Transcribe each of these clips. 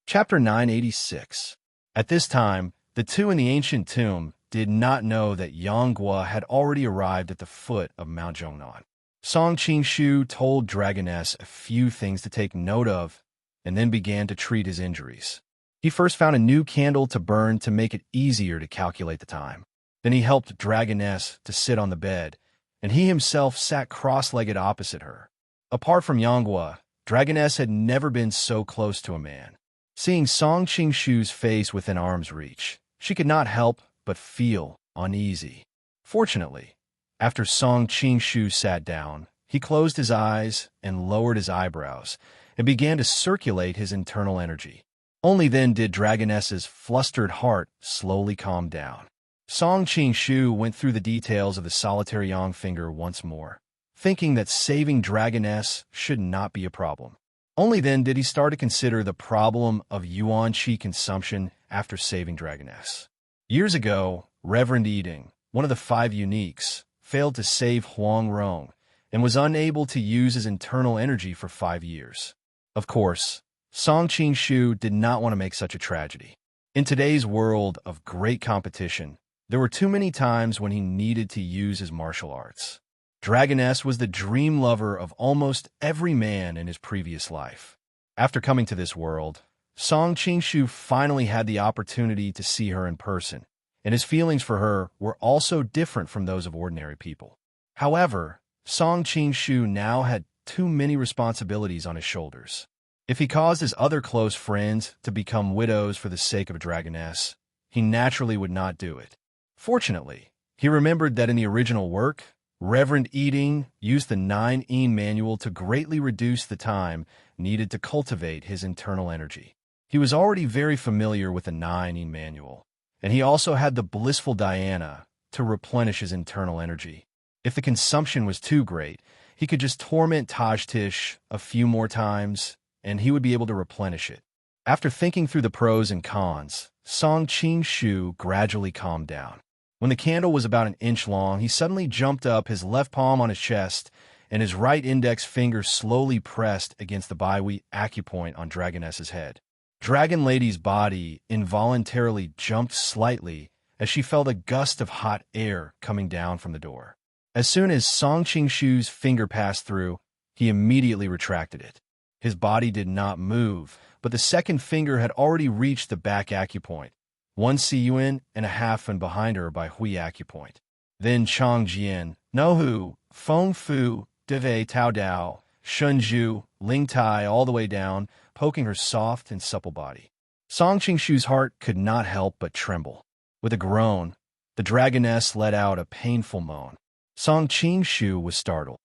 Chapter 986. At this time, the two in the ancient tomb did not know that Yang Guo had already arrived at the foot of Mount Zhongnan. Song Qingshu told Dragoness a few things to take note of, and then began to treat his injuries. He first found a new candle to burn to make it easier to calculate the time. Then he helped Dragoness to sit on the bed, and he himself sat cross-legged opposite her. Apart from Yang Guo, Dragoness had never been so close to a man. Seeing Song Qingshu's face within arm's reach, she could not help but feel uneasy. Fortunately, after Song Qingshu sat down, he closed his eyes and lowered his eyebrows and began to circulate his internal energy. Only then did Dragoness's flustered heart slowly calm down. Song Qingshu went through the details of the solitary yang finger once more, thinking that saving Dragoness should not be a problem. Only then did he start to consider the problem of yuan qi consumption after saving Dragoness. Years ago, Reverend Yiding, one of the 5 uniques, failed to save Huang Rong and was unable to use his internal energy for 5 years. Of course, Song Qingshu did not want to make such a tragedy. In today's world of great competition, there were too many times when he needed to use his martial arts. Dragoness was the dream lover of almost every man in his previous life. After coming to this world, Song Qingshu finally had the opportunity to see her in person, and his feelings for her were also different from those of ordinary people. However, Song Qingshu now had too many responsibilities on his shoulders. If he caused his other close friends to become widows for the sake of a Dragoness, he naturally would not do it. Fortunately, he remembered that in the original work, Reverend Yiding used the 9-yin manual to greatly reduce the time needed to cultivate his internal energy. He was already very familiar with the 9-yin manual, and he also had the blissful Diana to replenish his internal energy. If the consumption was too great, he could just torment Tajtish a few more times, and he would be able to replenish it. After thinking through the pros and cons, Song Qingshu gradually calmed down. When the candle was about an inch long, he suddenly jumped up, his left palm on his chest, and his right index finger slowly pressed against the Baihui acupoint on Dragoness's head. Dragon Lady's body involuntarily jumped slightly as she felt a gust of hot air coming down from the door. As soon as Song Qingshu's finger passed through, he immediately retracted it. His body did not move, but the second finger had already reached the back acupoint, 1 cun and a half and behind her by Hui acupoint. Then Chang Jian, Nohu, Feng Fu, Deve Tao Dao, Shunju, Ling Tai all the way down, poking her soft and supple body. Song Qingshu's heart could not help but tremble. With a groan, the Dragoness let out a painful moan. Song Qingshu was startled.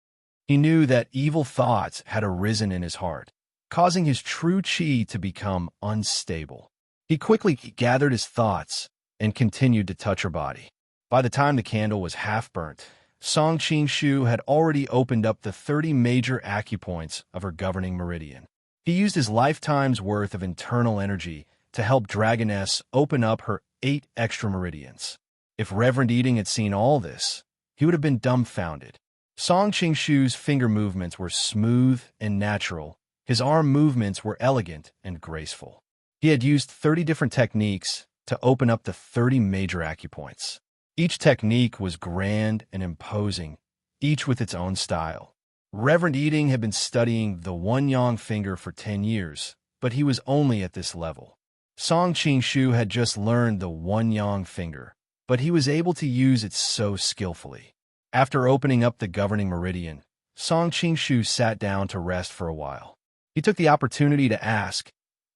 He knew that evil thoughts had arisen in his heart, causing his true qi to become unstable. He quickly gathered his thoughts and continued to touch her body. By the time the candle was half burnt, Song Qingshu had already opened up the 30 major acupoints of her governing meridian. He used his lifetime's worth of internal energy to help Dragoness open up her 8 extra meridians. If Reverend Yiding had seen all this, he would have been dumbfounded. Song Qingshu's finger movements were smooth and natural. His arm movements were elegant and graceful. He had used 30 different techniques to open up the 30 major acupoints. Each technique was grand and imposing, each with its own style. Reverend Yiding had been studying the one yang finger for 10 years, but he was only at this level. Song Qingshu had just learned the one yang finger, but he was able to use it so skillfully. After opening up the governing meridian, Song Qingshu sat down to rest for a while. He took the opportunity to ask,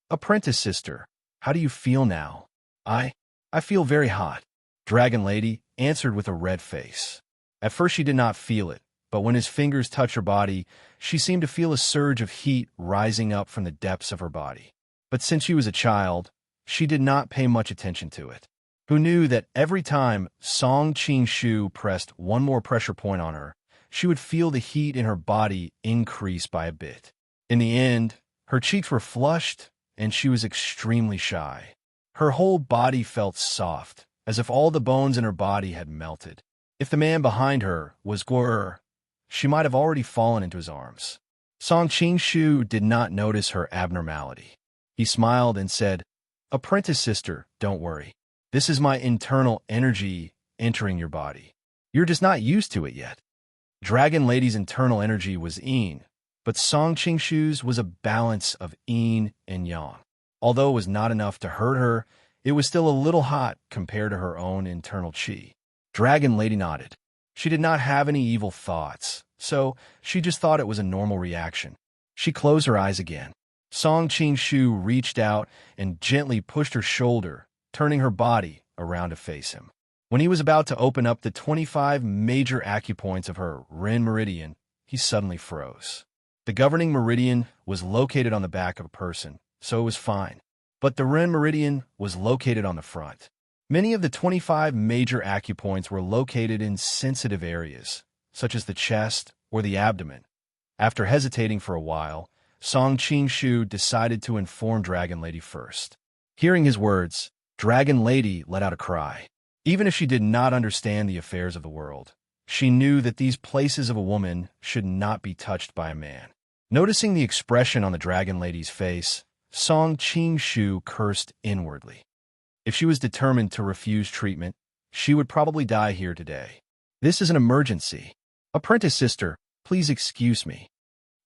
"Apprentice sister, how do you feel now?" I feel very hot," Dragon Lady answered with a red face. At first she did not feel it, but when his fingers touched her body, she seemed to feel a surge of heat rising up from the depths of her body. But since she was a child, she did not pay much attention to it. Who knew that every time Song Qingshu pressed one more pressure point on her, she would feel the heat in her body increase by a bit. In the end, her cheeks were flushed, and she was extremely shy. Her whole body felt soft, as if all the bones in her body had melted. If the man behind her was Guo, she might have already fallen into his arms. Song Qingshu did not notice her abnormality. He smiled and said, "Apprentice sister, don't worry. This is my internal energy entering your body. You're just not used to it yet." Dragon Lady's internal energy was yin, but Song Qingshu's was a balance of yin and yang. Although it was not enough to hurt her, it was still a little hot compared to her own internal qi. Dragon Lady nodded. She did not have any evil thoughts, so she just thought it was a normal reaction. She closed her eyes again. Song Qingshu reached out and gently pushed her shoulder, turning her body around to face him. When he was about to open up the 25 major acupoints of her Ren meridian, he suddenly froze. The governing meridian was located on the back of a person, so it was fine. But the Ren meridian was located on the front. Many of the 25 major acupoints were located in sensitive areas, such as the chest or the abdomen. After hesitating for a while, Song Qingshu decided to inform Dragon Lady first. Hearing his words, Dragon Lady let out a cry. Even if she did not understand the affairs of the world, she knew that these places of a woman should not be touched by a man. Noticing the expression on the Dragon Lady's face, Song Qingshu cursed inwardly. If she was determined to refuse treatment, she would probably die here today. This is an emergency. Apprentice sister, please excuse me.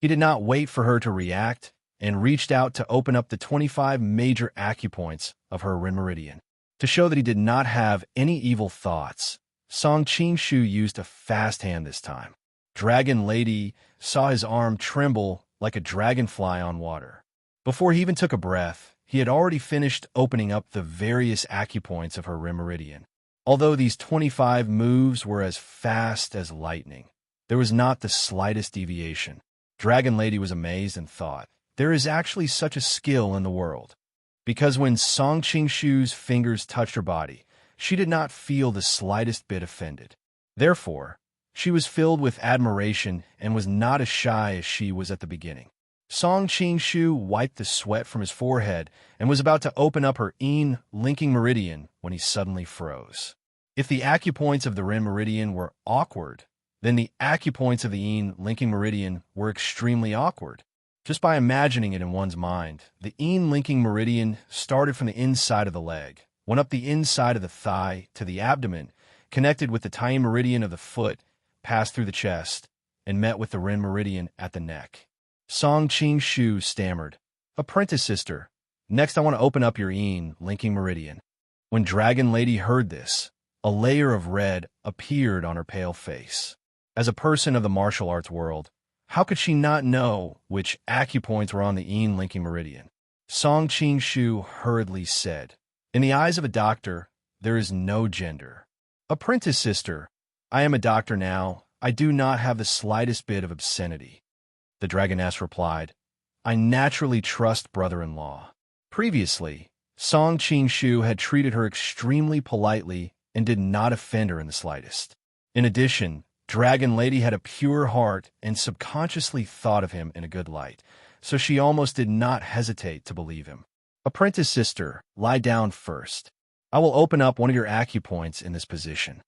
He did not wait for her to react and reached out to open up the 25 major acupoints of her Ren meridian. To show that he did not have any evil thoughts, Song Qingshu used a fast hand this time. Dragon Lady saw his arm tremble like a dragonfly on water. Before he even took a breath, he had already finished opening up the various acupoints of her Ren meridian. Although these 25 moves were as fast as lightning, there was not the slightest deviation. Dragon Lady was amazed and thought, there is actually such a skill in the world. Because when Song Qingshu's fingers touched her body, she did not feel the slightest bit offended. Therefore, she was filled with admiration and was not as shy as she was at the beginning. Song Qingshu wiped the sweat from his forehead and was about to open up her yin linking meridian when he suddenly froze. If the acupoints of the Ren meridian were awkward, then the acupoints of the yin linking meridian were extremely awkward. Just by imagining it in one's mind, the yin linking meridian started from the inside of the leg, went up the inside of the thigh to the abdomen, connected with the tiny meridian of the foot, passed through the chest, and met with the Ren meridian at the neck. Song Qingshu stammered, "Apprentice sister, next I want to open up your yin linking meridian." When Dragon Lady heard this, a layer of red appeared on her pale face. As a person of the martial arts world, how could she not know which acupoints were on the yin linking meridian? Song Qingshu hurriedly said, "In the eyes of a doctor, there is no gender." "Apprentice sister, I am a doctor now. I do not have the slightest bit of obscenity." The dragoness replied, "I naturally trust brother-in-law." Previously, Song Qingshu had treated her extremely politely and did not offend her in the slightest. In addition, Dragon Lady had a pure heart and subconsciously thought of him in a good light, so she almost did not hesitate to believe him. "Apprentice sister, lie down first. I will open up one of your acupoints in this position."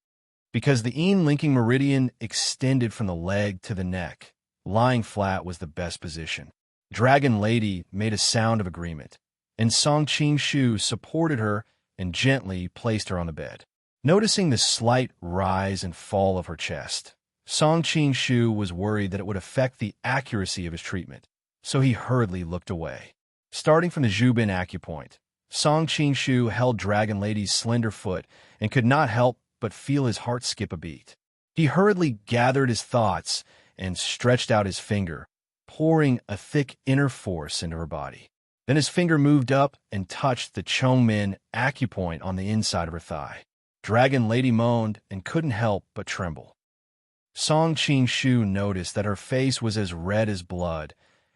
Because the yin linking meridian extended from the leg to the neck, lying flat was the best position. Dragon Lady made a sound of agreement, and Song Qingshu supported her and gently placed her on the bed. Noticing the slight rise and fall of her chest, Song Qingshu was worried that it would affect the accuracy of his treatment, so he hurriedly looked away. Starting from the Zhubin acupoint, Song Qingshu held Dragon Lady's slender foot and could not help but feel his heart skip a beat. He hurriedly gathered his thoughts and stretched out his finger, pouring a thick inner force into her body. Then his finger moved up and touched the Chongmen acupoint on the inside of her thigh. Dragon Lady moaned and couldn't help but tremble. Song Qingshu noticed that her face was as red as blood,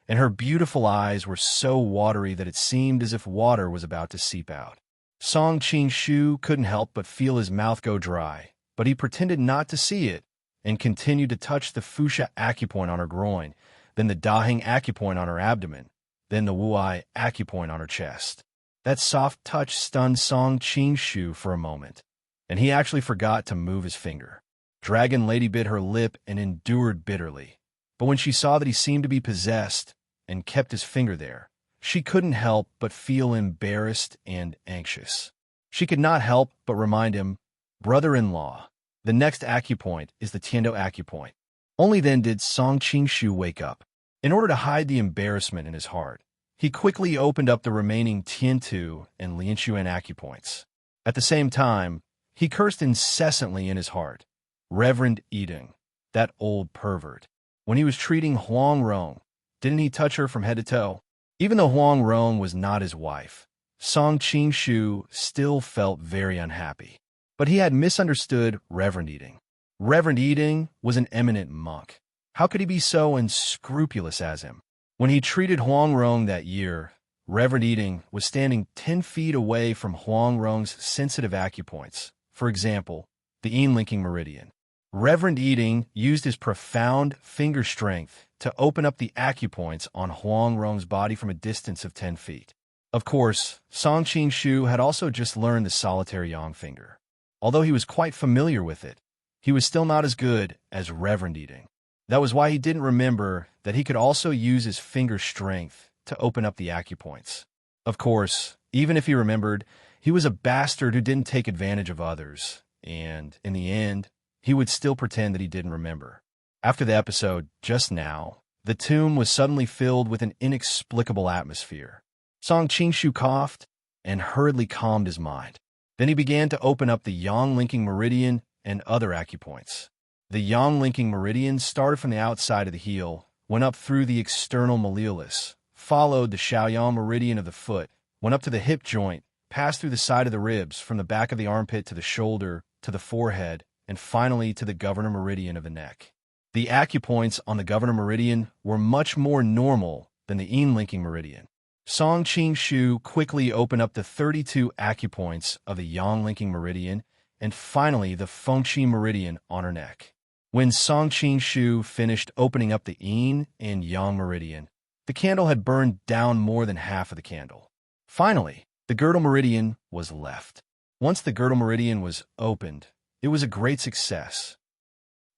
and her beautiful eyes were so watery that it seemed as if water was about to seep out. Song Qingshu couldn't help but feel his mouth go dry, but he pretended not to see it and continued to touch the Fuxia acupoint on her groin, then the Dahing acupoint on her abdomen, then the Wuai acupoint on her chest. That soft touch stunned Song Qingshu for a moment, and he actually forgot to move his finger. Dragon Lady bit her lip and endured bitterly, but when she saw that he seemed to be possessed and kept his finger there, she couldn't help but feel embarrassed and anxious. She could not help but remind him, "Brother-in-law, the next acupoint is the Tiendo acupoint." Only then did Song Qingshu wake up. In order to hide the embarrassment in his heart, he quickly opened up the remaining Tiantu and Lianxuan acupoints. At the same time, he cursed incessantly in his heart, "Reverend Yiding, that old pervert. When he was treating Huang Rong, didn't he touch her from head to toe?" Even though Huang Rong was not his wife, Song Qingshu still felt very unhappy. But he had misunderstood Reverend Yiding. Reverend Yiding was an eminent monk. How could he be so unscrupulous as him? When he treated Huang Rong that year, Reverend Yiding was standing 10 feet away from Huang Rong's sensitive acupoints, for example, the yin linking meridian. Reverend Yiding used his profound finger strength to open up the acupoints on Huang Rong's body from a distance of 10 feet. Of course, Song Qingshu had also just learned the solitary yang finger. Although he was quite familiar with it, he was still not as good as Reverend Yiding. That was why he didn't remember that he could also use his finger strength to open up the acupoints. Of course, even if he remembered, he was a bastard who didn't take advantage of others, and in the end, he would still pretend that he didn't remember. After the episode just now, the tomb was suddenly filled with an inexplicable atmosphere. Song Qingshu coughed and hurriedly calmed his mind. Then he began to open up the yang linking meridian and other acupoints. The yang linking meridian started from the outside of the heel, went up through the external malleolus, followed the Shaoyang meridian of the foot, went up to the hip joint, passed through the side of the ribs, from the back of the armpit to the shoulder, to the forehead, and finally to the governor meridian of the neck. The acupoints on the governor meridian were much more normal than the yin linking meridian. Song Qingshu quickly opened up the 32 acupoints of the yang linking meridian and finally the fengqi meridian on her neck. When Song Qingshu finished opening up the yin and yang meridian, the candle had burned down more than half of the candle. Finally, the girdle meridian was left. Once the girdle meridian was opened, it was a great success.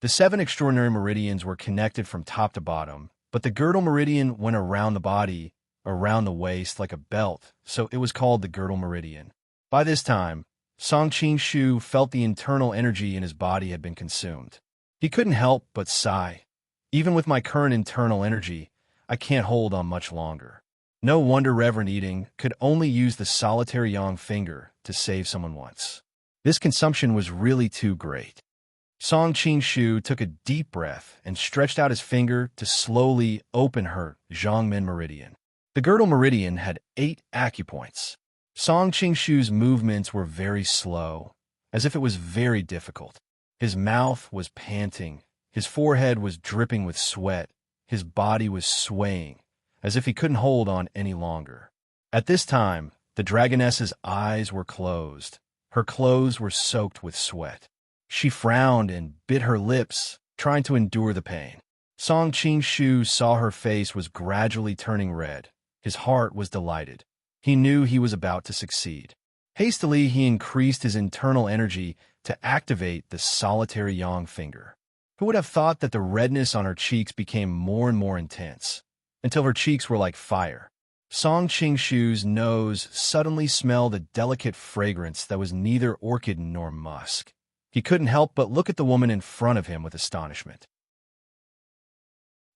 The 7 extraordinary meridians were connected from top to bottom, but the girdle meridian went around the body, around the waist like a belt, so it was called the girdle meridian. By this time, Song Qingshu felt the internal energy in his body had been consumed. He couldn't help but sigh. "Even with my current internal energy, I can't hold on much longer." No wonder Reverend Yiding could only use the solitary yang finger to save someone once. This consumption was really too great. Song Qingshu took a deep breath and stretched out his finger to slowly open her Zhongmen meridian. The girdle meridian had 8 acupoints. Song Qingshu's movements were very slow, as if it was very difficult. His mouth was panting, his forehead was dripping with sweat, his body was swaying, as if he couldn't hold on any longer. At this time, the dragoness's eyes were closed. Her clothes were soaked with sweat. She frowned and bit her lips, trying to endure the pain. Song Qingshu saw her face was gradually turning red. His heart was delighted. He knew he was about to succeed. Hastily, he increased his internal energy to activate the solitary yang finger. Who would have thought that the redness on her cheeks became more and more intense, until her cheeks were like fire? Song Qingshu's nose suddenly smelled a delicate fragrance that was neither orchid nor musk. He couldn't help but look at the woman in front of him with astonishment.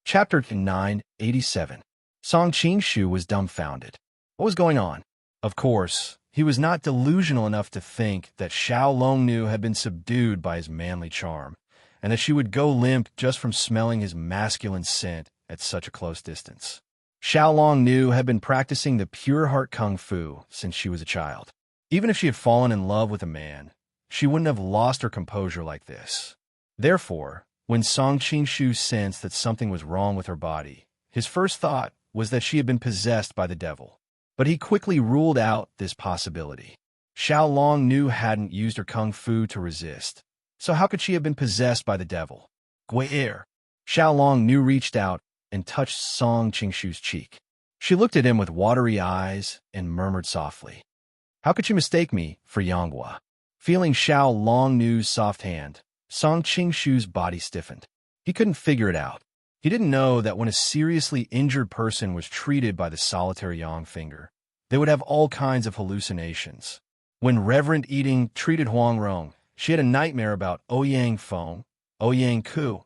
Chapter 987. Song Qingshu was dumbfounded. What was going on? Of course, he was not delusional enough to think that Xiao Longnu had been subdued by his manly charm, and that she would go limp just from smelling his masculine scent at such a close distance. Xiao Longnu had been practicing the pure heart kung fu since she was a child. Even if she had fallen in love with a man, she wouldn't have lost her composure like this. Therefore, when Song Qingshu sensed that something was wrong with her body, his first thought was that she had been possessed by the devil. But he quickly ruled out this possibility. Xiao Longnu hadn't used her kung fu to resist, so how could she have been possessed by the devil? Gui'er. Xiao Longnu reached out and touched Song Qingshu's cheek. She looked at him with watery eyes and murmured softly, "How could you mistake me for Yanghua?" Feeling Xiao Longnu's soft hand, Song Qingshu's body stiffened. He couldn't figure it out. He didn't know that when a seriously injured person was treated by the solitary Yang finger, they would have all kinds of hallucinations. When Reverend Eating treated Huang Rong, she had a nightmare about Ouyang Feng, Ouyang Ku,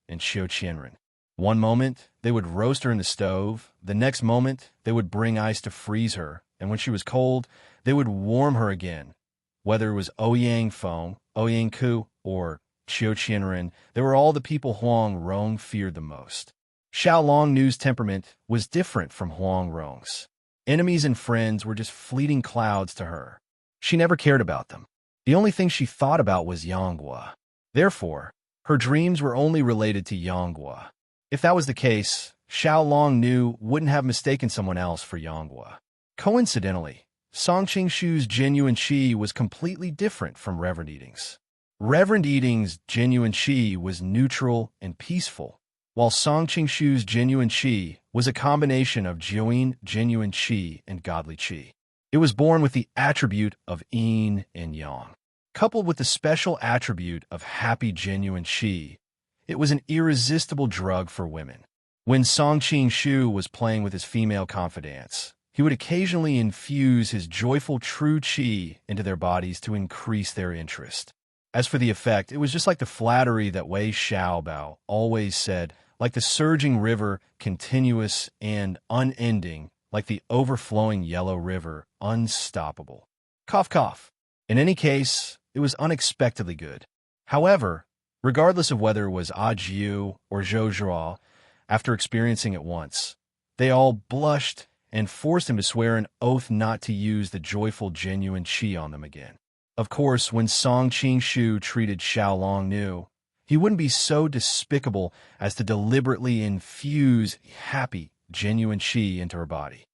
and Xiu Qianren. One moment, they would roast her in the stove. The next moment, they would bring ice to freeze her. And when she was cold, they would warm her again. Whether it was Ouyang Feng, Ouyang Ku, or Xiu Qianren, they were all the people Huang Rong feared the most. Xiao Long Nu's temperament was different from Huang Rong's. Enemies and friends were just fleeting clouds to her. She never cared about them. The only thing she thought about was Yanghua. Therefore, her dreams were only related to Yanghua. If that was the case, Xiao Long Nu wouldn't have mistaken someone else for Yanghua. Coincidentally, Song Qingshu's genuine qi was completely different from Reverend Eating's. Reverend Eating's genuine qi was neutral and peaceful, while Song Qingshu's genuine qi was a combination of Jiuyin genuine qi and godly qi. It was born with the attribute of yin and yang. Coupled with the special attribute of happy genuine qi, it was an irresistible drug for women. When Song Qingshu was playing with his female confidants, he would occasionally infuse his joyful true qi into their bodies to increase their interest. As for the effect, it was just like the flattery that Wei Xiaobao always said, like the surging river, continuous and unending, like the overflowing yellow river, unstoppable. Cough, cough. In any case, it was unexpectedly good. However, regardless of whether it was Ajiu or Zhou Zhuo, after experiencing it once, they all blushed and forced him to swear an oath not to use the joyful genuine qi on them again. Of course, when Song Qingshu treated Xiao Long Nu, he wouldn't be so despicable as to deliberately infuse happy, genuine qi into her body.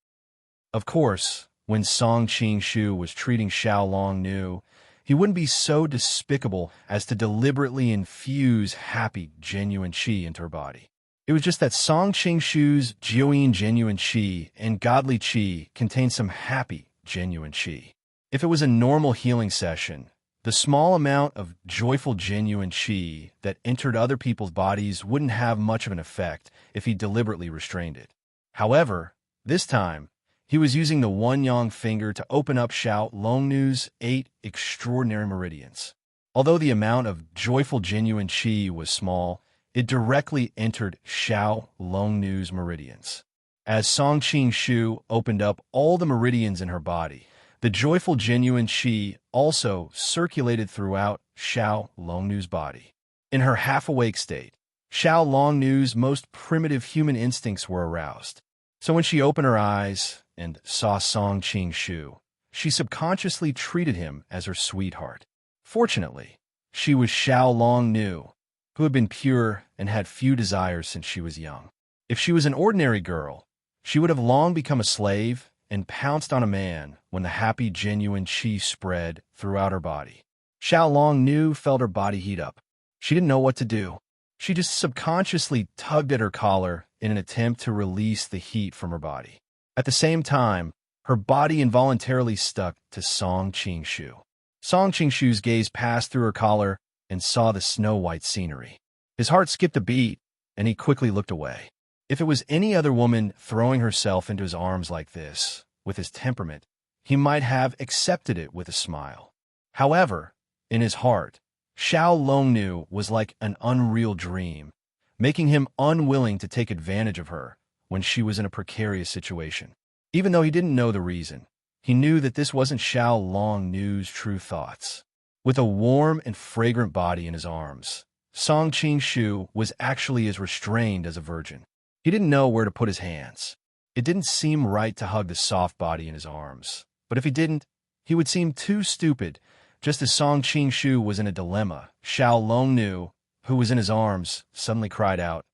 Of course, when Song Qingshu was treating Xiao Long Nu, he wouldn't be so despicable as to deliberately infuse happy, genuine qi into her body. It was just that Song Qingshu's Jiuyin genuine qi and godly qi contained some happy, genuine qi. If it was a normal healing session, the small amount of joyful genuine qi that entered other people's bodies wouldn't have much of an effect if he deliberately restrained it. However, this time, he was using the one yang finger to open up Xiao Longnu's 8 extraordinary meridians. Although the amount of joyful genuine qi was small, it directly entered Xiao Longnu's meridians. As Song Qingshu opened up all the meridians in her body, the joyful genuine qi also circulated throughout Xiao Longnu's body. In her half-awake state, Xiao Longnu's most primitive human instincts were aroused. So when she opened her eyes and saw Song Qingshu, she subconsciously treated him as her sweetheart. Fortunately, she was Xiao Longnu, who had been pure and had few desires since she was young. If she was an ordinary girl, she would have long become a slave and pounced on a man when the happy, genuine qi spread throughout her body. Xiao Longnu felt her body heat up. She didn't know what to do. She just subconsciously tugged at her collar in an attempt to release the heat from her body. At the same time, her body involuntarily stuck to Song Qingshu. Song Qingshu's gaze passed through her collar and saw the snow-white scenery. His heart skipped a beat, and he quickly looked away. If it was any other woman throwing herself into his arms like this, with his temperament, he might have accepted it with a smile. However, in his heart, Xiao Longnu was like an unreal dream, making him unwilling to take advantage of her when she was in a precarious situation. Even though he didn't know the reason, he knew that this wasn't Xiao Longnu's true thoughts. With a warm and fragrant body in his arms, Song Qingshu was actually as restrained as a virgin. He didn't know where to put his hands. It didn't seem right to hug the soft body in his arms, but if he didn't, he would seem too stupid. Just as Song Qingshu was in a dilemma, Xiao Longnu, who was in his arms, suddenly cried out,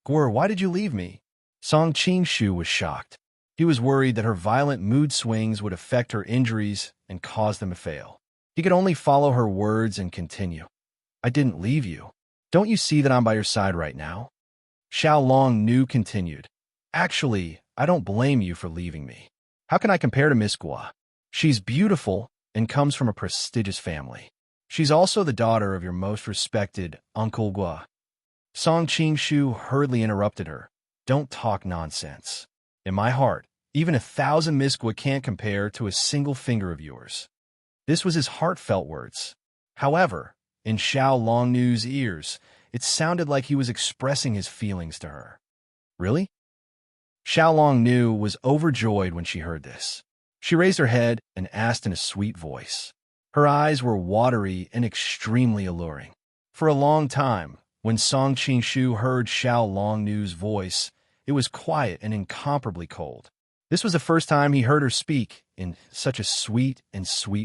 "Guer, why did you leave me?" Song Qingshu was shocked. He was worried that her violent mood swings would affect her injuries and cause them to fail. He could only follow her words and continue. "I didn't leave you. Don't you see that I'm by your side right now?" Xiao Longnu continued, "Actually, I don't blame you for leaving me. How can I compare to Miss Gua? She's beautiful and comes from a prestigious family. She's also the daughter of your most respected Uncle Gua. Song Qing hurriedly interrupted her. Don't talk nonsense. In my heart, even 1,000 misqua can't compare to a single finger of yours. This was his heartfelt words. However, in Xiao Longnu's ears, it sounded like he was expressing his feelings to her. Really? Xiao Longnu was overjoyed when she heard this. She raised her head and asked in a sweet voice. Her eyes were watery and extremely alluring. For a long time, when Song Qingshu heard Xiao Longnu's voice, it was quiet and incomparably cold. This was the first time he heard her speak in such a sweet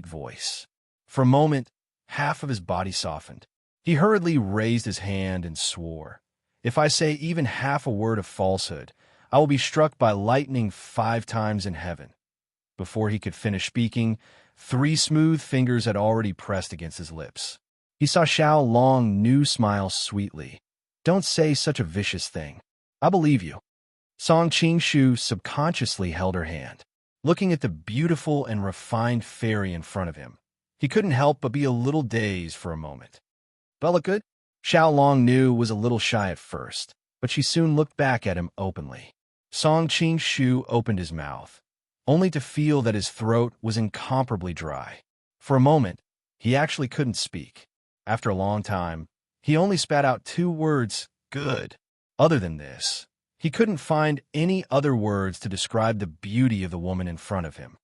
voice. For a moment, half of his body softened. He hurriedly raised his hand and swore, If I say even half a word of falsehood, I will be struck by lightning 5 times in heaven. Before he could finish speaking, 3 smooth fingers had already pressed against his lips. He saw Xiao Longnu smile sweetly. Don't say such a vicious thing. I believe you. Song Qingshu subconsciously held her hand. Looking at the beautiful and refined fairy in front of him, he couldn't help but be a little dazed for a moment. Bella good? Xiao Longnu was a little shy at first, but she soon looked back at him openly. Song Qingshu opened his mouth, only to feel that his throat was incomparably dry. For a moment, he actually couldn't speak. After a long time, he only spat out 2 words, good. Other than this, he couldn't find any other words to describe the beauty of the woman in front of him.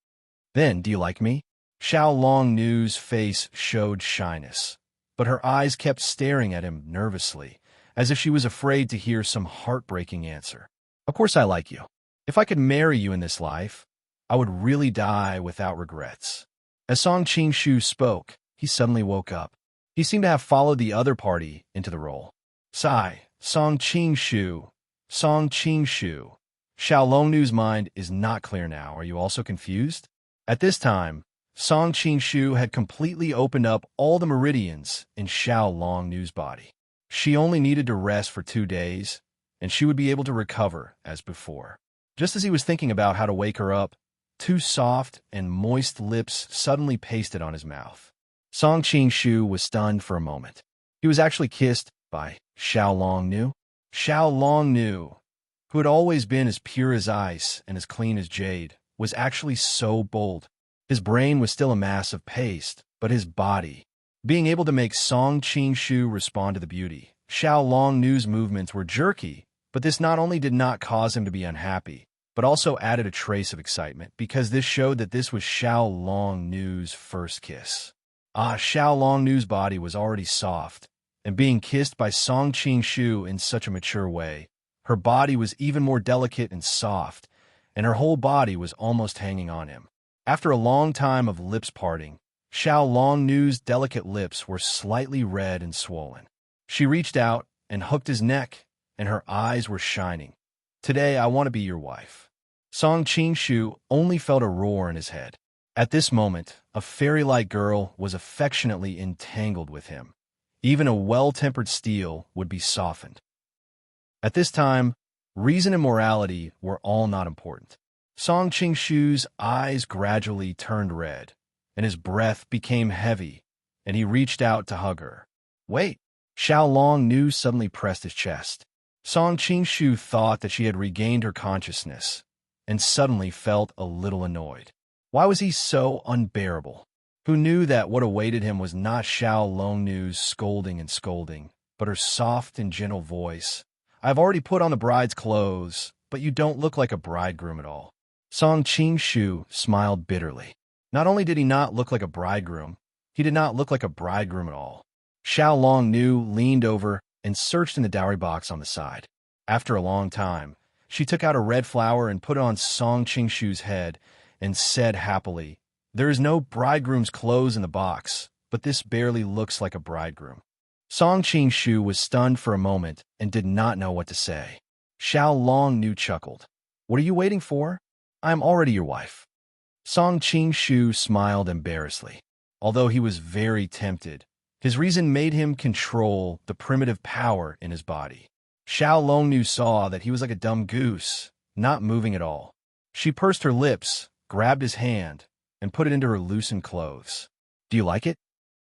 Then, do you like me? Xiao Longnu's face showed shyness, but her eyes kept staring at him nervously, as if she was afraid to hear some heartbreaking answer. Of course I like you. If I could marry you in this life, I would really die without regrets. As Song Qingshu spoke, he suddenly woke up. He seemed to have followed the other party into the role. Sigh, Song Qingshu. Xiao Longnu's mind is not clear now. Are you also confused? At this time, Song Qingshu had completely opened up all the meridians in Xiao Longnu's body. She only needed to rest for 2 days, and she would be able to recover as before. Just as he was thinking about how to wake her up, 2 soft and moist lips suddenly pasted on his mouth. Song Qingshu was stunned for a moment. He was actually kissed by Xiao Longnu. Xiao Longnu, who had always been as pure as ice and as clean as jade, was actually so bold. His brain was still a mass of paste, but his body, being able to make Song Qingshu respond to the beauty. Xiao Longnu's movements were jerky, but this not only did not cause him to be unhappy, but also added a trace of excitement, because this showed that this was Xiao Longnu's first kiss. Xiao Longnu's body was already soft, and being kissed by Song Qingshu in such a mature way, her body was even more delicate and soft, and her whole body was almost hanging on him. After a long time of lips parting, Xiao Longnu's delicate lips were slightly red and swollen. She reached out and hooked his neck, and her eyes were shining. Today I want to be your wife. Song Qingshu only felt a roar in his head. At this moment, a fairy-like girl was affectionately entangled with him. Even a well-tempered steel would be softened. At this time, reason and morality were all not important. Song Qingshu's eyes gradually turned red, and his breath became heavy, and he reached out to hug her. Wait! Xiao Longnu suddenly pressed his chest. Song Qingshu thought that she had regained her consciousness, and suddenly felt a little annoyed. Why was he so unbearable? Who knew that what awaited him was not Xiao Longnu's scolding, but her soft and gentle voice. I've already put on the bride's clothes, but you don't look like a bridegroom at all. Song Qingshu smiled bitterly. Not only did he not look like a bridegroom, he did not look like a bridegroom at all. Xiao Longnu leaned over and searched in the dowry box on the side. After a long time, she took out a red flower and put it on Song Qingshu's head and said happily, There is no bridegroom's clothes in the box, but this barely looks like a bridegroom. Song Qingshu was stunned for a moment and did not know what to say. Xiao Longnu chuckled. What are you waiting for? I am already your wife. Song Qingshu smiled embarrassedly. Although he was very tempted, his reason made him control the primitive power in his body. Xiao Longnu saw that he was like a dumb goose, not moving at all. She pursed her lips, grabbed his hand, and put it into her loosened clothes. Do you like it?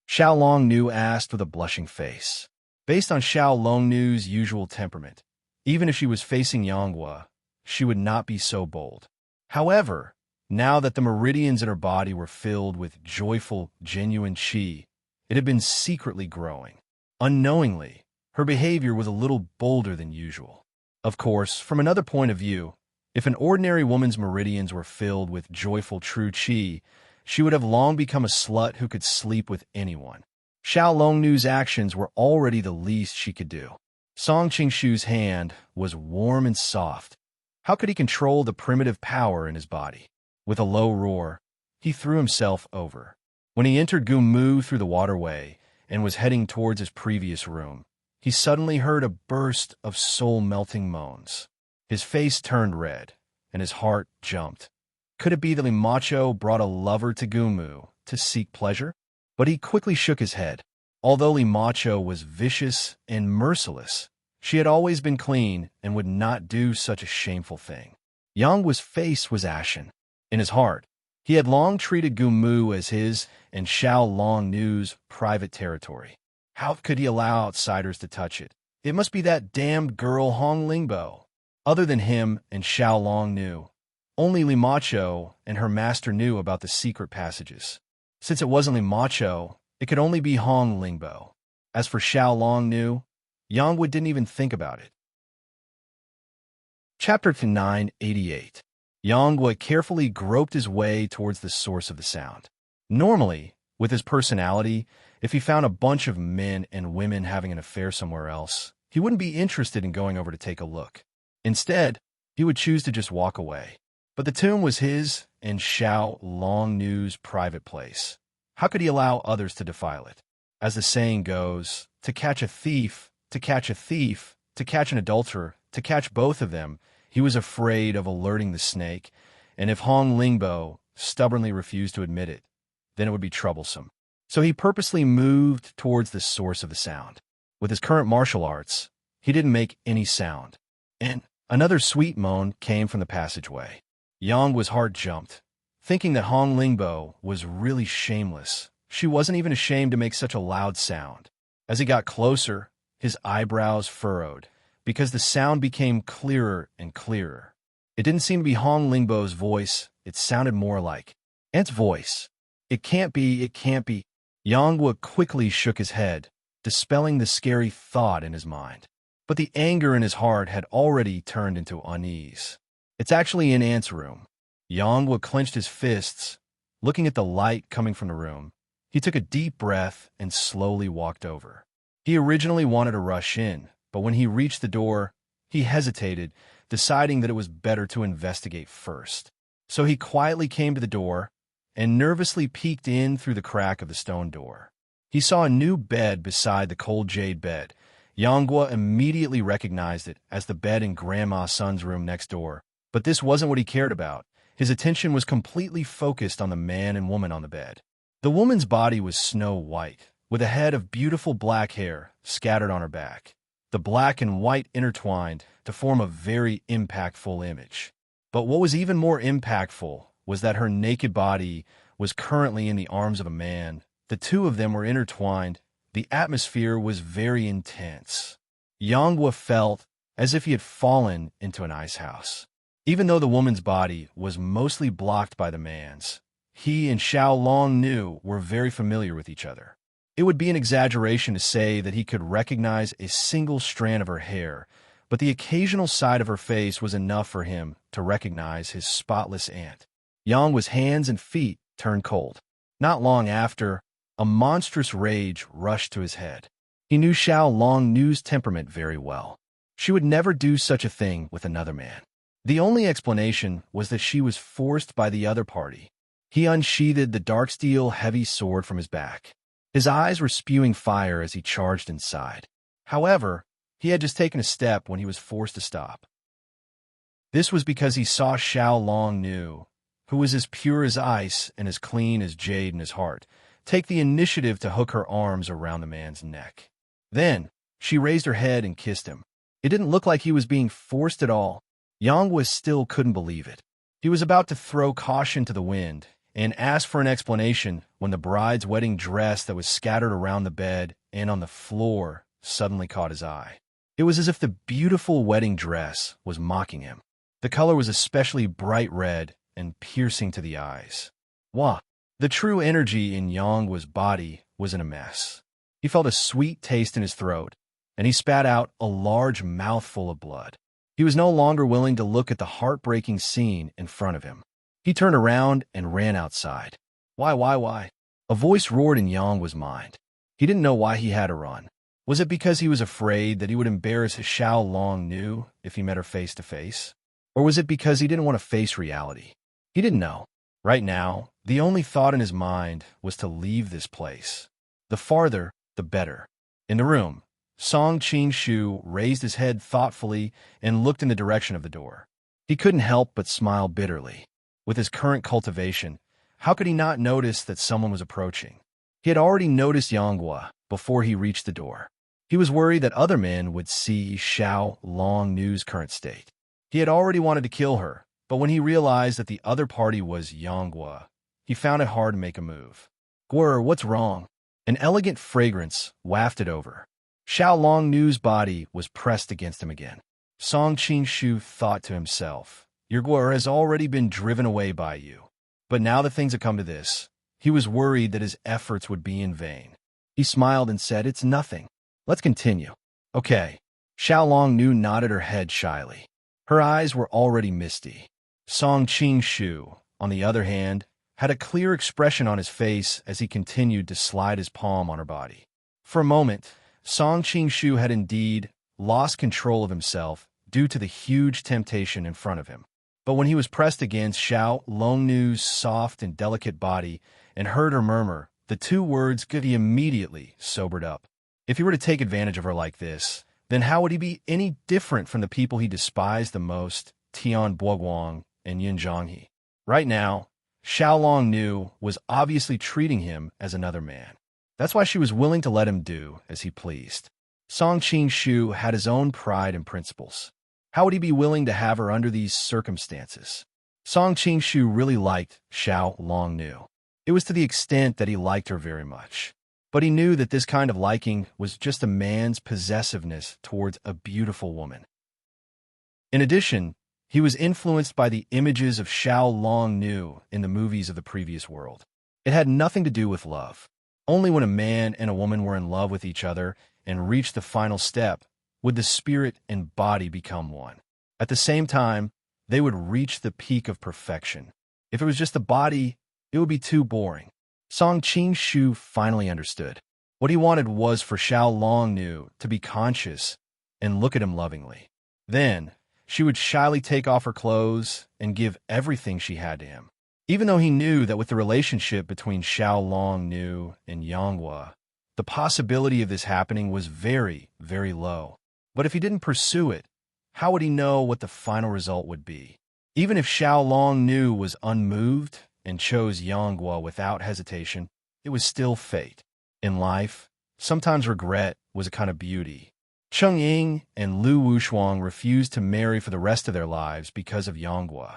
Xiao Longnu asked with a blushing face. Based on Xiao Longnu's usual temperament, even if she was facing Yanghua, she would not be so bold. However, now that the meridians in her body were filled with joyful, genuine qi, it had been secretly growing. Unknowingly, her behavior was a little bolder than usual. Of course, from another point of view, if an ordinary woman's meridians were filled with joyful true qi, she would have long become a slut who could sleep with anyone. Xiao Longnu's actions were already the least she could do. Song Qingshu's hand was warm and soft. How could he control the primitive power in his body? With a low roar, he threw himself over. When he entered Gumu through the waterway and was heading towards his previous room, he suddenly heard a burst of soul-melting moans. His face turned red, and his heart jumped. Could it be that Limacho brought a lover to Gumu to seek pleasure? But he quickly shook his head. Although Limacho was vicious and merciless, she had always been clean and would not do such a shameful thing. Yanghua's face was ashen. In his heart, he had long treated Gumu as his and Xiao Longnu's private territory. How could he allow outsiders to touch it? It must be that damned girl Hong Lingbo. Other than him and Xiao Longnu, only Limacho and her master knew about the secret passages. Since it wasn't Limacho, it could only be Hong Lingbo. As for Xiao Longnu, Yanghua didn't even think about it. Chapter 988. Yanghua carefully groped his way towards the source of the sound. Normally, with his personality, if he found a bunch of men and women having an affair somewhere else, he wouldn't be interested in going over to take a look. Instead, he would choose to just walk away. But the tomb was his and Xiao Longnu's private place. How could he allow others to defile it? As the saying goes, to catch a thief, to catch a thief, to catch an adulterer, to catch both of them, he was afraid of alerting the snake, and if Hong Lingbo stubbornly refused to admit it, then it would be troublesome. So he purposely moved towards the source of the sound. With his current martial arts, he didn't make any sound. And another sweet moan came from the passageway. Yanghua's heart jumped, thinking that Hong Lingbo was really shameless. She wasn't even ashamed to make such a loud sound. As he got closer, his eyebrows furrowed, because the sound became clearer and clearer. It didn't seem to be Hong Lingbo's voice. It sounded more like Aunt's voice. It can't be, it can't be. Yanghua quickly shook his head, dispelling the scary thought in his mind. But the anger in his heart had already turned into unease. It's actually in Aunt's room. Yanghua clenched his fists, looking at the light coming from the room. He took a deep breath and slowly walked over. He originally wanted to rush in, but when he reached the door, he hesitated, deciding that it was better to investigate first. So he quietly came to the door and nervously peeked in through the crack of the stone door. He saw a new bed beside the cold jade bed. Yanghua immediately recognized it as the bed in Grandma Sun's room next door. But this wasn't what he cared about. His attention was completely focused on the man and woman on the bed. The woman's body was snow white, with a head of beautiful black hair scattered on her back. The black and white intertwined to form a very impactful image. But what was even more impactful was that her naked body was currently in the arms of a man. The two of them were intertwined. The atmosphere was very intense. Yanghua felt as if he had fallen into an ice house. Even though the woman's body was mostly blocked by the man's, he and Xiao Longnu were very familiar with each other. It would be an exaggeration to say that he could recognize a single strand of her hair, but the occasional side of her face was enough for him to recognize his spotless aunt. Yanghua's hands and feet turned cold. Not long after, a monstrous rage rushed to his head. He knew Xiao Longnu's temperament very well. She would never do such a thing with another man. The only explanation was that she was forced by the other party. He unsheathed the dark steel heavy sword from his back. His eyes were spewing fire as he charged inside. However, he had just taken a step when he was forced to stop. This was because he saw Xiao Longnu, who was as pure as ice and as clean as jade in his heart, take the initiative to hook her arms around the man's neck. Then, she raised her head and kissed him. It didn't look like he was being forced at all. Yanghua still couldn't believe it. He was about to throw caution to the wind and ask for an explanation when the bride's wedding dress that was scattered around the bed and on the floor suddenly caught his eye. It was as if the beautiful wedding dress was mocking him. The color was especially bright red and piercing to the eyes. Wah! The true energy in Yangwa's body was in a mess. He felt a sweet taste in his throat, and he spat out a large mouthful of blood. He was no longer willing to look at the heartbreaking scene in front of him. He turned around and ran outside. Why? A voice roared in Yangwa's mind. He didn't know why he had to run. Was it because he was afraid that he would embarrass Xiao Long Nu if he met her face to face? Or was it because he didn't want to face reality? He didn't know. Right now, the only thought in his mind was to leave this place. The farther, the better. In the room, Song Qing-shu raised his head thoughtfully and looked in the direction of the door. He couldn't help but smile bitterly. With his current cultivation, how could he not notice that someone was approaching? He had already noticed Yangwa before he reached the door. He was worried that other men would see Xiao Long Nu's current state. He had already wanted to kill her, but when he realized that the other party was Yangwa, he found it hard to make a move. Guer, what's wrong? An elegant fragrance wafted over. Xiao Long Nu's body was pressed against him again. Song Qing-shu thought to himself, your Guer has already been driven away by you. But now that things had come to this, he was worried that his efforts would be in vain. He smiled and said, it's nothing. Let's continue. Okay. Xiao Long Nu nodded her head shyly. Her eyes were already misty. Song Qing-shu, on the other hand, had a clear expression on his face as he continued to slide his palm on her body. For a moment, Song Qing-shu had indeed lost control of himself due to the huge temptation in front of him. But when he was pressed against Xiao Long Nu's soft and delicate body and heard her murmur, the two words he immediately sobered up. If he were to take advantage of her like this, then how would he be any different from the people he despised the most, Tian Boguang and Yin Zhonghe? Right now, Xiao Long Nu was obviously treating him as another man. That's why she was willing to let him do as he pleased. Song Qing-shu had his own pride and principles. How would he be willing to have her under these circumstances? Song Qing-shu really liked Xiao Long Nu. It was to the extent that he liked her very much. But he knew that this kind of liking was just a man's possessiveness towards a beautiful woman. In addition, he was influenced by the images of Xiao Long Nu in the movies of the previous world. It had nothing to do with love. Only when a man and a woman were in love with each other and reached the final step would the spirit and body become one. At the same time, they would reach the peak of perfection. If it was just the body, it would be too boring. Song Qing-shu finally understood. What he wanted was for Xiao Long Nu to be conscious and look at him lovingly. Then, she would shyly take off her clothes and give everything she had to him. Even though he knew that with the relationship between Xiao Long Nu and Yangwa, the possibility of this happening was very, very low. But if he didn't pursue it, how would he know what the final result would be? Even if Xiao Long Nu was unmoved and chose Yangwa without hesitation, it was still fate. In life, sometimes regret was a kind of beauty. Cheng Ying and Lu Wushuang refused to marry for the rest of their lives because of Yangwa.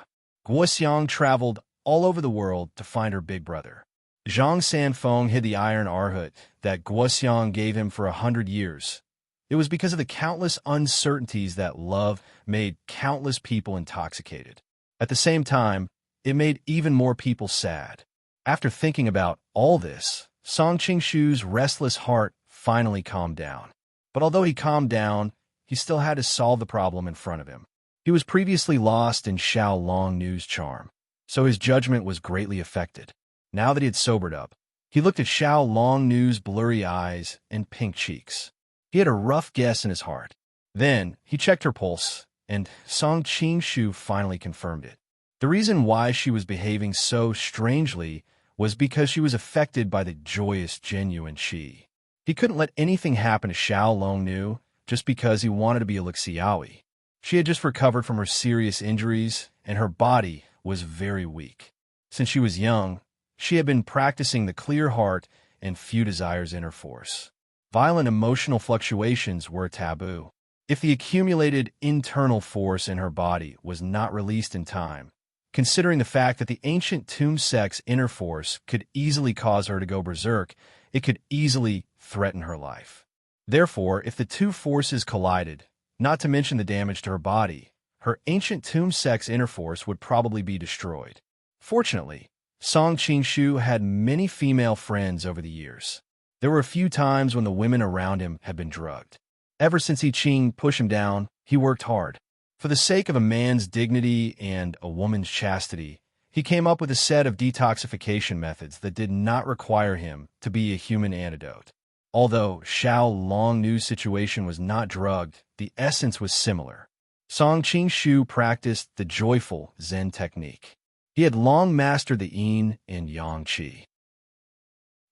Guoxiang traveled all over the world to find her big brother. Zhang Sanfeng hid the iron arhut that Guoxiang gave him for 100 years. It was because of the countless uncertainties that love made countless people intoxicated. At the same time, it made even more people sad. After thinking about all this, Song Qing-shu's restless heart finally calmed down. But although he calmed down, he still had to solve the problem in front of him. He was previously lost in Xiao Long Nu's charm, so his judgment was greatly affected. Now that he had sobered up, he looked at Xiao Long Nu's blurry eyes and pink cheeks. He had a rough guess in his heart. Then, he checked her pulse, and Song Qing-shu finally confirmed it. The reason why she was behaving so strangely was because she was affected by the joyous, genuine Qi. He couldn't let anything happen to Xiao Long Nu just because he wanted to be a Lixiaoyi. She had just recovered from her serious injuries, and her body was very weak. Since she was young, she had been practicing the clear heart and few desires inner force. Violent emotional fluctuations were taboo. If the accumulated internal force in her body was not released in time, considering the fact that the ancient tomb sect's inner force could easily cause her to go berserk, it could easily threaten her life. Therefore, if the two forces collided, not to mention the damage to her body, her ancient tomb sex inner force would probably be destroyed. Fortunately, Song Qingshu had many female friends over the years. There were a few times when the women around him had been drugged. Ever since Qing pushed him down, he worked hard. For the sake of a man's dignity and a woman's chastity, he came up with a set of detoxification methods that did not require him to be a human antidote. Although Xiao Longnu's situation was not drugged, the essence was similar. Song Qingshu practiced the joyful Zen technique. He had long mastered the yin and yang qi.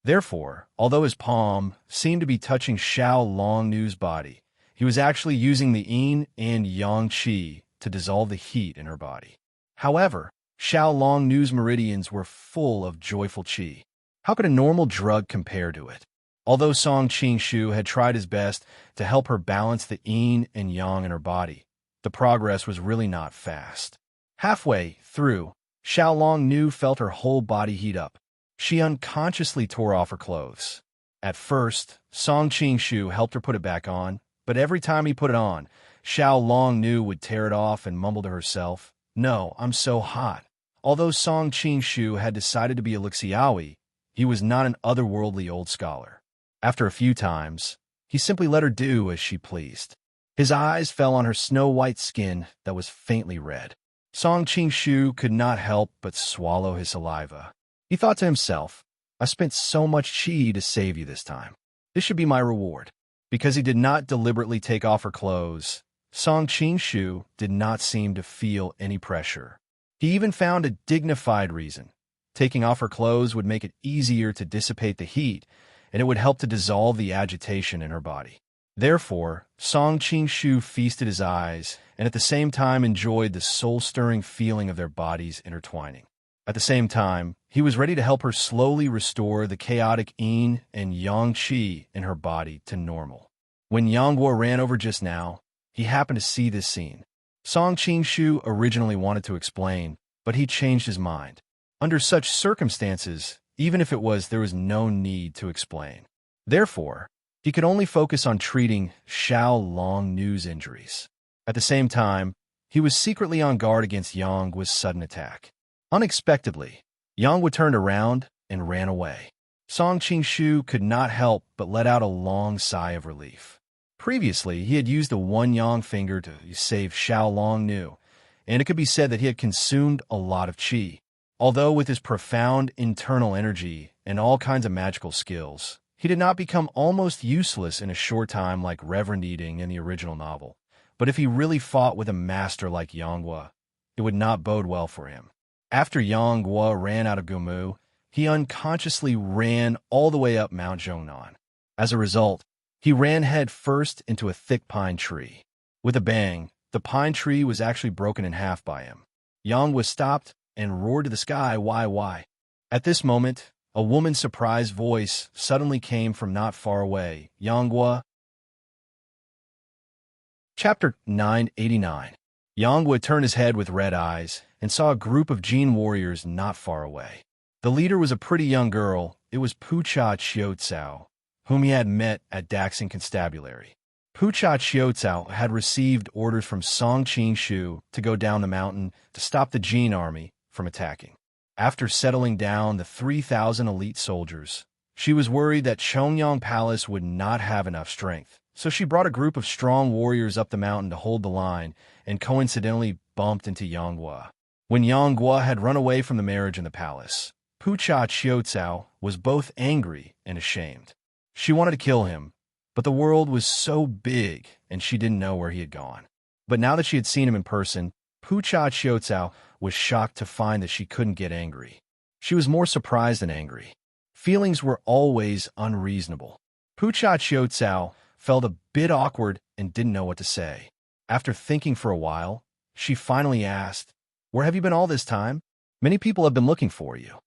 Therefore, although his palm seemed to be touching Xiao Longnu's body, he was actually using the yin and yang qi to dissolve the heat in her body. However, Xiao Longnu's meridians were full of joyful qi. How could a normal drug compare to it? Although Song Qingshu had tried his best to help her balance the yin and yang in her body, the progress was really not fast. Halfway through, Xiao Longnu felt her whole body heat up. She unconsciously tore off her clothes. At first, Song Qingshu helped her put it back on, but every time he put it on, Xiao Longnu would tear it off and mumble to herself, "No, I'm so hot." Although Song Qingshu had decided to be a Lixiaoyi, he was not an otherworldly old scholar. After a few times, he simply let her do as she pleased. His eyes fell on her snow-white skin that was faintly red. Song Qingshu could not help but swallow his saliva. He thought to himself, "I spent so much qi to save you this time. This should be my reward." Because he did not deliberately take off her clothes, Song Qingshu did not seem to feel any pressure. He even found a dignified reason. Taking off her clothes would make it easier to dissipate the heat, and it would help to dissolve the agitation in her body. Therefore, Song Qingshu feasted his eyes and at the same time enjoyed the soul-stirring feeling of their bodies intertwining. At the same time, he was ready to help her slowly restore the chaotic yin and yang qi in her body to normal. When Yangguo ran over just now, he happened to see this scene. Song Qingshu originally wanted to explain, but he changed his mind. Under such circumstances, even if there was no need to explain. Therefore, he could only focus on treating Xiao Longnu's injuries. At the same time, he was secretly on guard against Yangguo's sudden attack. Unexpectedly, Yangguo turned around and ran away. Song Qingshu could not help but let out a long sigh of relief. Previously, he had used the one yang finger to save Xiao Longnu, and it could be said that he had consumed a lot of qi. Although with his profound internal energy and all kinds of magical skills, he did not become almost useless in a short time like Reverend Eating in the original novel. But if he really fought with a master like Yangguo, it would not bode well for him. After Yangguo ran out of Gumu, he unconsciously ran all the way up Mount Zhongnan. As a result, he ran head first into a thick pine tree. With a bang, the pine tree was actually broken in half by him. Yangguo stopped and roared to the sky, "Why?" At this moment, a woman's surprised voice suddenly came from not far away. "Yangguo." Chapter 989. Yangguo turned his head with red eyes and saw a group of Jin warriors not far away. The leader was a pretty young girl. It was Pucha Qiuzao, whom he had met at Daxing Constabulary. Pucha Qiuzao had received orders from Song Qingshu to go down the mountain to stop the Jin army from attacking. After settling down the 3,000 elite soldiers, she was worried that Chongyang Palace would not have enough strength. So she brought a group of strong warriors up the mountain to hold the line and coincidentally bumped into Yangguo. When Yangguo had run away from the marriage in the palace, Pucha Qiuzao was both angry and ashamed. She wanted to kill him, but the world was so big and she didn't know where he had gone. But now that she had seen him in person, Pucha Qiuzao was shocked to find that she couldn't get angry. She was more surprised than angry. Feelings were always unreasonable. Pucha Qiuzao felt a bit awkward and didn't know what to say. After thinking for a while, she finally asked, "Where have you been all this time? Many people have been looking for you."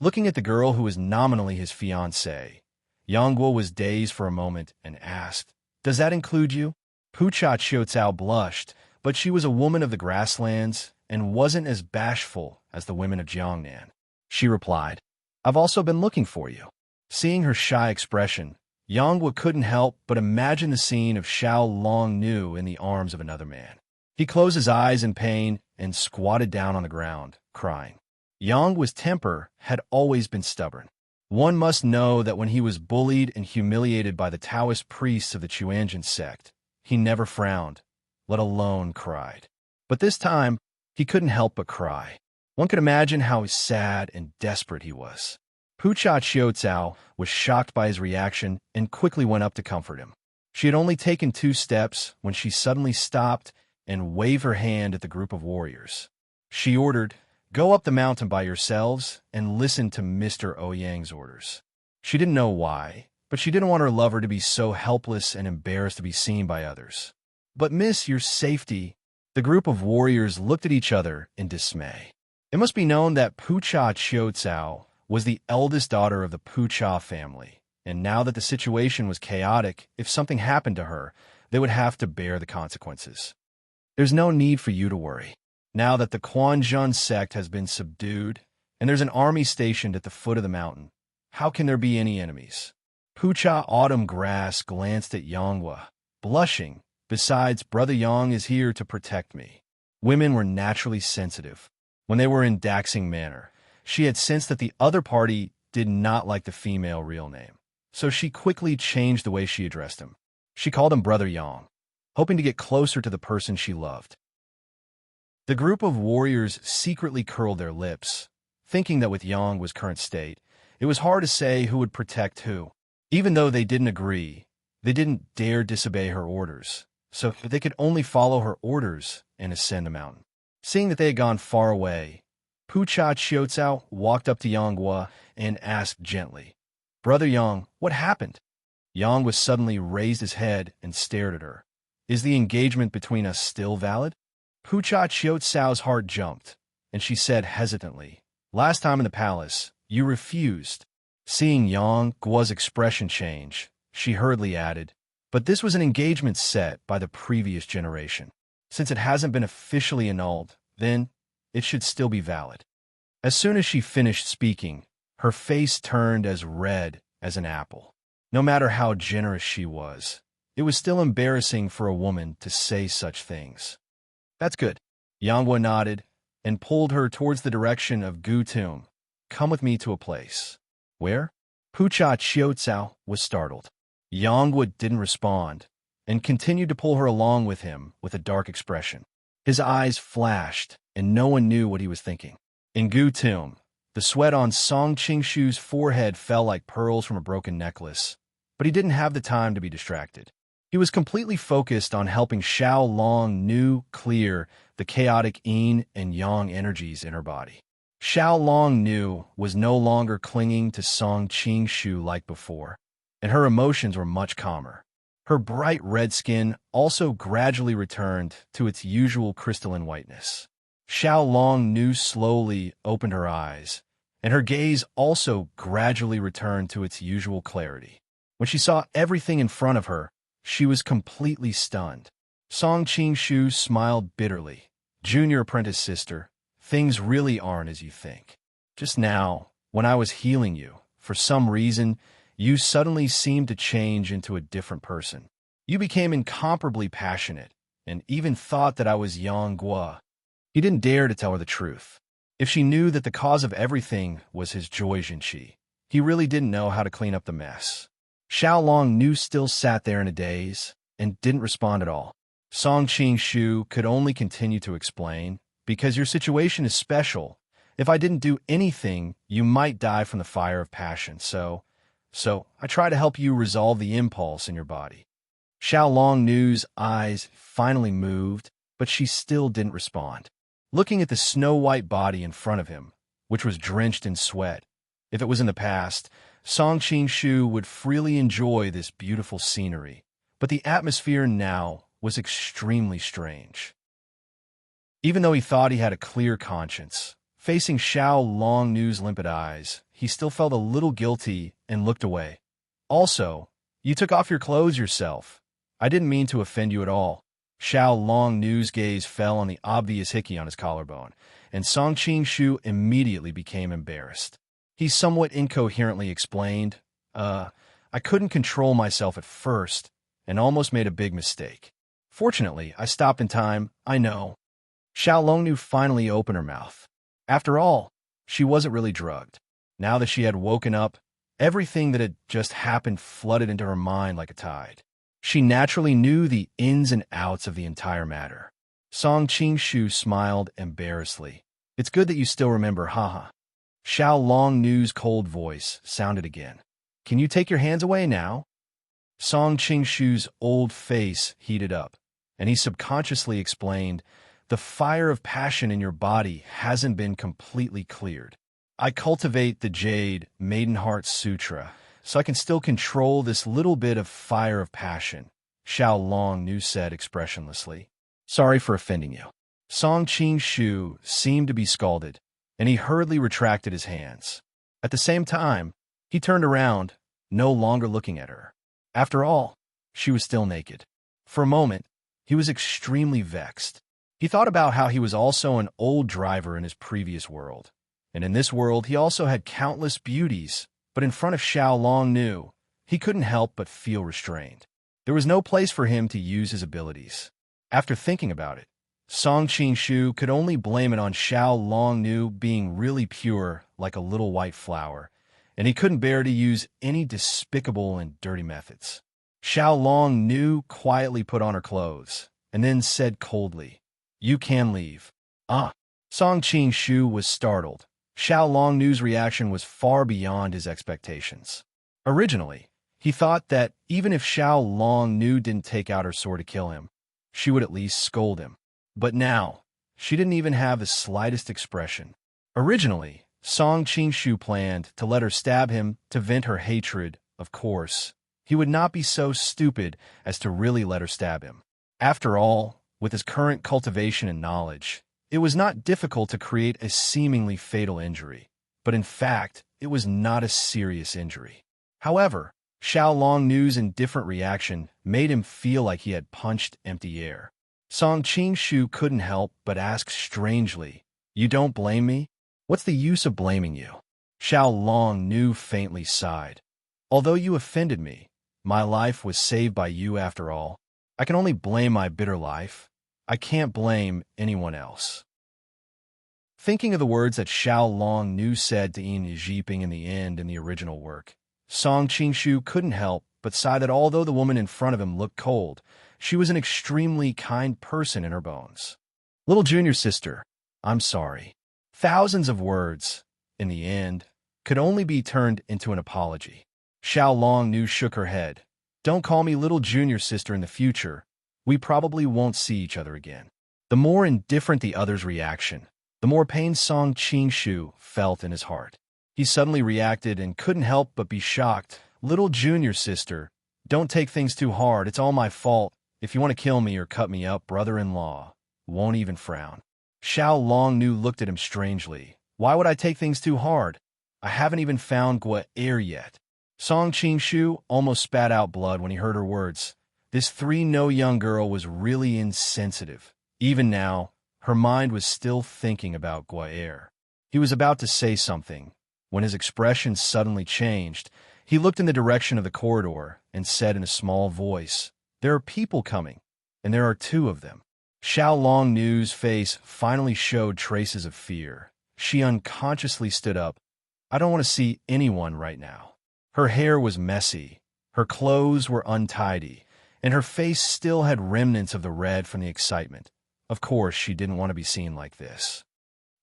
Looking at the girl who was nominally his fiancée, Yangguo was dazed for a moment and asked, "Does that include you?" Pucha Qiuzao blushed, but she was a woman of the grasslands and wasn't as bashful as the women of Jiangnan. She replied, "I've also been looking for you." Seeing her shy expression, Yanghua couldn't help but imagine the scene of Xiao Long Nu in the arms of another man. He closed his eyes in pain and squatted down on the ground, crying. Yanghua's temper had always been stubborn. One must know that when he was bullied and humiliated by the Taoist priests of the Chuanjin sect, he never frowned, let alone cried. But this time, he couldn't help but cry. One could imagine how sad and desperate he was. Pucha Qiucao was shocked by his reaction and quickly went up to comfort him. She had only taken 2 steps when she suddenly stopped and waved her hand at the group of warriors. She ordered, "Go up the mountain by yourselves and listen to Mr. Ouyang's orders." She didn't know why, but she didn't want her lover to be so helpless and embarrassed to be seen by others. "But miss, your safety." The group of warriors looked at each other in dismay. It must be known that Pucha Qiucao was the eldest daughter of the Pucha family, and now that the situation was chaotic, if something happened to her, they would have to bear the consequences. "There's no need for you to worry. Now that the Quanjun sect has been subdued, and there's an army stationed at the foot of the mountain, how can there be any enemies?" Pucha Autumn Grass glanced at Yanghua, blushing. "Besides, Brother Yang is here to protect me." Women were naturally sensitive. When they were in Daxing Manor, she had sensed that the other party did not like the female real name, so she quickly changed the way she addressed him. She called him Brother Yang, hoping to get closer to the person she loved. The group of warriors secretly curled their lips, thinking that with Yanghua's current state, it was hard to say who would protect who. Even though they didn't agree, they didn't dare disobey her orders, so they could only follow her orders and ascend the mountain. Seeing that they had gone far away, Pucha Qiucao walked up to Yanghua and asked gently, "Brother Yang, what happened?" Yanghua suddenly raised his head and stared at her. "Is the engagement between us still valid?" Pucha Qiucao's heart jumped, and she said hesitantly, "Last time in the palace, you refused." Seeing Yanghua's expression change, she hurriedly added, "But this was an engagement set by the previous generation. Since it hasn't been officially annulled, then it should still be valid." As soon as she finished speaking, her face turned as red as an apple. No matter how generous she was, it was still embarrassing for a woman to say such things. "That's good." Yanghua nodded and pulled her towards the direction of Gutum. "Come with me to a place." "Where?" Pucha Qiucao was startled. Yanghua didn't respond and continued to pull her along with him with a dark expression. His eyes flashed, and no one knew what he was thinking. In Gutum, the sweat on Song Qingshu's forehead fell like pearls from a broken necklace, but he didn't have the time to be distracted. He was completely focused on helping Xiao Long Nu clear the chaotic yin and yang energies in her body. Xiao Long Nu was no longer clinging to Song Qingshu like before, and her emotions were much calmer. Her bright red skin also gradually returned to its usual crystalline whiteness. Xiao Long Nu slowly opened her eyes, and her gaze also gradually returned to its usual clarity. When she saw everything in front of her, she was completely stunned. Song Qingshu smiled bitterly. "Junior apprentice sister, things really aren't as you think. Just now, when I was healing you, for some reason, you suddenly seemed to change into a different person. You became incomparably passionate, and even thought that I was Yanghua." He didn't dare to tell her the truth. If she knew that the cause of everything was his Joy Jinqi, he really didn't know how to clean up the mess. Xiao Long Nu still sat there in a daze and didn't respond at all. Song Qingshu could only continue to explain, "Because your situation is special. If I didn't do anything, you might die from the fire of passion, so I try to help you resolve the impulse in your body." Xiao Long Nu's eyes finally moved, but she still didn't respond. Looking at the snow-white body in front of him, which was drenched in sweat, if it was in the past, Song Qingshu would freely enjoy this beautiful scenery, but the atmosphere now was extremely strange. Even though he thought he had a clear conscience, facing Xiao Long Nu's limpid eyes, he still felt a little guilty and looked away. "Also, you took off your clothes yourself. I didn't mean to offend you at all." Xiao Long Nu's gaze fell on the obvious hickey on his collarbone, and Song Qingshu immediately became embarrassed. He somewhat incoherently explained, I I couldn't control myself at first and almost made a big mistake. Fortunately, I stopped in time, I know. Xiao Longnu finally opened her mouth. After all, she wasn't really drugged. Now that she had woken up, everything that had just happened flooded into her mind like a tide. She naturally knew the ins and outs of the entire matter. Song Qingshu smiled embarrassedly. It's good that you still remember, haha. Xiao Longnu's cold voice sounded again. Can you take your hands away now? Song Qingshu's old face heated up, and he subconsciously explained, the fire of passion in your body hasn't been completely cleared. I cultivate the Jade Maiden Heart Sutra, so I can still control this little bit of fire of passion, Xiao Longnu said expressionlessly. Sorry for offending you. Song Qingshu seemed to be scalded, and he hurriedly retracted his hands. At the same time, he turned around, no longer looking at her. After all, she was still naked. For a moment, he was extremely vexed. He thought about how he was also an old driver in his previous world, and in this world he also had countless beauties, but in front of Xiao Longnu, he couldn't help but feel restrained. There was no place for him to use his abilities. After thinking about it, Song Qingshu could only blame it on Xiao Longnu being really pure like a little white flower, and he couldn't bear to use any despicable and dirty methods. Xiao Longnu quietly put on her clothes, and then said coldly, You can leave. Ah. Song Qingshu was startled. Xiao Longnu's reaction was far beyond his expectations. Originally, he thought that even if Xiao Longnu didn't take out her sword to kill him, she would at least scold him. But now, she didn't even have the slightest expression. Originally, Song Qingshu planned to let her stab him to vent her hatred. Of course, he would not be so stupid as to really let her stab him. After all, with his current cultivation and knowledge, it was not difficult to create a seemingly fatal injury. But in fact, it was not a serious injury. However, Xiao Longnu's indifferent reaction made him feel like he had punched empty air. Song Qingshu couldn't help but ask strangely, You don't blame me? What's the use of blaming you? Xiao Longnu faintly sighed. Although you offended me, my life was saved by you after all. I can only blame my bitter life. I can't blame anyone else. Thinking of the words that Xiao Longnu said to Yin Yijiping in the end in the original work, Song Qingshu couldn't help but sigh that although the woman in front of him looked cold, she was an extremely kind person in her bones. Little junior sister, I'm sorry. Thousands of words, in the end, could only be turned into an apology. Xiao Longnu shook her head. Don't call me little junior sister in the future. We probably won't see each other again. The more indifferent the other's reaction, the more pain Song Qingshu felt in his heart. He suddenly reacted and couldn't help but be shocked. Little junior sister, don't take things too hard. It's all my fault. If you want to kill me or cut me up, brother-in-law won't even frown. Xiao Longnu looked at him strangely. Why would I take things too hard? I haven't even found Gua Er yet. Song Qingshu almost spat out blood when he heard her words. This 3-no young girl was really insensitive. Even now, her mind was still thinking about Gua Er. He was about to say something, when his expression suddenly changed. He looked in the direction of the corridor and said in a small voice, There are people coming, and there are 2 of them. Xiao Longnu's face finally showed traces of fear. She unconsciously stood up. I don't want to see anyone right now. Her hair was messy, her clothes were untidy, and her face still had remnants of the red from the excitement. Of course, she didn't want to be seen like this.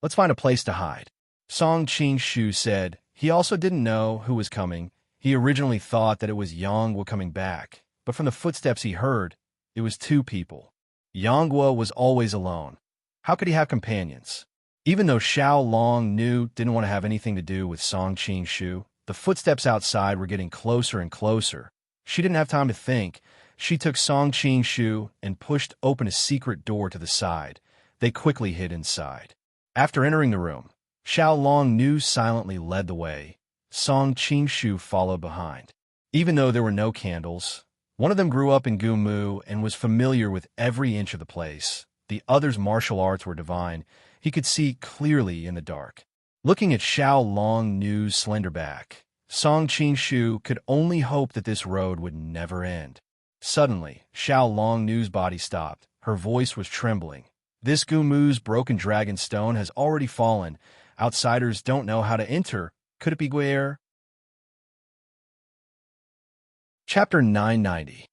Let's find a place to hide. Song Qingshu said. He also didn't know who was coming. He originally thought that it was Yonghua coming back, but from the footsteps he heard, it was 2 people. Yonghua was always alone. How could he have companions? Even though Xiao Longnu didn't want to have anything to do with Song Qingshu, the footsteps outside were getting closer and closer. She didn't have time to think. She took Song Qingshu and pushed open a secret door to the side. They quickly hid inside. After entering the room, Xiao Longnu silently led the way. Song Qingshu followed behind. Even though there were no candles, one of them grew up in Gumu and was familiar with every inch of the place. The other's martial arts were divine. He could see clearly in the dark. Looking at Xiao Longnu's slender back, Song Qing could only hope that this road would never end. Suddenly, Xiao Longnu's body stopped. Her voice was trembling. This Gumu's broken dragon stone has already fallen. Outsiders don't know how to enter. Could it be where? Chapter 990.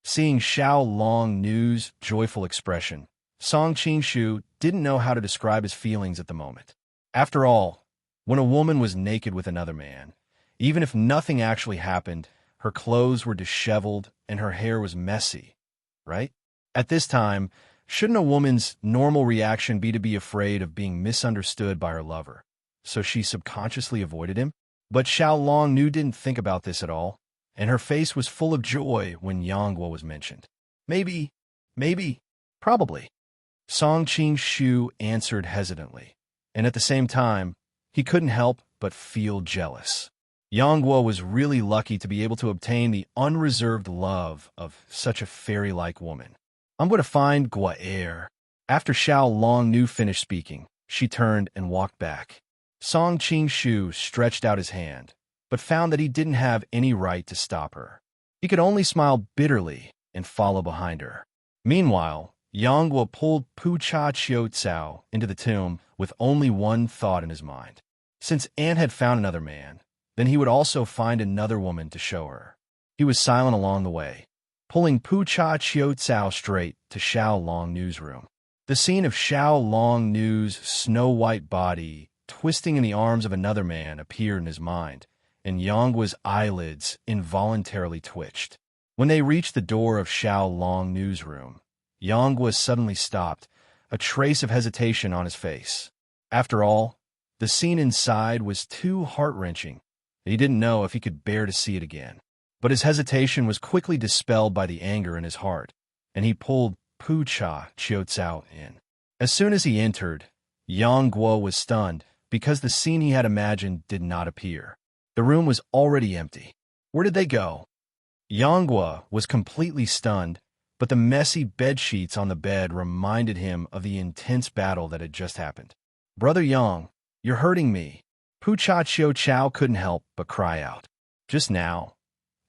Seeing Xiao Longnu's joyful expression, Song Qingshu didn't know how to describe his feelings at the moment. After all, when a woman was naked with another man, even if nothing actually happened, her clothes were disheveled and her hair was messy, right? At this time, shouldn't a woman's normal reaction be to be afraid of being misunderstood by her lover? So she subconsciously avoided him? But Xiao Longnu didn't think about this at all, and her face was full of joy when Yangguo was mentioned. Maybe, probably. Song Qingshu answered hesitantly, and at the same time, he couldn't help but feel jealous. Yangguo was really lucky to be able to obtain the unreserved love of such a fairy-like woman. I'm going to find Guaer. After Xiao Longnu finished speaking, she turned and walked back. Song Qingshu stretched out his hand, but found that he didn't have any right to stop her. He could only smile bitterly and follow behind her. Meanwhile, Yangguo pulled Pu Cha Chiu Cao into the tomb with only one thought in his mind. Since Anne had found another man, then he would also find another woman to show her. He was silent along the way, pulling Pu Cha Chiu Cao straight to Xiao Longnu's room. The scene of Xiao Longnu's snow-white body twisting in the arms of another man appeared in his mind, and Yangguo's eyelids involuntarily twitched. When they reached the door of Xiao Longnu's room, Yangguo suddenly stopped, a trace of hesitation on his face. After all, the scene inside was too heart-wrenching. He didn't know if he could bear to see it again. But his hesitation was quickly dispelled by the anger in his heart, and he pulled Pu Cha Chiu Cao in. As soon as he entered, Yangguo was stunned because the scene he had imagined did not appear. The room was already empty. Where did they go? Yangguo was completely stunned, but the messy bedsheets on the bed reminded him of the intense battle that had just happened. "Brother Yang, you're hurting me." Pu Cha Chiu Cao couldn't help but cry out. Just now,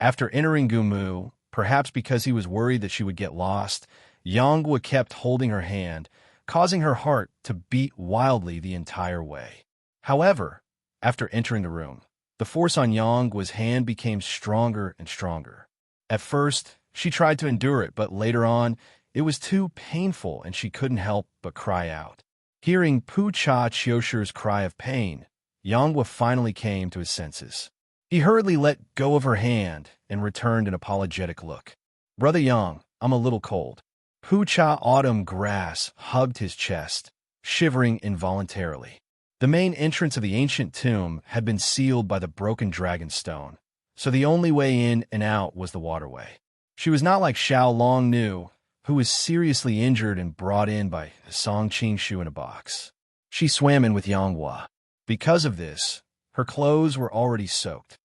after entering Gumu, perhaps because he was worried that she would get lost, Yangguo kept holding her hand, causing her heart to beat wildly the entire way. However, after entering the room, the force on Yangguo's hand became stronger and stronger. At first, she tried to endure it, but later on, it was too painful and she couldn't help but cry out. Hearing Pu Cha Chiu's cry of pain, Yangguo finally came to his senses. He hurriedly let go of her hand and returned an apologetic look. "Brother Yang, I'm a little cold." Pu Cha autumn grass hugged his chest, shivering involuntarily. The main entrance of the ancient tomb had been sealed by the broken dragon stone, so the only way in and out was the waterway. She was not like Xiao Longnu, who was seriously injured and brought in by Song Qingshu in a box. She swam in with Yangguo. Because of this, her clothes were already soaked.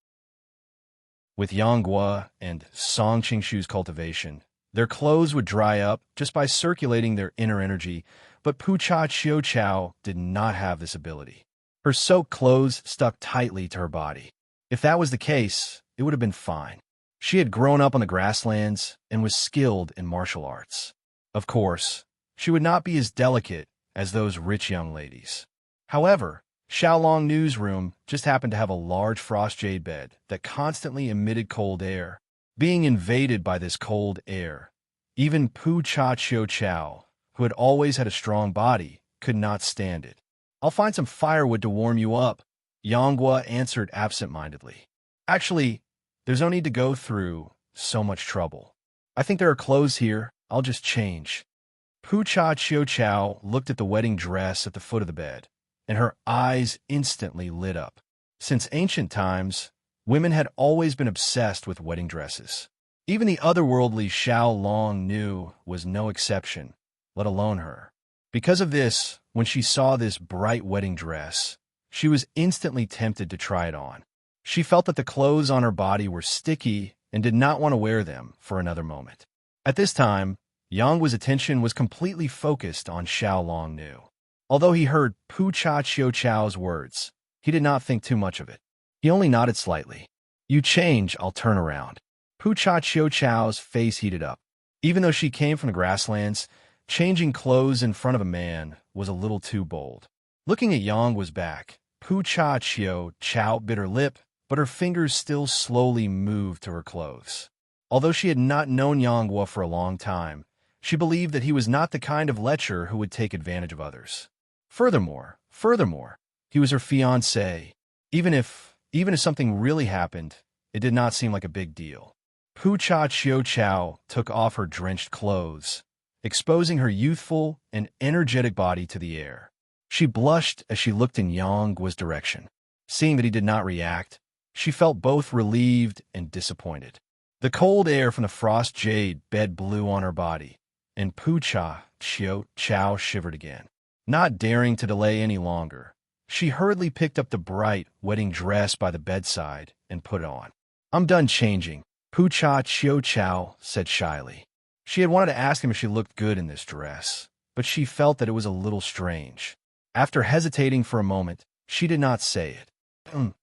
With Yangguo and Song Qingshu's cultivation, their clothes would dry up just by circulating their inner energy, but Pu Cha Chiu Cao did not have this ability. Her soaked clothes stuck tightly to her body. If that was the case, it would have been fine. She had grown up on the grasslands and was skilled in martial arts. Of course, she would not be as delicate as those rich young ladies. However, Xiao Longnu's room just happened to have a large frost jade bed that constantly emitted cold air. Being invaded by this cold air, even Pu Cha Chiu Cao, who had always had a strong body, could not stand it. "I'll find some firewood to warm you up," Yangguo answered absent-mindedly. "Actually, there's no need to go through so much trouble. I think there are clothes here. I'll just change." Pu Cha Chiu Cao looked at the wedding dress at the foot of the bed, and her eyes instantly lit up. Since ancient times, women had always been obsessed with wedding dresses. Even the otherworldly Xiao Longnu was no exception, let alone her. Because of this, when she saw this bright wedding dress, she was instantly tempted to try it on. She felt that the clothes on her body were sticky and did not want to wear them for another moment. At this time, Yangguo's attention was completely focused on Xiao Longnu. Although he heard Pu Cha Chiu Cao's words, he did not think too much of it. He only nodded slightly. You change, I'll turn around. Pucha Chiu Chow's face heated up. Even though she came from the grasslands, changing clothes in front of a man was a little too bold. Looking at Yang back, Pucha Chiu Chow bit her lip, but her fingers still slowly moved to her clothes. Although she had not known Yang for a long time, she believed that he was not the kind of lecher who would take advantage of others. Furthermore, he was her fiancé. Even if something really happened, it did not seem like a big deal. Pucha Chiu Chow took off her drenched clothes, exposing her youthful and energetic body to the air. She blushed as she looked in Yang's direction. Seeing that he did not react, she felt both relieved and disappointed. The cold air from the frost jade bed blew on her body, and Pucha Chiu Chow shivered again. Not daring to delay any longer, she hurriedly picked up the bright wedding dress by the bedside and put it on. I'm done changing, Pucha Chiu Chow said shyly. She had wanted to ask him if she looked good in this dress, but she felt that it was a little strange. After hesitating for a moment, she did not say it.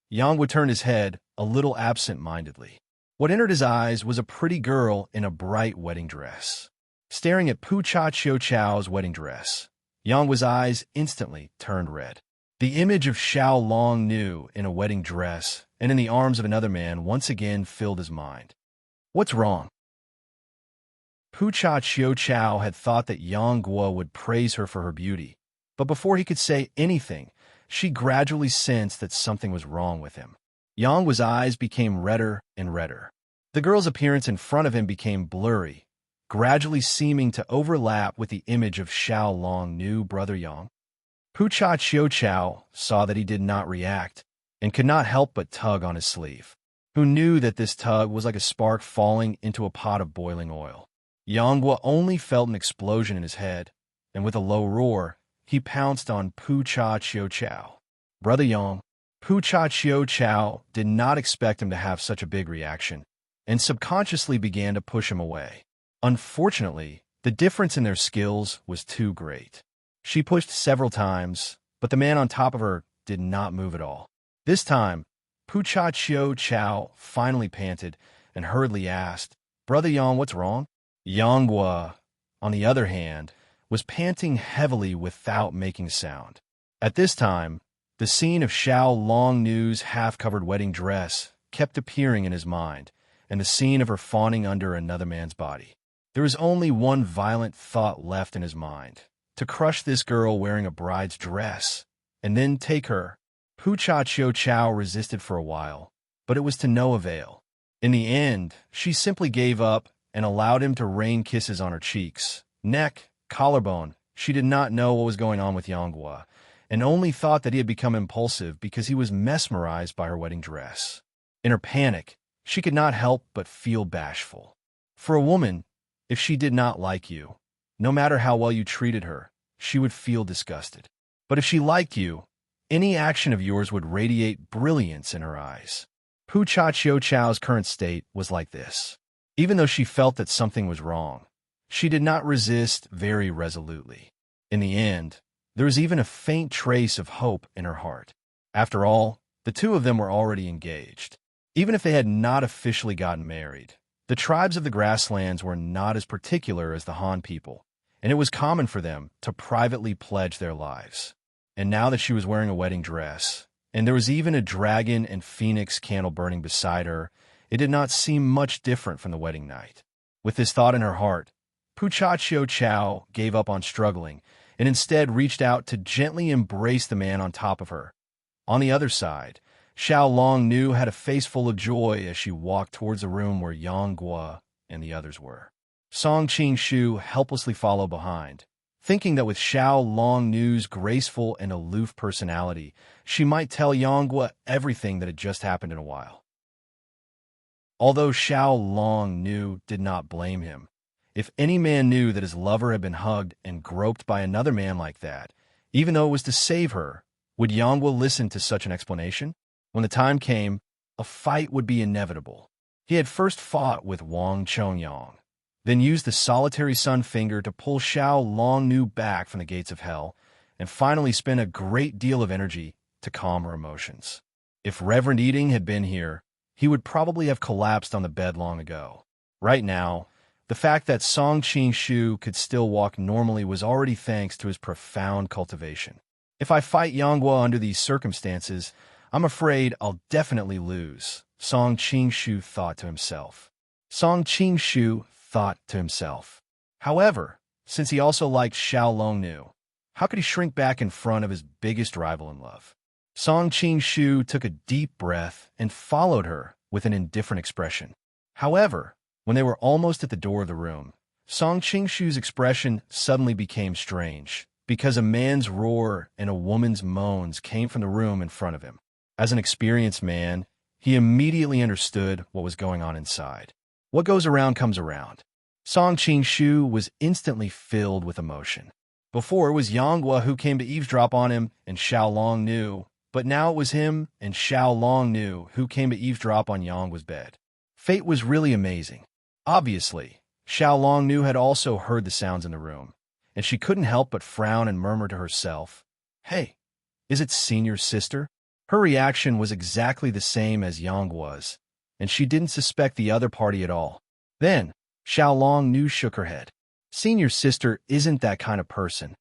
Yang would turn his head a little absent-mindedly. What entered his eyes was a pretty girl in a bright wedding dress. Staring at Pucha Chiu Chow's wedding dress, Yang's eyes instantly turned red. The image of Xiao Long Nu in a wedding dress and in the arms of another man once again filled his mind. What's wrong? Pucha Chiu Chow had thought that Yang Guo would praise her for her beauty, but before he could say anything, she gradually sensed that something was wrong with him. Yang's eyes became redder and redder. The girl's appearance in front of him became blurry, gradually seeming to overlap with the image of Xiao Long Nu, brother Yang. Pucha Chiu Chow saw that he did not react and could not help but tug on his sleeve. Who knew that this tug was like a spark falling into a pot of boiling oil? Yang Guo only felt an explosion in his head, and with a low roar, he pounced on Pucha Chiu Chow. Brother Yang, Pucha Chiu Chow did not expect him to have such a big reaction, and subconsciously began to push him away. Unfortunately, the difference in their skills was too great. She pushed several times, but the man on top of her did not move at all. This time, Pucha Chiu Chow finally panted and hurriedly asked, Brother Yang, what's wrong? Yang Guo, on the other hand, was panting heavily without making sound. At this time, the scene of Xiao Long Nu's half-covered wedding dress kept appearing in his mind, and the scene of her fawning under another man's body. There was only one violent thought left in his mind: to crush this girl wearing a bride's dress, and then take her. Pucha Chiu Chow resisted for a while, but it was to no avail. In the end, she simply gave up and allowed him to rain kisses on her cheeks, neck, collarbone. She did not know what was going on with Yang Guo, and only thought that he had become impulsive because he was mesmerized by her wedding dress. In her panic, she could not help but feel bashful. For a woman, if she did not like you, no matter how well you treated her, she would feel disgusted. But if she liked you, any action of yours would radiate brilliance in her eyes. Pucha Chiu Chow's current state was like this. Even though she felt that something was wrong, she did not resist very resolutely. In the end, there was even a faint trace of hope in her heart. After all, the two of them were already engaged. Even if they had not officially gotten married, the tribes of the grasslands were not as particular as the Han people, and it was common for them to privately pledge their lives. And now that she was wearing a wedding dress, and there was even a dragon and phoenix candle burning beside her, it did not seem much different from the wedding night. With this thought in her heart, Pucha Chiu Chow gave up on struggling and instead reached out to gently embrace the man on top of her. On the other side, Xiao Long Nu had a face full of joy as she walked towards the room where Yang Guo and the others were. Song Qing-shu helplessly followed behind, thinking that with Xiao Long Nu's graceful and aloof personality, she might tell Yang Guo everything that had just happened in a while. Although Xiao Long Nu did not blame him, if any man knew that his lover had been hugged and groped by another man like that, even though it was to save her, would Yang Guo listen to such an explanation? When the time came, a fight would be inevitable. He had first fought with Wang Chongyang, then used the solitary sun finger to pull Xiao Long Nu back from the gates of hell, and finally spent a great deal of energy to calm her emotions. If Reverend Eating had been here, he would probably have collapsed on the bed long ago. Right now, the fact that Song Qing-shu could still walk normally was already thanks to his profound cultivation. If I fight Yanghua under these circumstances, I'm afraid I'll definitely lose, Song Qing-shu thought to himself. However, since he also liked Xiao Longnu, how could he shrink back in front of his biggest rival in love? Song Qing-shu took a deep breath and followed her with an indifferent expression. However, when they were almost at the door of the room, Song Qing-shu's expression suddenly became strange, because a man's roar and a woman's moans came from the room in front of him. As an experienced man, he immediately understood what was going on inside. What goes around comes around. Song Qing-shu was instantly filled with emotion. Before it was Yanghua who came to eavesdrop on him and Xiao Longnu, but now it was him and Xiao Longnu who came to eavesdrop on Yanghua's bed. Fate was really amazing. Obviously, Xiao Longnu had also heard the sounds in the room, and she couldn't help but frown and murmur to herself, "Hey, is it Senior's sister?" Her reaction was exactly the same as Yanghua's, and she didn't suspect the other party at all. Then, Xiao Longnu shook her head. Senior's sister isn't that kind of person.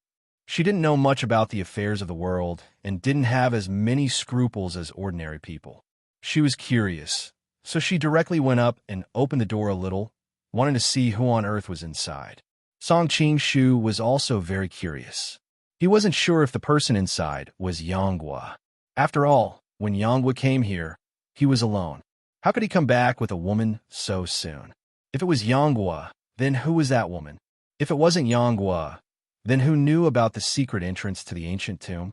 She didn't know much about the affairs of the world and didn't have as many scruples as ordinary people. She was curious, so she directly went up and opened the door a little, wanting to see who on earth was inside. Song Qing-shu was also very curious. He wasn't sure if the person inside was Yanghua. After all, when Yanghua came here, he was alone. How could he come back with a woman so soon? If it was Yanghua, then who was that woman? If it wasn't Yanghua, then who knew about the secret entrance to the ancient tomb?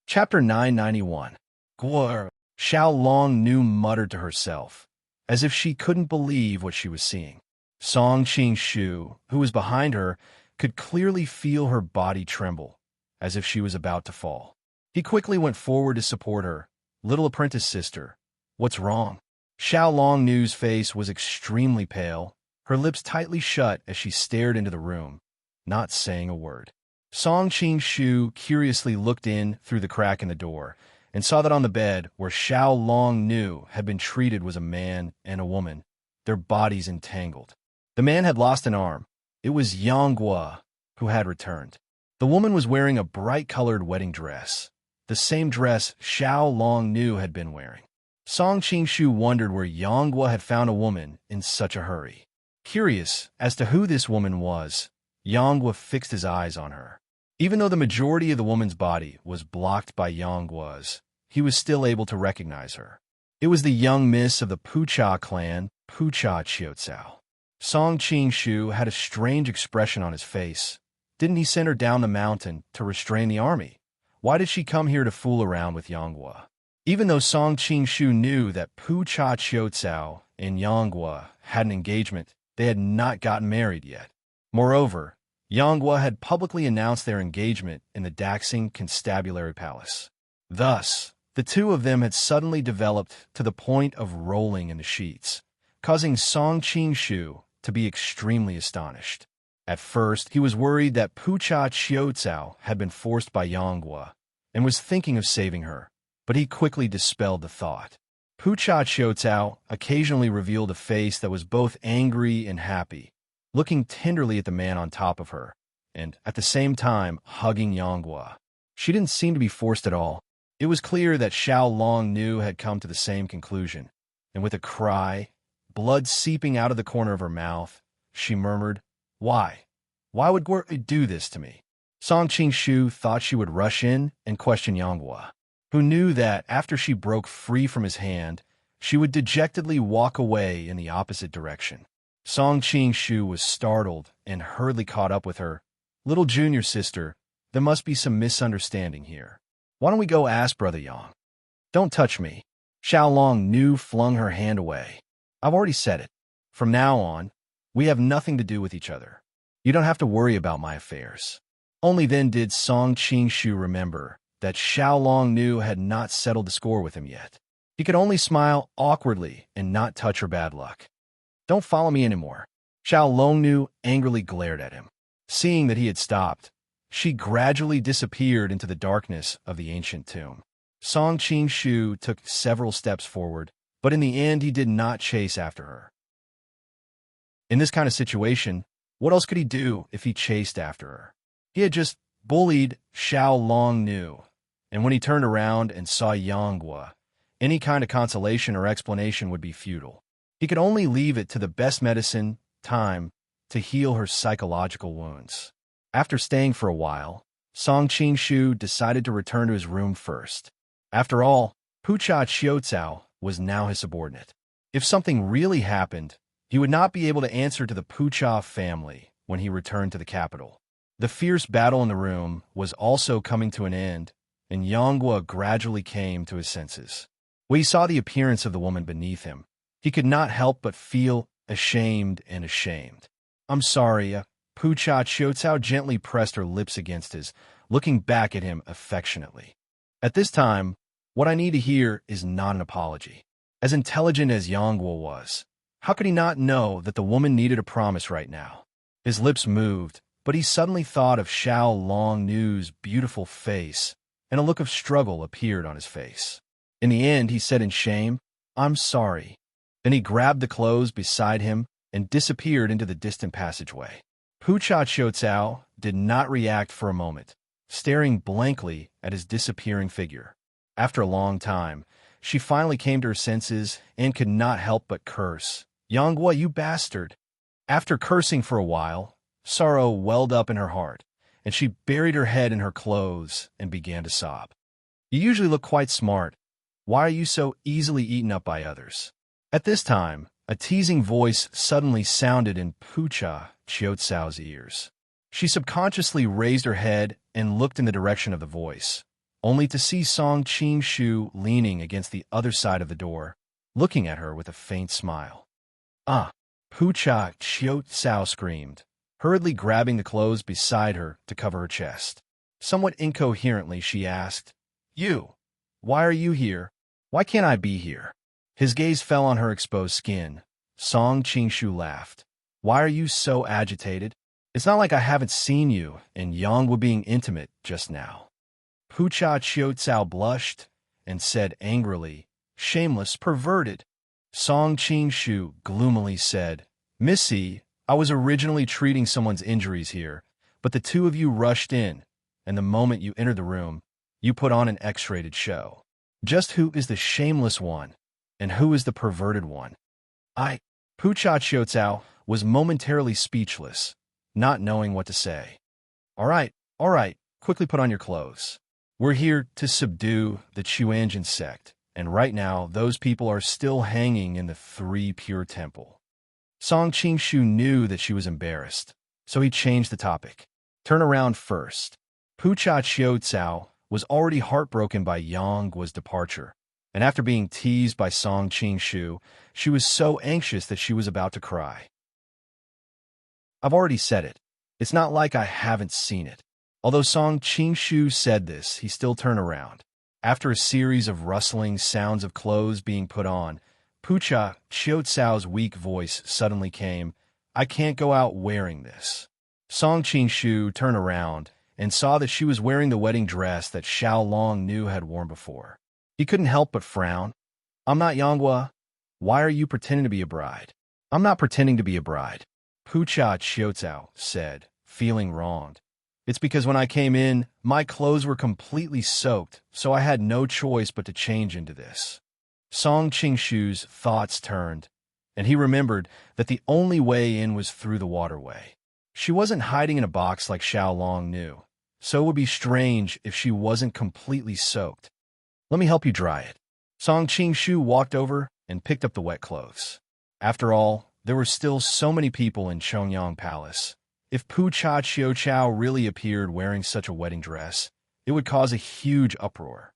Chapter 991. Guo. Xiao Longnu muttered to herself, as if she couldn't believe what she was seeing. Song Qing-shu, who was behind her, could clearly feel her body tremble, as if she was about to fall. He quickly went forward to support her. "Little apprentice sister, what's wrong?" Xiao Longnu's face was extremely pale, her lips tightly shut as she stared into the room, not saying a word. Song Qing-shu curiously looked in through the crack in the door and saw that on the bed where Xiao Longnu had been treated was a man and a woman, their bodies entangled. The man had lost an arm. It was Yanghua who had returned. The woman was wearing a bright-colored wedding dress, the same dress Xiao Longnu had been wearing. Song Qing-shu wondered where Yanghua had found a woman in such a hurry. Curious as to who this woman was, Yanghua fixed his eyes on her. Even though the majority of the woman's body was blocked by Yanghua's, he was still able to recognize her. It was the young miss of the Pucha clan, Pucha Chiozao. Song Qing-shu had a strange expression on his face. Didn't he send her down the mountain to restrain the army? Why did she come here to fool around with Yanghua? Even though Song Qing-shu knew that Pucha Chiozao and Yanghua had an engagement, they had not gotten married yet. Moreover, Yanghua had publicly announced their engagement in the Daxing Constabulary Palace. Thus, the two of them had suddenly developed to the point of rolling in the sheets, causing Song Qing-shu to be extremely astonished. At first, he was worried that Pucha Chiozao had been forced by Yanghua and was thinking of saving her, but he quickly dispelled the thought. Pucha Chiozao occasionally revealed a face that was both angry and happy, looking tenderly at the man on top of her, and at the same time hugging Yanghua. She didn't seem to be forced at all. It was clear that Xiao Longnu had come to the same conclusion, and with a cry, blood seeping out of the corner of her mouth, she murmured, "Why? Why would Guo do this to me?" Song Qing-shu thought she would rush in and question Yanghua, who knew that after she broke free from his hand, she would dejectedly walk away in the opposite direction. Song Qing-shu was startled and hurriedly caught up with her. "Little junior sister, there must be some misunderstanding here. Why don't we go ask Brother Yang?" "Don't touch me." Xiao Longnu flung her hand away. "I've already said it. From now on, we have nothing to do with each other. You don't have to worry about my affairs." Only then did Song Qing-shu remember that Xiao Longnu had not settled the score with him yet. He could only smile awkwardly and not touch her bad luck. "Don't follow me anymore." Xiao Longnu angrily glared at him. Seeing that he had stopped, she gradually disappeared into the darkness of the ancient tomb. Song Qing-shu took several steps forward, but in the end he did not chase after her. In this kind of situation, what else could he do if he chased after her? He had just bullied Xiao Longnu, and when he turned around and saw Yanghua, any kind of consolation or explanation would be futile. He could only leave it to the best medicine, time, to heal her psychological wounds. After staying for a while, Song Qing-shu decided to return to his room first. After all, Pucha Qiucao was now his subordinate. If something really happened, he would not be able to answer to the Pucha family when he returned to the capital. The fierce battle in the room was also coming to an end, and Yanghua gradually came to his senses. When he saw the appearance of the woman beneath him, he could not help but feel ashamed. "I'm sorry," Pucha Qiucao gently pressed her lips against his, looking back at him affectionately. At this time, what I need to hear is not an apology. As intelligent as Yanghua was, how could he not know that the woman needed a promise right now? His lips moved, but he suddenly thought of Xiao Longnu's beautiful face, and a look of struggle appeared on his face. In the end, he said in shame, "I'm sorry." Then he grabbed the clothes beside him and disappeared into the distant passageway. Pucha Qiucao did not react for a moment, staring blankly at his disappearing figure. After a long time, she finally came to her senses and could not help but curse. "Yanghua, you bastard!" After cursing for a while, sorrow welled up in her heart, and she buried her head in her clothes and began to sob. "You usually look quite smart. Why are you so easily eaten up by others?" At this time, a teasing voice suddenly sounded in Pucha Qiucao's ears. She subconsciously raised her head and looked in the direction of the voice, only to see Song Qing-shu leaning against the other side of the door, looking at her with a faint smile. "Ah!" Pucha Qiucao screamed, hurriedly grabbing the clothes beside her to cover her chest. Somewhat incoherently, she asked, "You? Why are you here? Why can't I be here?" His gaze fell on her exposed skin. Song Qing-shu laughed. "Why are you so agitated? It's not like I haven't seen you and Yang were being intimate just now." Pucha Qiucao blushed and said angrily, "Shameless, perverted." Song Qing-shu gloomily said, "Missy, I was originally treating someone's injuries here, but the two of you rushed in, and the moment you entered the room, you put on an X-rated show. Just who is the shameless one, and who is the perverted one?" Pucha Qiucao was momentarily speechless, not knowing what to say. All right, quickly put on your clothes. We're here to subdue the Chuanjin sect, and right now those people are still hanging in the Three Pure Temple." Song Qing-shu knew that she was embarrassed, so he changed the topic. "Turn around first." Pucha Qiucao was already heartbroken by Yanggua's departure, and after being teased by Song Qing-shu, she was so anxious that she was about to cry. "I've already said it. It's not like I haven't seen it." Although Song Qing-shu said this, he still turned around. After a series of rustling sounds of clothes being put on, Pucha Qiucao's weak voice suddenly came, "I can't go out wearing this." Song Qing-shu turned around and saw that she was wearing the wedding dress that Xiao Longnu had worn before. He couldn't help but frown. "I'm not Yanghua. Why are you pretending to be a bride?" "I'm not pretending to be a bride," Pucha Qiucao said, feeling wronged. "It's because when I came in, my clothes were completely soaked, so I had no choice but to change into this." Song Qing-shu's thoughts turned, and he remembered that the only way in was through the waterway. She wasn't hiding in a box like Xiao Longnu, so it would be strange if she wasn't completely soaked. "Let me help you dry it." Song Qing-shu walked over and picked up the wet clothes. After all, there were still so many people in Chongyang Palace. If Pucha Qiucao really appeared wearing such a wedding dress, it would cause a huge uproar.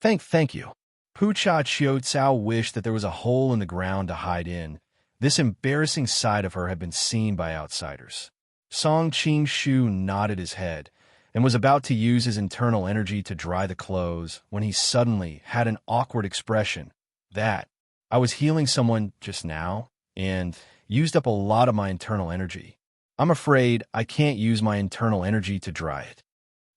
Thank you." Pucha Qiucao wished that there was a hole in the ground to hide in. This embarrassing side of her had been seen by outsiders. Song Qing-shu nodded his head and was about to use his internal energy to dry the clothes when he suddenly had an awkward expression. I was healing someone just now and used up a lot of my internal energy. I'm afraid I can't use my internal energy to dry it."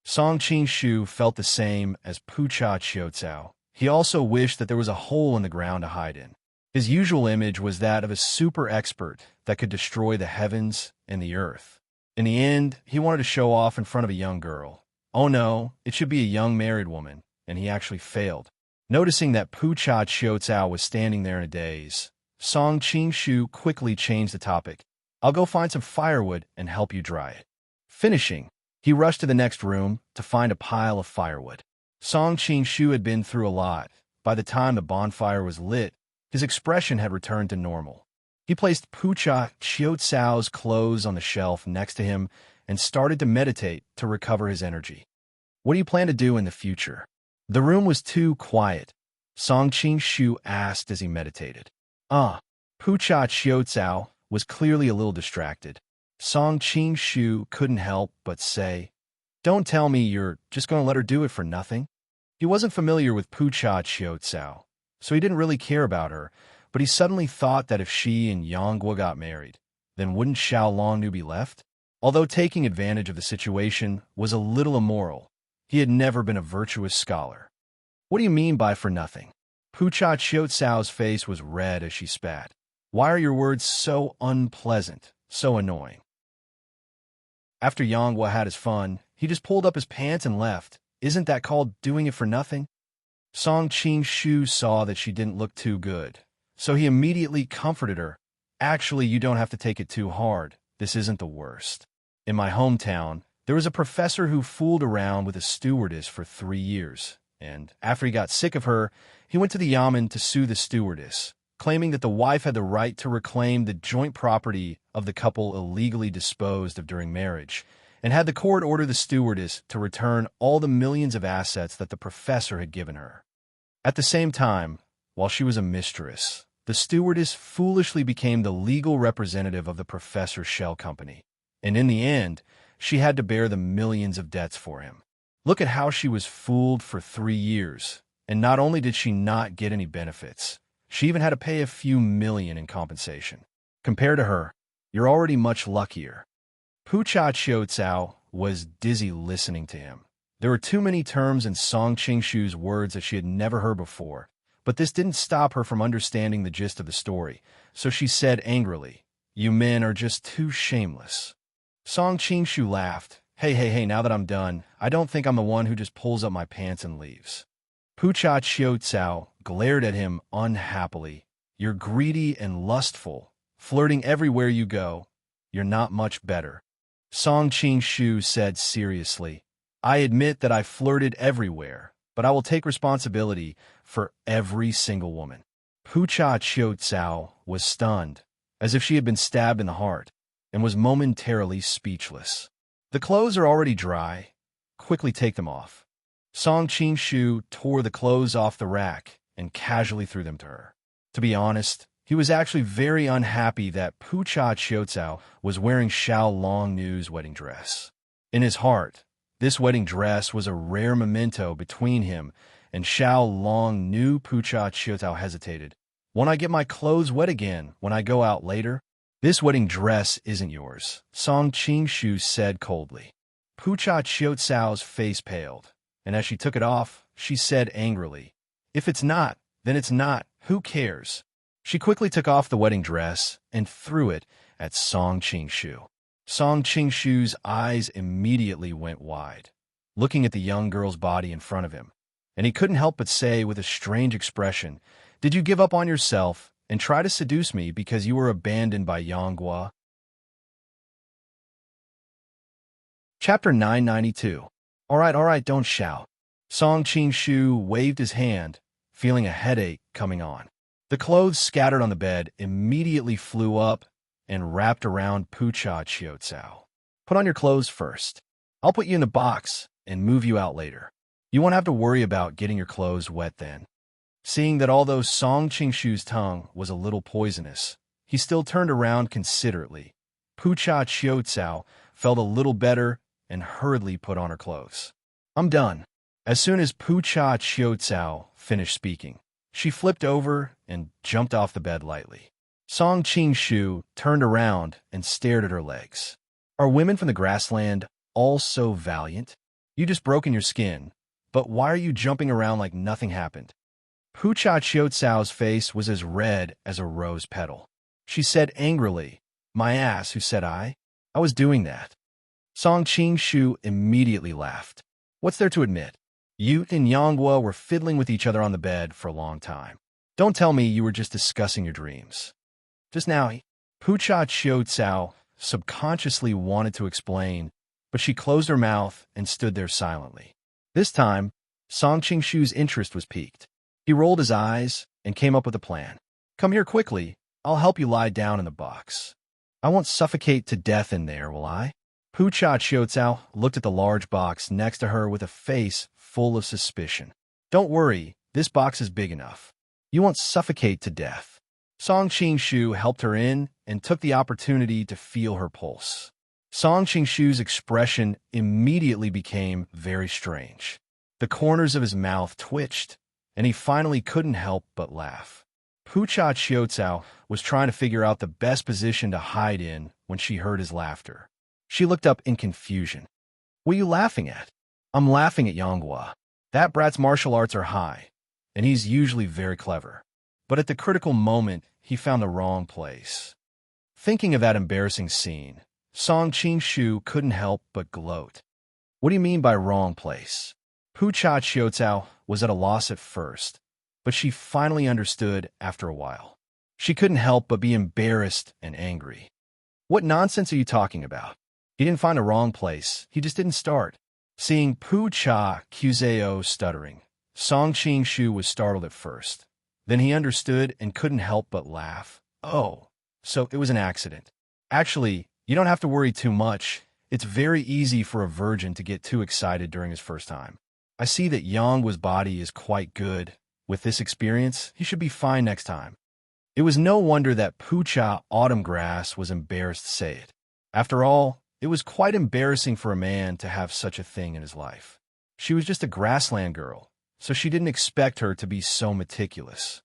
Song Qing-shu felt the same as Pucha Qiuzao. He also wished that there was a hole in the ground to hide in. His usual image was that of a super expert that could destroy the heavens and the earth. In the end, he wanted to show off in front of a young girl. Oh no, it should be a young married woman, and he actually failed. Noticing that Pucha Qiuzao was standing there in a daze, Song Qing-shu quickly changed the topic. I'll go find some firewood and help you dry it. Finishing, he rushed to the next room to find a pile of firewood. Song Qing-shu had been through a lot. By the time the bonfire was lit, his expression had returned to normal. He placed Pucha Qiuzao's clothes on the shelf next to him and started to meditate to recover his energy. What do you plan to do in the future? The room was too quiet. Song Qing-shu asked as he meditated. Pucha Qiuzao was clearly a little distracted. Song Qing-shu couldn't help but say, "Don't tell me you're just going to let her do it for nothing." He wasn't familiar with Pucha Qiuzao, so he didn't really care about her, but he suddenly thought that if she and Yonggwa got married, then wouldn't Xiao Longnu be left? Although taking advantage of the situation was a little immoral, he had never been a virtuous scholar. What do you mean by for nothing? Pucha Qiuzao's face was red as she spat. Why are your words so unpleasant, so annoying? After Yonggwa had his fun, he just pulled up his pants and left. Isn't that called doing it for nothing? Song Qing-shu saw that she didn't look too good, so he immediately comforted her. Actually, you don't have to take it too hard. This isn't the worst. In my hometown, there was a professor who fooled around with a stewardess for 3 years, and after he got sick of her, he went to the yamen to sue the stewardess, claiming that the wife had the right to reclaim the joint property of the couple illegally disposed of during marriage, and had the court order the stewardess to return all the millions of assets that the professor had given her. At the same time, while she was a mistress, the stewardess foolishly became the legal representative of the professor's shell company, and in the end, she had to bear the millions of debts for him. Look at how she was fooled for 3 years, and not only did she not get any benefits, she even had to pay a few million in compensation. Compared to her, you're already much luckier. Pucha Qiuzao was dizzy listening to him. There were too many terms in Song Qing-shu's words that she had never heard before, but this didn't stop her from understanding the gist of the story, so she said angrily, "You men are just too shameless." Song Qing-shu laughed. Hey, now that I'm done, I don't think I'm the one who just pulls up my pants and leaves. Pucha Qiuzao glared at him unhappily. You're greedy and lustful, flirting everywhere you go. You're not much better. Song Qing-shu said seriously, I admit that I flirted everywhere, but I will take responsibility for every single woman. Pucha Qiuzao was stunned, as if she had been stabbed in the heart, and was momentarily speechless. The clothes are already dry. Quickly take them off. Song Qing-shu tore the clothes off the rack and casually threw them to her. To be honest, he was actually very unhappy that Pucha Qiuzao was wearing Xiao Longnu's wedding dress. In his heart, this wedding dress was a rare memento between him and Xiao Longnu. Pucha Qiuzao hesitated. Won't I get my clothes wet again when I go out later? This wedding dress isn't yours, Song Qing-shu said coldly. Pucha Qiuzao's face paled, and as she took it off, she said angrily, If it's not, then it's not. Who cares? She quickly took off the wedding dress and threw it at Song Qing-shu. Song Qing-shu's eyes immediately went wide, looking at the young girl's body in front of him, and he couldn't help but say with a strange expression, Did you give up on yourself and try to seduce me because you were abandoned by Yonggwa? Chapter 992. All right, don't shout. Song Qing-shu waved his hand, feeling a headache coming on. The clothes scattered on the bed immediately flew up and wrapped around Pucha Qiuzao. Put on your clothes first. I'll put you in the box and move you out later. You won't have to worry about getting your clothes wet then. Seeing that although Song Qing-shu's tongue was a little poisonous, he still turned around considerately. Pucha Qiuzao felt a little better and hurriedly put on her clothes. I'm done. As soon as Pucha Qiuzao finished speaking, she flipped over and jumped off the bed lightly. Song Qing-shu turned around and stared at her legs. Are women from the grassland all so valiant? You just broken your skin, but why are you jumping around like nothing happened? Pucha Chiotsao's face was as red as a rose petal. She said angrily, "My ass, who said I? I was doing that." Song Qing immediately laughed. What's there to admit? You and Yanghua were fiddling with each other on the bed for a long time. Don't tell me you were just discussing your dreams. Just now, Pucha Chiotsao subconsciously wanted to explain, but she closed her mouth and stood there silently. This time, Song Qingshu's interest was piqued. He rolled his eyes and came up with a plan. Come here quickly. I'll help you lie down in the box. I won't suffocate to death in there, will I? Pucha Chiotsao looked at the large box next to her with a face full of suspicion. Don't worry, this box is big enough. You won't suffocate to death. Song Qingshu helped her in and took the opportunity to feel her pulse. Song Qingshu's expression immediately became very strange. The corners of his mouth twitched, and he finally couldn't help but laugh. Pucha Chiotsao was trying to figure out the best position to hide in when she heard his laughter. She looked up in confusion. What are you laughing at? I'm laughing at Yanghua. That brat's martial arts are high, and he's usually very clever. But at the critical moment, he found the wrong place. Thinking of that embarrassing scene, Song Qingshu couldn't help but gloat. What do you mean by wrong place? Pucha Chiotsao was at a loss at first, but she finally understood after a while. She couldn't help but be embarrassed and angry. What nonsense are you talking about? He didn't find a wrong place, he just didn't start. Seeing Pucha Qzao stuttering, Song Qingshu was startled at first. Then he understood and couldn't help but laugh. Oh, so it was an accident. Actually, you don't have to worry too much. It's very easy for a virgin to get too excited during his first time. I see that Yanghua's body is quite good. With this experience, he should be fine next time. It was no wonder that Pucha Autumn Grass was embarrassed to say it. After all, it was quite embarrassing for a man to have such a thing in his life. She was just a grassland girl, so she didn't expect her to be so meticulous.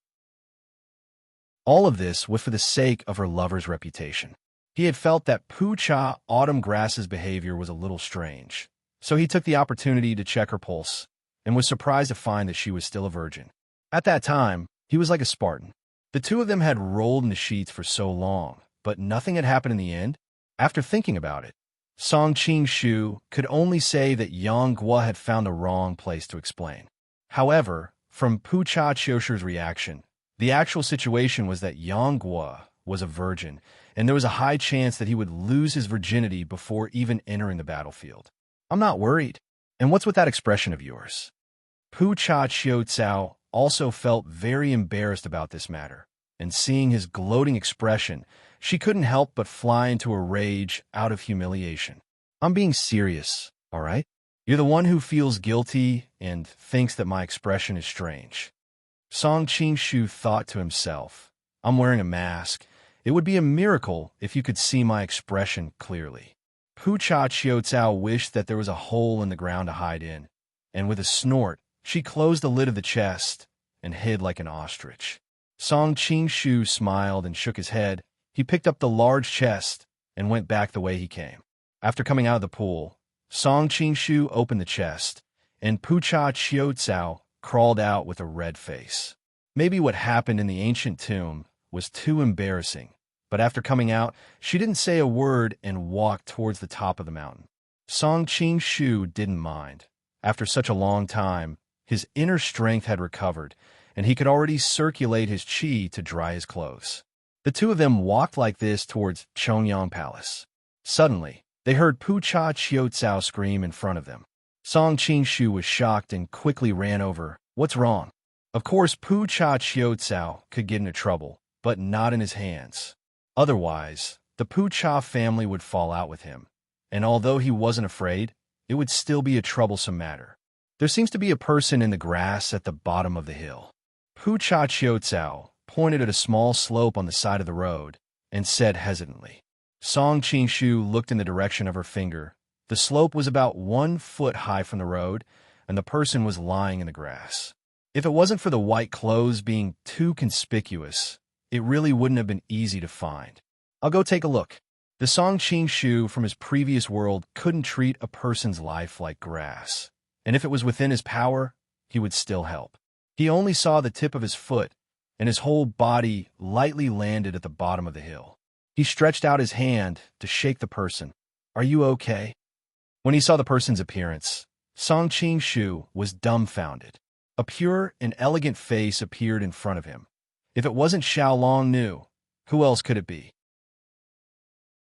All of this was for the sake of her lover's reputation. He had felt that Pucha Autumn Grass's behavior was a little strange, so he took the opportunity to check her pulse and was surprised to find that she was still a virgin. At that time, he was like a Spartan. The two of them had rolled in the sheets for so long, but nothing had happened in the end. After thinking about it, Song Qingshu could only say that Yanghua had found the wrong place to explain. However, from Pucha Chioshu's reaction, the actual situation was that Yanghua was a virgin, and there was a high chance that he would lose his virginity before even entering the battlefield. I'm not worried. And what's with that expression of yours? Pucha Chiotsao also felt very embarrassed about this matter, and seeing his gloating expression, she couldn't help but fly into a rage out of humiliation. I'm being serious, all right? You're the one who feels guilty and thinks that my expression is strange. Song Qingshu thought to himself, I'm wearing a mask. It would be a miracle if you could see my expression clearly. Pucha Chiotsao wished that there was a hole in the ground to hide in, and with a snort, she closed the lid of the chest and hid like an ostrich. Song Qingshu smiled and shook his head. He picked up the large chest and went back the way he came. After coming out of the pool, Song Qingshu opened the chest, and Pucha Chiotsao crawled out with a red face. Maybe what happened in the ancient tomb was too embarrassing, but after coming out, she didn't say a word and walked towards the top of the mountain. Song Qingshu didn't mind. After such a long time, his inner strength had recovered, and he could already circulate his qi to dry his clothes. The two of them walked like this towards Chongyang Palace. Suddenly, they heard Pucha Chiotsao scream in front of them. Song Qingshu was shocked and quickly ran over. What's wrong? Of course, Pucha Chiotsao could get into trouble, but not in his hands. Otherwise, the Pucha family would fall out with him, and although he wasn't afraid, it would still be a troublesome matter. There seems to be a person in the grass at the bottom of the hill. Pucha Chiotsao pointed at a small slope on the side of the road and said hesitantly. Song Qingshu looked in the direction of her finger. The slope was about 1 foot high from the road, and the person was lying in the grass. If it wasn't for the white clothes being too conspicuous, it really wouldn't have been easy to find. I'll go take a look. The Song Qing Shu from his previous world couldn't treat a person's life like grass, and if it was within his power, he would still help. He only saw the tip of his foot, and his whole body lightly landed at the bottom of the hill. He stretched out his hand to shake the person. "Are you okay?" When he saw the person's appearance, Song Qing Shu was dumbfounded. A pure and elegant face appeared in front of him. If it wasn't Xiao Long Nu, who else could it be?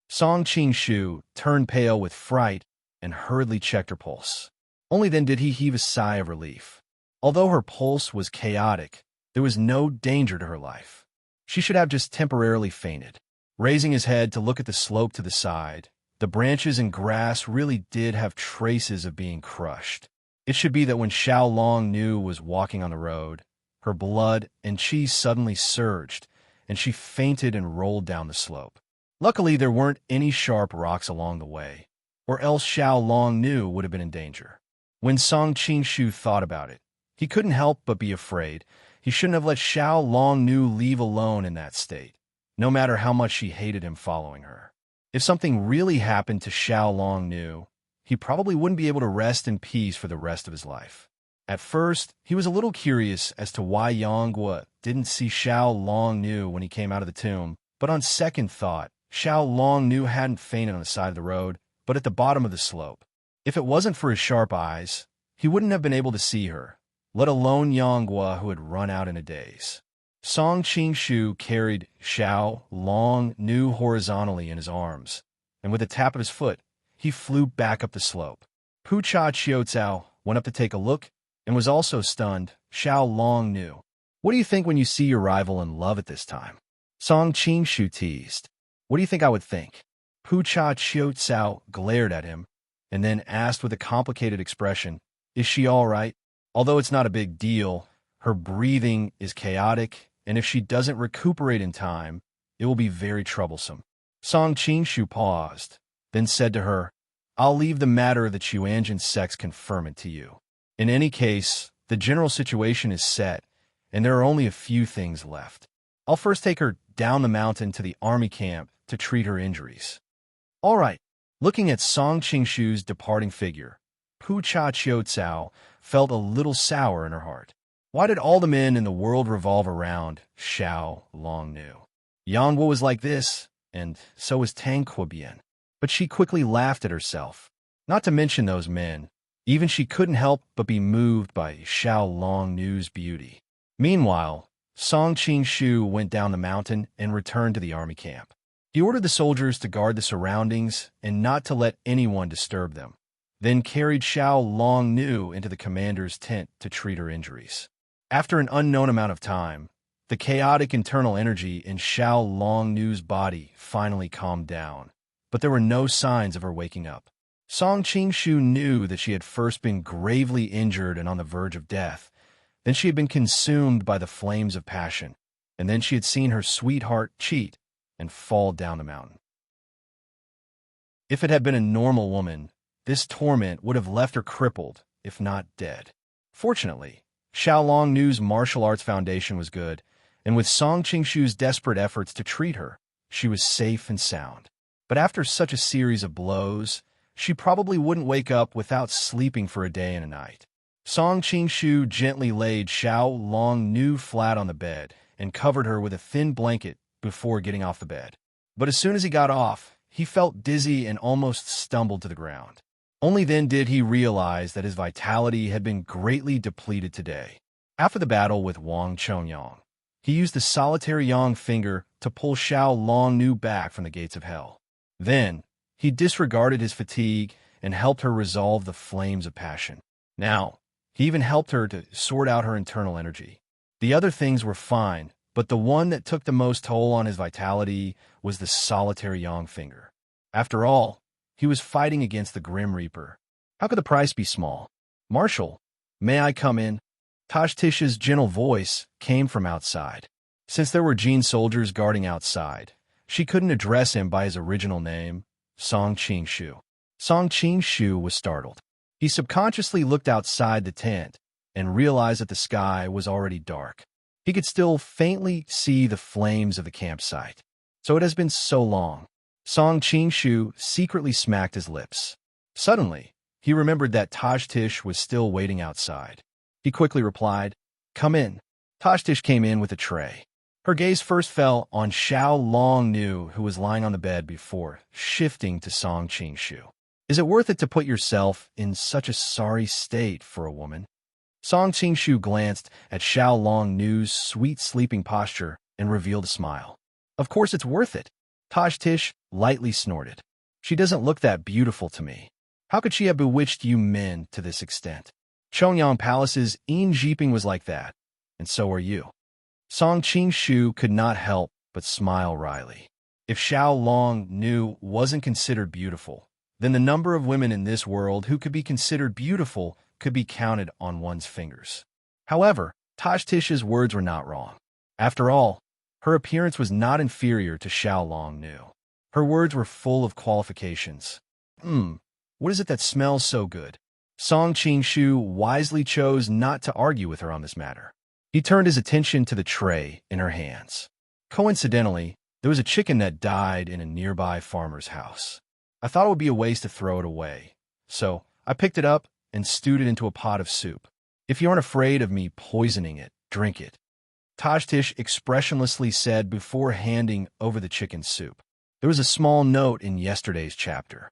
Song Qing Shu turned pale with fright and hurriedly checked her pulse. Only then did he heave a sigh of relief. Although her pulse was chaotic, there was no danger to her life. She should have just temporarily fainted. Raising his head to look at the slope to the side, the branches and grass really did have traces of being crushed. It should be that when Xiao Long Nu was walking on the road, her blood and qi suddenly surged, and she fainted and rolled down the slope. Luckily, there weren't any sharp rocks along the way, or else Xiao Long Nu would have been in danger. When Song Qing Shu thought about it, he couldn't help but be afraid. He shouldn't have let Xiao Long Nu leave alone in that state, no matter how much she hated him following her. If something really happened to Xiao Long Nu, he probably wouldn't be able to rest in peace for the rest of his life. At first, he was a little curious as to why Yang Guo didn't see Xiao Long Nu when he came out of the tomb, but on second thought, Xiao Long Nu hadn't fainted on the side of the road, but at the bottom of the slope. If it wasn't for his sharp eyes, he wouldn't have been able to see her, let alone Yang Guo, who had run out in a daze. Song Qing Shu carried Xiao Long Nu horizontally in his arms, and with a tap of his foot, he flew back up the slope. Pu Cha Qiao went up to take a look and was also stunned. Xiao Long Nu, "What do you think when you see your rival in love at this time?" Song Qing Shu teased. "What do you think I would think?" Pu Cha Qiao glared at him and then asked with a complicated expression, "Is she all right?" Although it's not a big deal, her breathing is chaotic, and if she doesn't recuperate in time, it will be very troublesome. Song Qing Shu paused, then said to her, "I'll leave the matter of the Chuanjin sex conferment to you. In any case, the general situation is set, and there are only a few things left. I'll first take her down the mountain to the army camp to treat her injuries." "All right." Looking at Song Qing Shu's departing figure, Pu Cha Qiao felt a little sour in her heart. Why did all the men in the world revolve around Xiao Long Nu? Yang Guo was like this, and so was Tang Quobian. But she quickly laughed at herself. Not to mention those men, even she couldn't help but be moved by Xiao Long Nu's beauty. Meanwhile, Song Qing Shu went down the mountain and returned to the army camp. He ordered the soldiers to guard the surroundings and not to let anyone disturb them, then carried Xiao Long Nu into the commander's tent to treat her injuries. After an unknown amount of time, the chaotic internal energy in Xiao Long Nu's body finally calmed down, but there were no signs of her waking up. Song Qing Shu knew that she had first been gravely injured and on the verge of death, then she had been consumed by the flames of passion, and then she had seen her sweetheart cheat and fall down the mountain. If it had been a normal woman, this torment would have left her crippled, if not dead. Fortunately, Xiao Long Nu's martial arts foundation was good, and with Song Qing Shu's desperate efforts to treat her, she was safe and sound. But after such a series of blows, she probably wouldn't wake up without sleeping for a day and a night. Song Qing Shu gently laid Xiao Long Nu flat on the bed and covered her with a thin blanket before getting off the bed. But as soon as he got off, he felt dizzy and almost stumbled to the ground. Only then did he realize that his vitality had been greatly depleted today. After the battle with Wang Chongyang, he used the solitary Yang finger to pull Xiao Long Nu back from the gates of hell. Then, he disregarded his fatigue and helped her resolve the flames of passion. Now, he even helped her to sort out her internal energy. The other things were fine, but the one that took the most toll on his vitality was the solitary Yang finger. After all, he was fighting against the Grim Reaper. How could the price be small? "Marshal, may I come in?" Tashtish's gentle voice came from outside. Since there were Jin soldiers guarding outside, she couldn't address him by his original name, Song Qing Shu. Song Qing Shu was startled. He subconsciously looked outside the tent and realized that the sky was already dark. He could still faintly see the flames of the campsite. "So it has been so long." Song Qingshu secretly smacked his lips. Suddenly, he remembered that Tajtish was still waiting outside. He quickly replied, "Come in." Tajtish came in with a tray. Her gaze first fell on Xiao Longnu, who was lying on the bed before shifting to Song Qingshu. "Is it worth it to put yourself in such a sorry state for a woman?" Song Qingshu glanced at Xiao Longnu's sweet sleeping posture and revealed a smile. "Of course it's worth it." Tajtish lightly snorted. "She doesn't look that beautiful to me. How could she have bewitched you men to this extent? Chongyang Palace's Yin Jiping was like that, and so are you." Song Qingshu could not help but smile wryly. If Xiao Long Nu wasn't considered beautiful, then the number of women in this world who could be considered beautiful could be counted on one's fingers. However, Tajtish's words were not wrong. After all, her appearance was not inferior to Xiao Long Nu. Her words were full of qualifications. What is it that smells so good?" Song Qingshu wisely chose not to argue with her on this matter. He turned his attention to the tray in her hands. Coincidentally, there was a chicken that died in a nearby farmer's house. I thought it would be a waste to throw it away, so I picked it up and stewed it into a pot of soup. "If you aren't afraid of me poisoning it, drink it," Tajtish expressionlessly said before handing over the chicken soup. There was a small note in yesterday's chapter.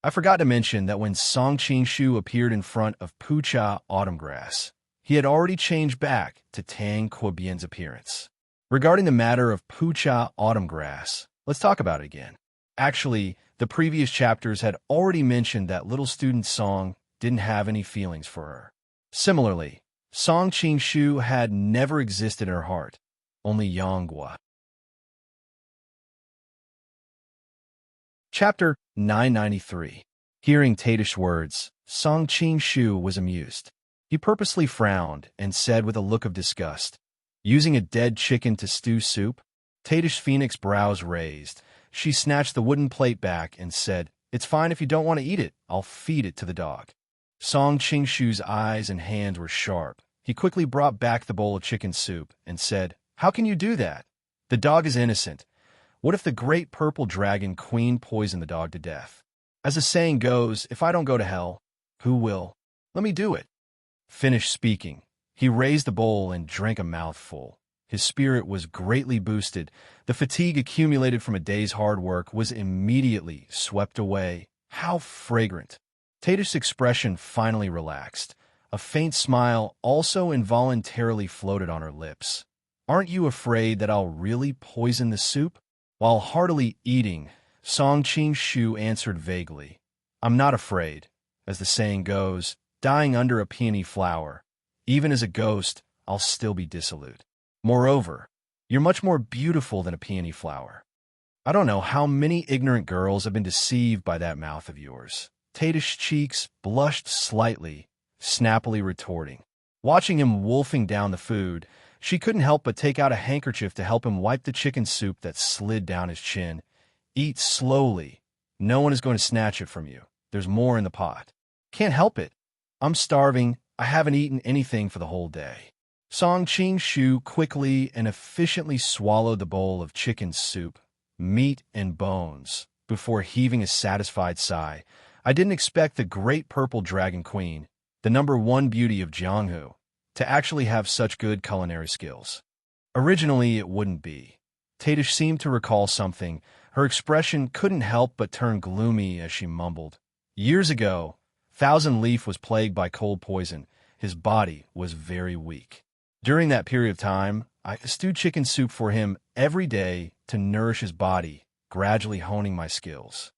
I forgot to mention that when Song Qingshu appeared in front of Pucha Autumn Grass, he had already changed back to Tang Quobian's appearance. Regarding the matter of Pucha Autumn Grass, let's talk about it again. Actually, the previous chapters had already mentioned that little student Song didn't have any feelings for her. Similarly, Song Qingshu had never existed in her heart, only Yanghua. Chapter 993. Hearing Tatish's words, Song Qingshu was amused. He purposely frowned and said with a look of disgust, "Using a dead chicken to stew soup?" Tatish's phoenix brows raised. She snatched the wooden plate back and said, "It's fine if you don't want to eat it. I'll feed it to the dog." Song Qingshu's eyes and hands were sharp. He quickly brought back the bowl of chicken soup and said, "How can you do that? The dog is innocent. What if the great purple dragon queen poisoned the dog to death? As the saying goes, if I don't go to hell, who will? Let me do it." Finished speaking, he raised the bowl and drank a mouthful. His spirit was greatly boosted. The fatigue accumulated from a day's hard work was immediately swept away. How fragrant! Tatish's expression finally relaxed. A faint smile also involuntarily floated on her lips. "Aren't you afraid that I'll really poison the soup?" While heartily eating, Song Qingshu answered vaguely, "I'm not afraid. As the saying goes, dying under a peony flower. Even as a ghost, I'll still be dissolute. Moreover, you're much more beautiful than a peony flower." I don't know how many ignorant girls have been deceived by that mouth of yours. Tatish's cheeks blushed slightly, snappily retorting. Watching him wolfing down the food, she couldn't help but take out a handkerchief to help him wipe the chicken soup that slid down his chin. "Eat slowly. No one is going to snatch it from you. There's more in the pot." "Can't help it. I'm starving. I haven't eaten anything for the whole day." Song Qingshu quickly and efficiently swallowed the bowl of chicken soup, meat and bones, before heaving a satisfied sigh. "I didn't expect the great purple dragon queen, the #1 beauty of Jianghu, to actually have such good culinary skills. Originally, it wouldn't be." Tatish seemed to recall something. Her expression couldn't help but turn gloomy as she mumbled, "Years ago, Thousand Leaf was plagued by cold poison. His body was very weak. During that period of time, I stewed chicken soup for him every day to nourish his body, gradually honing my skills."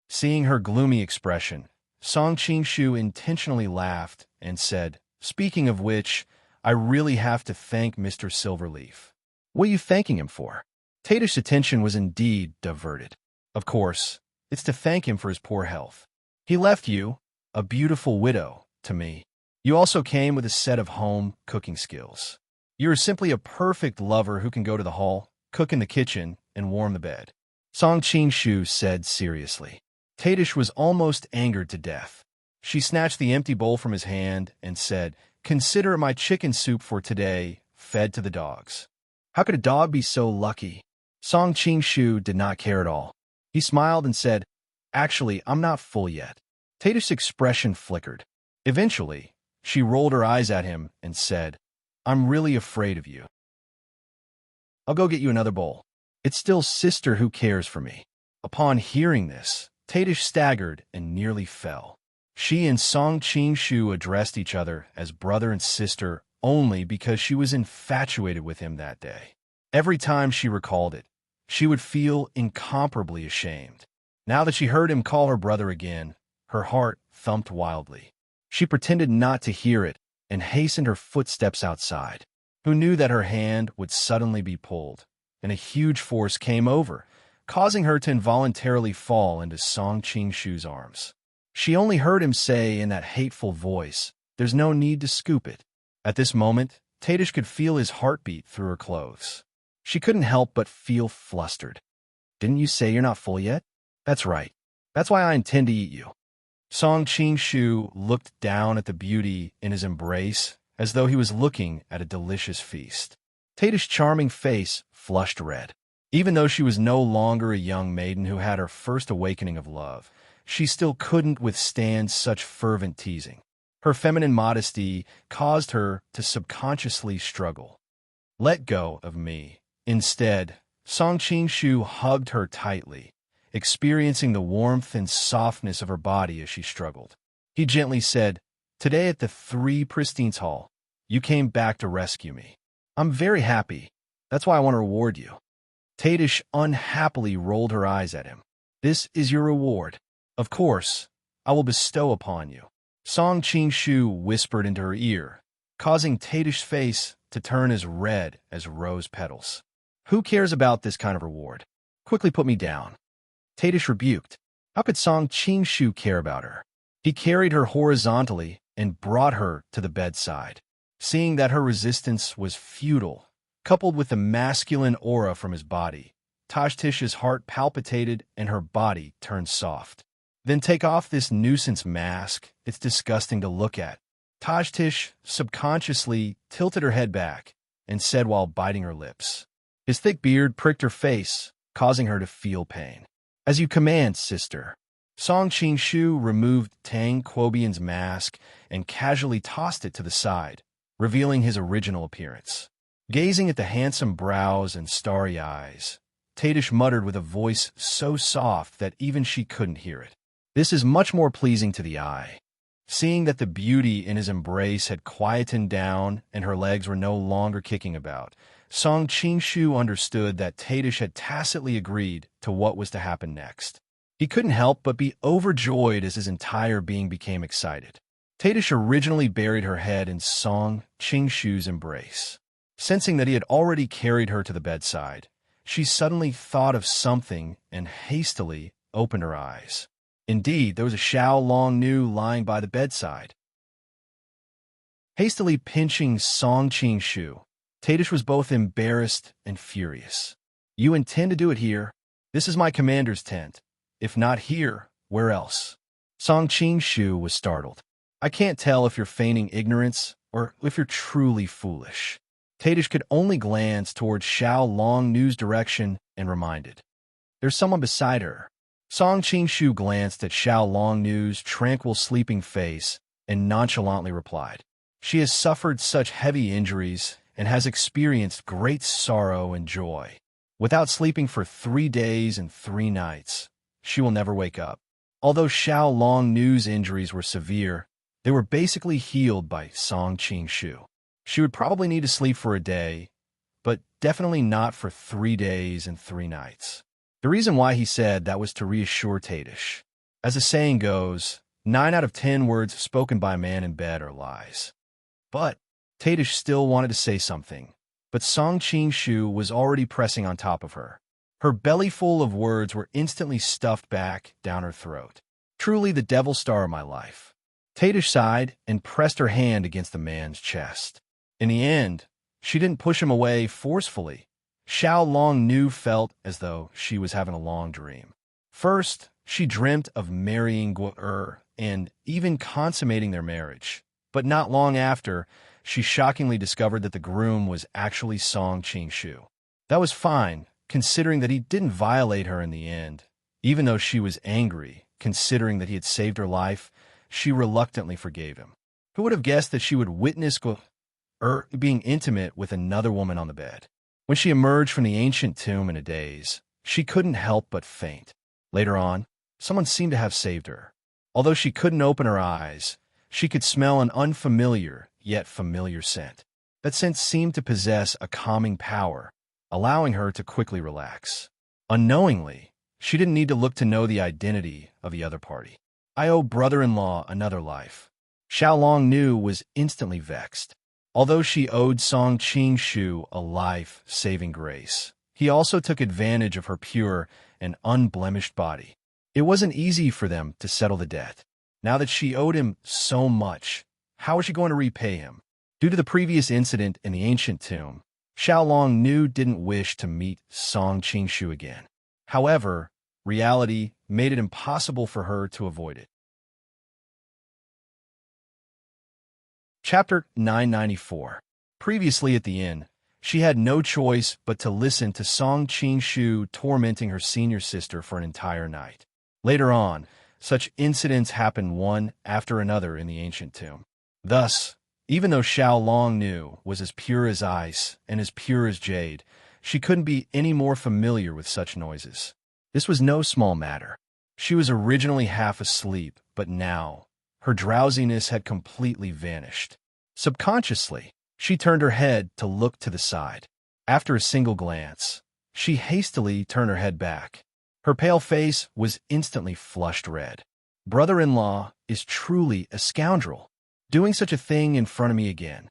Seeing her gloomy expression, Song Qingshu intentionally laughed and said, "Speaking of which, I really have to thank Mr. Silverleaf." "What are you thanking him for?" Tatish's attention was indeed diverted. "Of course, it's to thank him for his poor health. He left you, a beautiful widow, to me. You also came with a set of home cooking skills. You are simply a perfect lover who can go to the hall, cook in the kitchen, and warm the bed," Song Qingshu said seriously. Tatish was almost angered to death. She snatched the empty bowl from his hand and said, "Consider my chicken soup for today fed to the dogs." "How could a dog be so lucky?" Song Qing-shu did not care at all. He smiled and said, "Actually, I'm not full yet." Tadish's expression flickered. Eventually, she rolled her eyes at him and said, "I'm really afraid of you. I'll go get you another bowl. It's still sister who cares for me." Upon hearing this, Tadish staggered and nearly fell. She and Song Qing-shu addressed each other as brother and sister only because she was infatuated with him that day. Every time she recalled it, she would feel incomparably ashamed. Now that she heard him call her brother again, her heart thumped wildly. She pretended not to hear it and hastened her footsteps outside. Who knew that her hand would suddenly be pulled, and a huge force came over, causing her to involuntarily fall into Song Qing-shu's arms. She only heard him say in that hateful voice, "There's no need to scoop it." At this moment, Tadish could feel his heartbeat through her clothes. She couldn't help but feel flustered. "Didn't you say you're not full yet?" "That's right. That's why I intend to eat you." Song Qing-shu looked down at the beauty in his embrace as though he was looking at a delicious feast. Tadish's charming face flushed red. Even though she was no longer a young maiden who had her first awakening of love, she still couldn't withstand such fervent teasing. Her feminine modesty caused her to subconsciously struggle. "Let go of me." Instead, Song Qing-shu hugged her tightly, experiencing the warmth and softness of her body as she struggled. He gently said, "Today at the Three Pristines Hall, you came back to rescue me. I'm very happy. That's why I want to reward you." Tadish unhappily rolled her eyes at him. "This is your reward. Of course, I will bestow upon you." Song Qing-shu whispered into her ear, causing Tadish's face to turn as red as rose petals. "Who cares about this kind of reward? Quickly put me down." Tadish rebuked. How could Song Qing-shu care about her? He carried her horizontally and brought her to the bedside. Seeing that her resistance was futile, coupled with the masculine aura from his body, Tashtish's heart palpitated and her body turned soft. "Then take off this nuisance mask. It's disgusting to look at." Tashtish subconsciously tilted her head back and said while biting her lips. His thick beard pricked her face, causing her to feel pain. "As you command, sister." Song Qing-shu removed Tang Quobian's mask and casually tossed it to the side, revealing his original appearance. Gazing at the handsome brows and starry eyes, Tadish muttered with a voice so soft that even she couldn't hear it. "This is much more pleasing to the eye." Seeing that the beauty in his embrace had quietened down and her legs were no longer kicking about, Song Qing-shu understood that Tadish had tacitly agreed to what was to happen next. He couldn't help but be overjoyed as his entire being became excited. Tadish originally buried her head in Song Qing-shu's embrace. Sensing that he had already carried her to the bedside, she suddenly thought of something and hastily opened her eyes. Indeed, there was a Xiao Long Nu lying by the bedside. Hastily pinching Song Qing-shu, Tadish was both embarrassed and furious. "You intend to do it here? This is my commander's tent. If not here, where else?" Song Qing-shu was startled. "I can't tell if you're feigning ignorance or if you're truly foolish." Tadish could only glance towards Xiao Long Nu's direction and reminded, "There's someone beside her." Song Qing-shu glanced at Xiao Long Nu's tranquil sleeping face and nonchalantly replied, "She has suffered such heavy injuries and has experienced great sorrow and joy. Without sleeping for 3 days and 3 nights, she will never wake up." Although Xiao Long Nu's injuries were severe, they were basically healed by Song Qing-shu. She would probably need to sleep for a day, but definitely not for 3 days and 3 nights. The reason why he said that was to reassure Tadish. As the saying goes, 9 out of 10 words spoken by a man in bed are lies. But Tadish still wanted to say something, but Song Qing-shu was already pressing on top of her. Her belly full of words were instantly stuffed back down her throat. "Truly the devil star of my life." Tadish sighed and pressed her hand against the man's chest. In the end, she didn't push him away forcefully. Xiao Long Nu felt as though she was having a long dream. First, she dreamt of marrying Guo and even consummating their marriage. But not long after, she shockingly discovered that the groom was actually Song Qing-shu. That was fine, considering that he didn't violate her in the end. Even though she was angry, considering that he had saved her life, she reluctantly forgave him. Who would have guessed that she would witness being intimate with another woman on the bed? When she emerged from the ancient tomb in a daze, she couldn't help but faint. Later on, someone seemed to have saved her. Although she couldn't open her eyes, she could smell an unfamiliar yet familiar scent. That scent seemed to possess a calming power, allowing her to quickly relax. Unknowingly, she didn't need to look to know the identity of the other party. I owe brother-in-law another life. Xiaolong Nu was instantly vexed. Although she owed Song Qingshu a life-saving grace, he also took advantage of her pure and unblemished body. It wasn't easy for them to settle the debt. Now that she owed him so much, how was she going to repay him? Due to the previous incident in the ancient tomb, Xiaolong Nu didn't wish to meet Song Qingshu again. However, reality made it impossible for her to avoid it. Chapter 994. Previously at the inn, she had no choice but to listen to Song Qingshu tormenting her senior sister for an entire night. Later on, such incidents happened one after another in the ancient tomb. Thus, even though Xiaolong Nu was as pure as ice and as pure as jade, she couldn't be any more familiar with such noises. This was no small matter. She was originally half asleep, but now, her drowsiness had completely vanished. Subconsciously, she turned her head to look to the side. After a single glance, she hastily turned her head back. Her pale face was instantly flushed red. Brother-in-law is truly a scoundrel, doing such a thing in front of me again.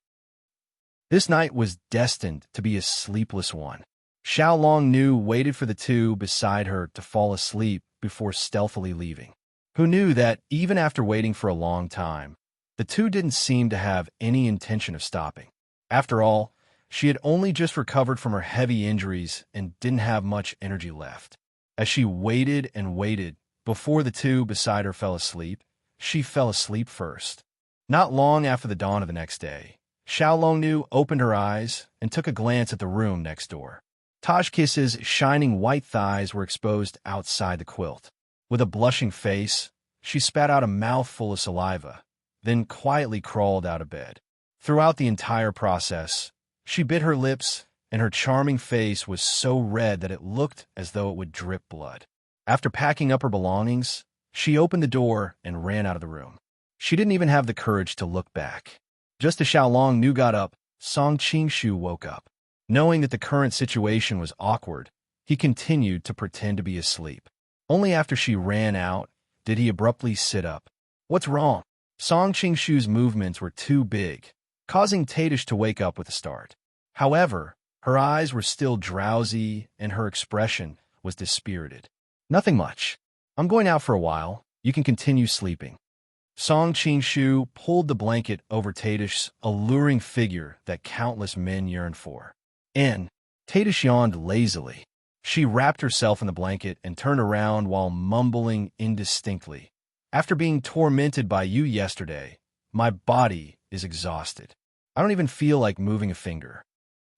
This night was destined to be a sleepless one. Xiaolong Nu waited for the two beside her to fall asleep before stealthily leaving. Who knew that, even after waiting for a long time, the two didn't seem to have any intention of stopping. After all, she had only just recovered from her heavy injuries and didn't have much energy left. As she waited and waited before the two beside her fell asleep, she fell asleep first. Not long after the dawn of the next day, Xiaolong Nu opened her eyes and took a glance at the room next door. Tajkis's shining white thighs were exposed outside the quilt. With a blushing face, she spat out a mouthful of saliva, then quietly crawled out of bed. Throughout the entire process, she bit her lips, and her charming face was so red that it looked as though it would drip blood. After packing up her belongings, she opened the door and ran out of the room. She didn't even have the courage to look back. Just as Xiaolong Nu got up, Song Qingshu woke up. Knowing that the current situation was awkward, he continued to pretend to be asleep. Only after she ran out did he abruptly sit up. What's wrong? Song Qingshu's movements were too big, causing Tadish to wake up with a start. However, her eyes were still drowsy and her expression was dispirited. Nothing much. I'm going out for a while. You can continue sleeping. Song Qingshu pulled the blanket over Tadish's alluring figure that countless men yearned for. Tadish yawned lazily. She wrapped herself in the blanket and turned around while mumbling indistinctly. After being tormented by you yesterday, my body is exhausted. I don't even feel like moving a finger.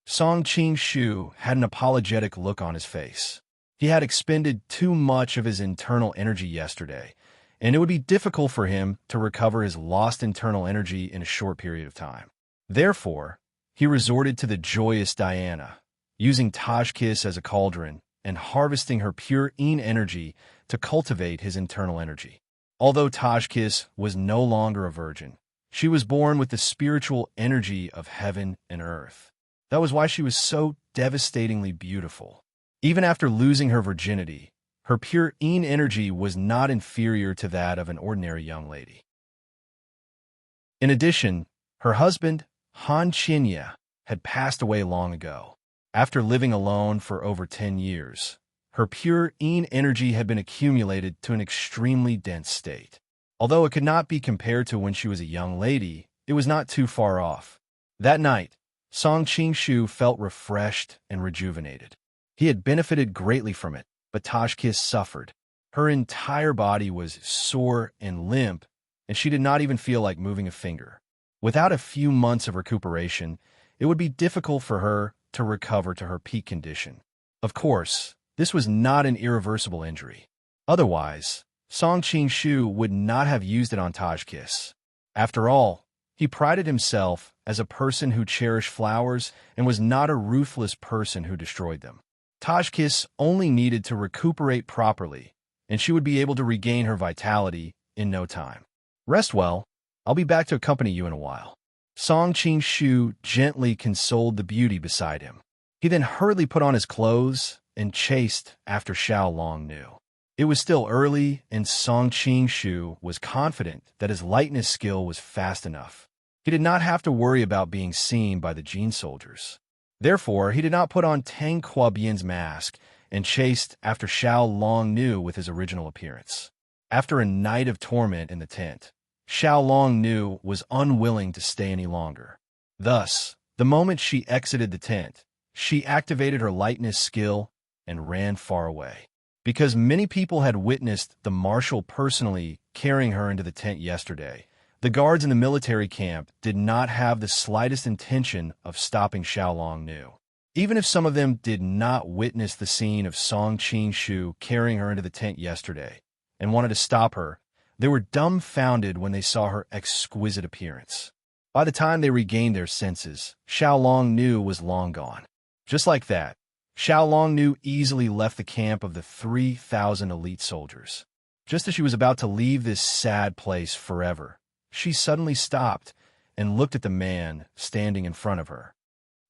Song Qingshu had an apologetic look on his face. He had expended too much of his internal energy yesterday, and it would be difficult for him to recover his lost internal energy in a short period of time. Therefore, he resorted to the joyous Diana, using Tajkis as a cauldron and harvesting her pure energy to cultivate his internal energy. Although Tajkis was no longer a virgin, she was born with the spiritual energy of heaven and earth. That was why she was so devastatingly beautiful. Even after losing her virginity, her pure energy was not inferior to that of an ordinary young lady. In addition, her husband, Han Qinya, had passed away long ago. After living alone for over 10 years, her pure energy had been accumulated to an extremely dense state. Although it could not be compared to when she was a young lady, it was not too far off. That night, Song Qingshu felt refreshed and rejuvenated. He had benefited greatly from it, but Tajkis suffered. Her entire body was sore and limp, and she did not even feel like moving a finger. Without a few months of recuperation, it would be difficult for her to recover to her peak condition. Of course, this was not an irreversible injury. Otherwise, Song Qing-shu would not have used it on Tajkis. After all, he prided himself as a person who cherished flowers and was not a ruthless person who destroyed them. Tajkis only needed to recuperate properly, and she would be able to regain her vitality in no time. Rest well. I'll be back to accompany you in a while. Song Qing-shu gently consoled the beauty beside him. He then hurriedly put on his clothes and chased after Xiao Long-nu. It was still early, and Song Qing-shu was confident that his lightness skill was fast enough. He did not have to worry about being seen by the Jin soldiers. Therefore, he did not put on Tang Kuobian's mask and chased after Xiao Long-nu with his original appearance. After a night of torment in the tent, Xiao Long-nu was unwilling to stay any longer. Thus, the moment she exited the tent, she activated her lightness skill and ran far away. Because many people had witnessed the marshal personally carrying her into the tent yesterday, the guards in the military camp did not have the slightest intention of stopping Xiao Long-nu. Even if some of them did not witness the scene of Song Qing-shu carrying her into the tent yesterday and wanted to stop her, they were dumbfounded when they saw her exquisite appearance. By the time they regained their senses, Xiao Long-nu was long gone. Just like that, Xiao Long-nu easily left the camp of the 3,000 elite soldiers. Just as she was about to leave this sad place forever, she suddenly stopped and looked at the man standing in front of her.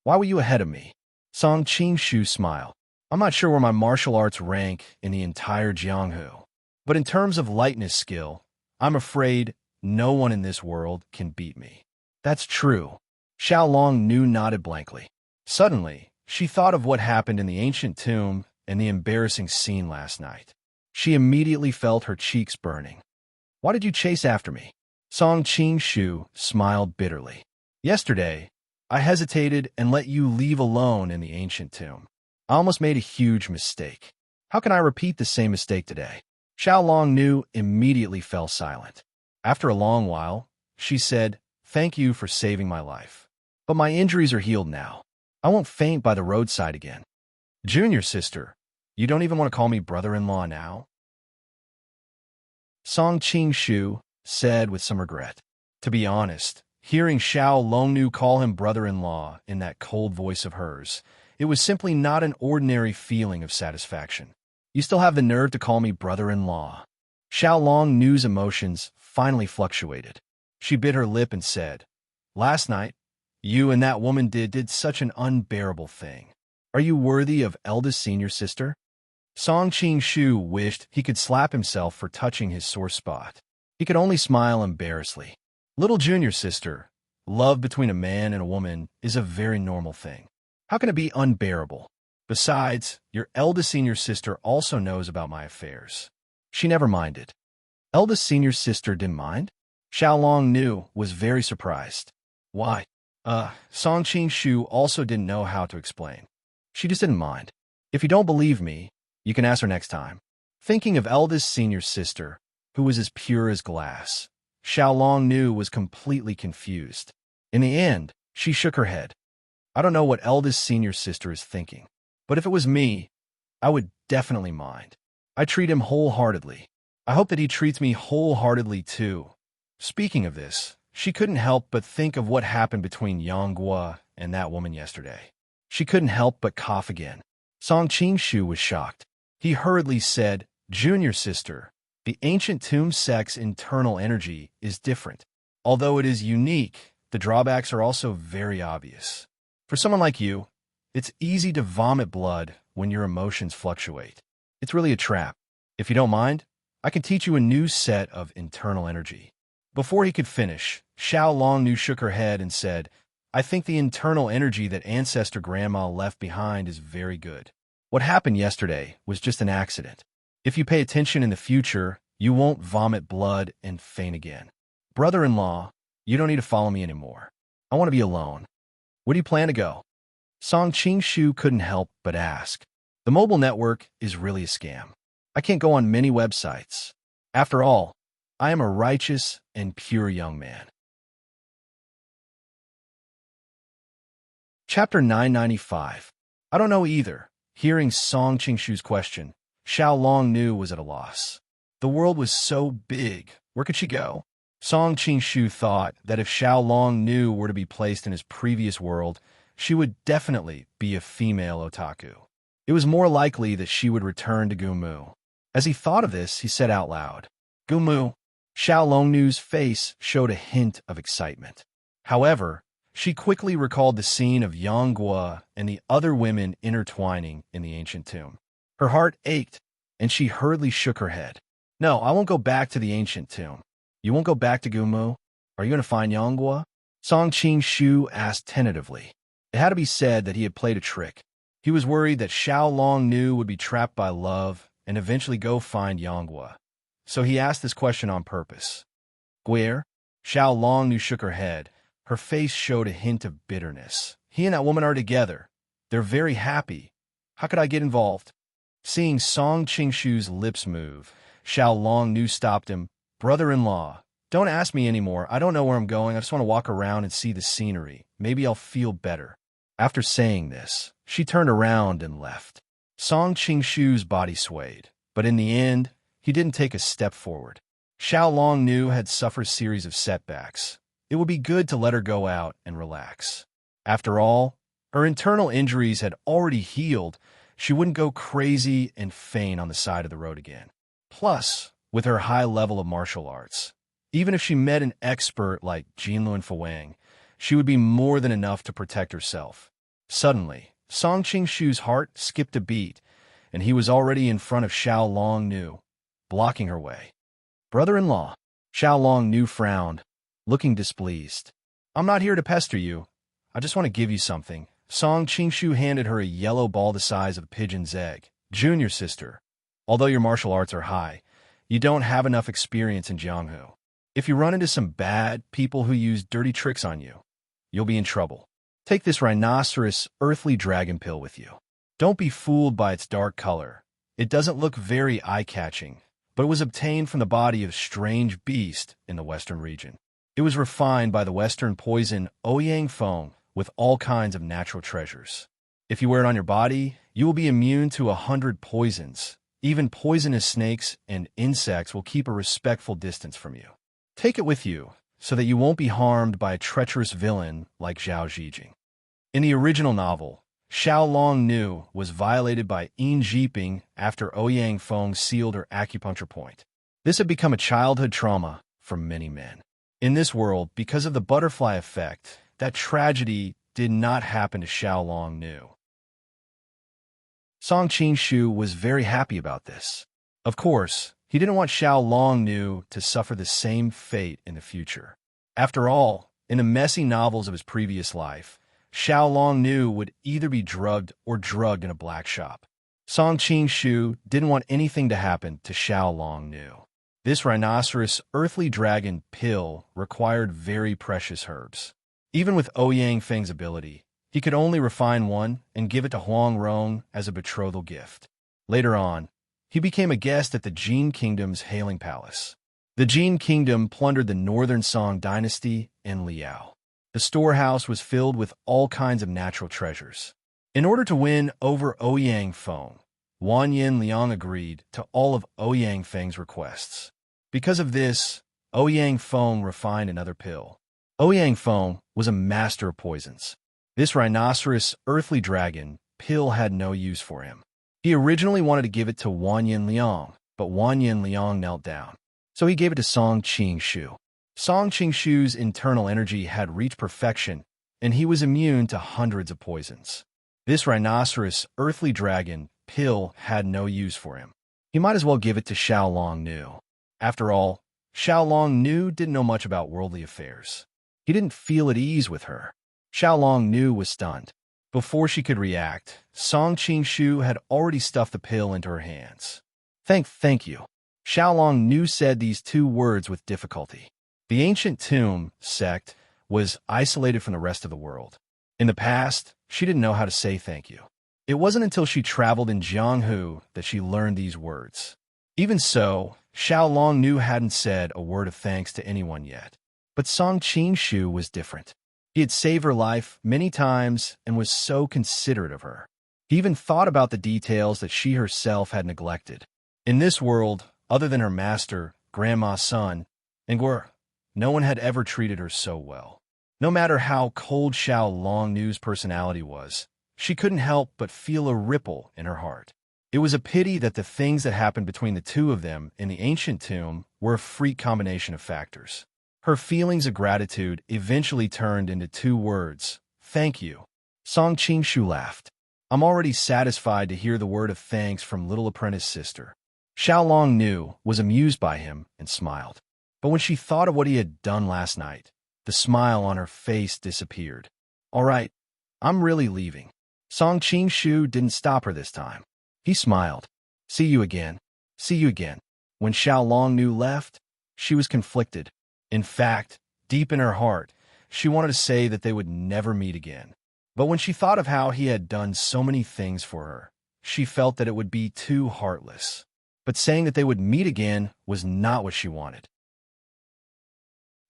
"Why were you ahead of me?" Song Qing-shu smiled. "I'm not sure where my martial arts rank in the entire Jianghu, but in terms of lightness skill, I'm afraid no one in this world can beat me." "That's true." Xiao Long-nu nodded blankly. Suddenly, she thought of what happened in the ancient tomb and the embarrassing scene last night. She immediately felt her cheeks burning. "Why did you chase after me?" Song Qing-shu smiled bitterly. "Yesterday, I hesitated and let you leave alone in the ancient tomb. I almost made a huge mistake. How can I repeat the same mistake today?" Xiao Long-nu immediately fell silent. After a long while, she said, "Thank you for saving my life. But my injuries are healed now. I won't faint by the roadside again." "Junior sister, you don't even want to call me brother-in-law now?" Song Qing-shu said with some regret. To be honest, hearing Xiao Long-nu call him brother-in-law in that cold voice of hers, it was simply not an ordinary feeling of satisfaction. "You still have the nerve to call me brother-in-law." Xiao Long-nu's emotions finally fluctuated. She bit her lip and said, "Last night, you and that woman did such an unbearable thing. Are you worthy of eldest senior sister?" Song Qing-shu wished he could slap himself for touching his sore spot. He could only smile embarrassedly. "Little junior sister, love between a man and a woman is a very normal thing. How can it be unbearable? Besides, your eldest senior sister also knows about my affairs." She never minded. Eldest senior sister didn't mind? Xiao Long-nu was very surprised. "Why?" Song Qing-shu also didn't know how to explain. She just didn't mind. "If you don't believe me, you can ask her next time." Thinking of eldest senior sister, who was as pure as glass, Xiao Long-nu was completely confused. In the end, she shook her head. "I don't know what eldest senior sister is thinking, but if it was me, I would definitely mind. I treat him wholeheartedly. I hope that he treats me wholeheartedly too." Speaking of this, she couldn't help but think of what happened between Yang Guo and that woman yesterday. She couldn't help but cough again. Song Qing-shu was shocked. He hurriedly said, "Junior sister, the ancient tomb sect's internal energy is different. Although it is unique, the drawbacks are also very obvious. For someone like you, it's easy to vomit blood when your emotions fluctuate. It's really a trap. If you don't mind, I can teach you a new set of internal energy." Before he could finish, Xiao Long-nu shook her head and said, "I think the internal energy that ancestor grandma left behind is very good. What happened yesterday was just an accident. If you pay attention in the future, you won't vomit blood and faint again. Brother-in-law, you don't need to follow me anymore. I want to be alone. Where do you plan to go?" Song Qing-shu couldn't help but ask. "The mobile network is really a scam. I can't go on many websites. After all, I am a righteous and pure young man." Chapter 995. "I don't know either. Hearing Song Qingshu's question, Xiao Long Nu was at a loss. The world was so big. Where could she go? Song Qingshu thought that if Xiao Long Nu were to be placed in his previous world, she would definitely be a female otaku. It was more likely that she would return to Gumu. As he thought of this, he said out loud, Gumu. Xiao Long Nu's face showed a hint of excitement. However, she quickly recalled the scene of Yonggua and the other women intertwining in the ancient tomb. Her heart ached, and she hurriedly shook her head. No, I won't go back to the ancient tomb. You won't go back to Gumu? Are you going to find Yonggua? Song Qingshu asked tentatively. It had to be said that he had played a trick. He was worried that Xiao Long Nu would be trapped by love and eventually go find Yonggua. So he asked this question on purpose. Where? Xiao Long Nu shook her head. Her face showed a hint of bitterness. He and that woman are together. They're very happy. How could I get involved? Seeing Song Qingshu's lips move, Xiao Long Nu stopped him. Brother-in-law, don't ask me anymore. I don't know where I'm going. I just want to walk around and see the scenery. Maybe I'll feel better. After saying this, she turned around and left. Song Qingshu's body swayed, but in the end, he didn't take a step forward. Xiao Long Nu had suffered a series of setbacks. It would be good to let her go out and relax. After all, her internal injuries had already healed. She wouldn't go crazy and faint on the side of the road again. Plus, with her high level of martial arts, even if she met an expert like Jinlun Fuwang, she would be more than enough to protect herself. Suddenly, Song Qingshu's heart skipped a beat, and he was already in front of Xiao Long Nu, blocking her way. Brother-in-law, Xiao Long Nu frowned, looking displeased. I'm not here to pester you. I just want to give you something. Song Qingshu handed her a yellow ball the size of a pigeon's egg. Junior sister, although your martial arts are high, you don't have enough experience in Jianghu. If you run into some bad people who use dirty tricks on you, you'll be in trouble. Take this rhinoceros earthly dragon pill with you. Don't be fooled by its dark color. It doesn't look very eye-catching, but it was obtained from the body of a strange beast in the western region. It was refined by the western poison Ouyang Feng with all kinds of natural treasures. If you wear it on your body, you will be immune to 100 poisons. Even poisonous snakes and insects will keep a respectful distance from you. Take it with you, so that you won't be harmed by a treacherous villain like Zhao Zhijing. In the original novel, Xiao Long Nu was violated by Yin Jiping after Ouyang Feng sealed her acupuncture point. This had become a childhood trauma for many men. In this world, because of the butterfly effect, that tragedy did not happen to Xiao Long Nu. Song Qingshu was very happy about this. Of course, he didn't want Xiao Long Nu to suffer the same fate in the future. After all, in the messy novels of his previous life, Xiao Long Nu would either be drugged or drugged in a black shop. Song Qingshu didn't want anything to happen to Xiao Long Nu. This rhinoceros earthly dragon pill required very precious herbs. Even with Ouyang Feng's ability, he could only refine one and give it to Huang Rong as a betrothal gift. Later on, he became a guest at the Jin Kingdom's Hailing Palace. The Jin Kingdom plundered the northern Song dynasty and Liao. The storehouse was filled with all kinds of natural treasures. In order to win over Ouyang Feng, Wan Yin Liang agreed to all of Ouyang Feng's requests. Because of this, Ouyang Feng refined another pill. Ouyang Feng was a master of poisons. This rhinoceros earthly dragon pill had no use for him. He originally wanted to give it to Wan Yin Liang, but Wan Yin Liang knelt down. So he gave it to Song Qingshu. Song Qingshu's internal energy had reached perfection, and he was immune to hundreds of poisons. This rhinoceros earthly dragon pill had no use for him. He might as well give it to Xiao Long Nu. After all, Xiao Long Nu didn't know much about worldly affairs. He didn't feel at ease with her. Xiao Long Nu was stunned. Before she could react, Song Qingshu had already stuffed the pill into her hands. Thank you. Xiao Long Nu said these two words with difficulty. The ancient tomb sect was isolated from the rest of the world. In the past, she didn't know how to say thank you. It wasn't until she traveled in Jianghu that she learned these words. Even so, Xiao Long Nu hadn't said a word of thanks to anyone yet. But Song Qingshu was different. He had saved her life many times and was so considerate of her. He even thought about the details that she herself had neglected. In this world, other than her master, Grandma's son, Ingwer, no one had ever treated her so well. No matter how cold Xiao Longnu's personality was, she couldn't help but feel a ripple in her heart. It was a pity that the things that happened between the two of them in the ancient tomb were a freak combination of factors. Her feelings of gratitude eventually turned into two words: thank you. Song Qingshu laughed. I'm already satisfied to hear the word of thanks from little apprentice sister. Xiao Longnu was amused by him and smiled. But when she thought of what he had done last night, the smile on her face disappeared. All right, I'm really leaving. Song Qingshu didn't stop her this time. He smiled. See you again. See you again. When Xiao Longnu left, she was conflicted. In fact, deep in her heart, she wanted to say that they would never meet again. But when she thought of how he had done so many things for her, she felt that it would be too heartless. But saying that they would meet again was not what she wanted.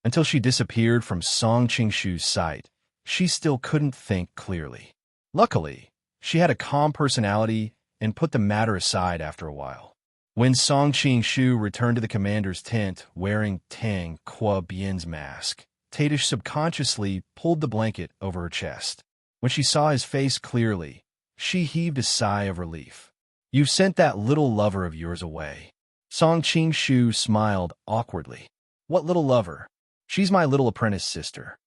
Until she disappeared from Song Qingshu's sight, she still couldn't think clearly. Luckily, she had a calm personality and put the matter aside after a while. When Song Qingshu returned to the commander's tent wearing Tang Kwa Bian's mask, Tadish subconsciously pulled the blanket over her chest. When she saw his face clearly, she heaved a sigh of relief. You've sent that little lover of yours away. Song Qingshu smiled awkwardly. What little lover? She's my little apprentice sister.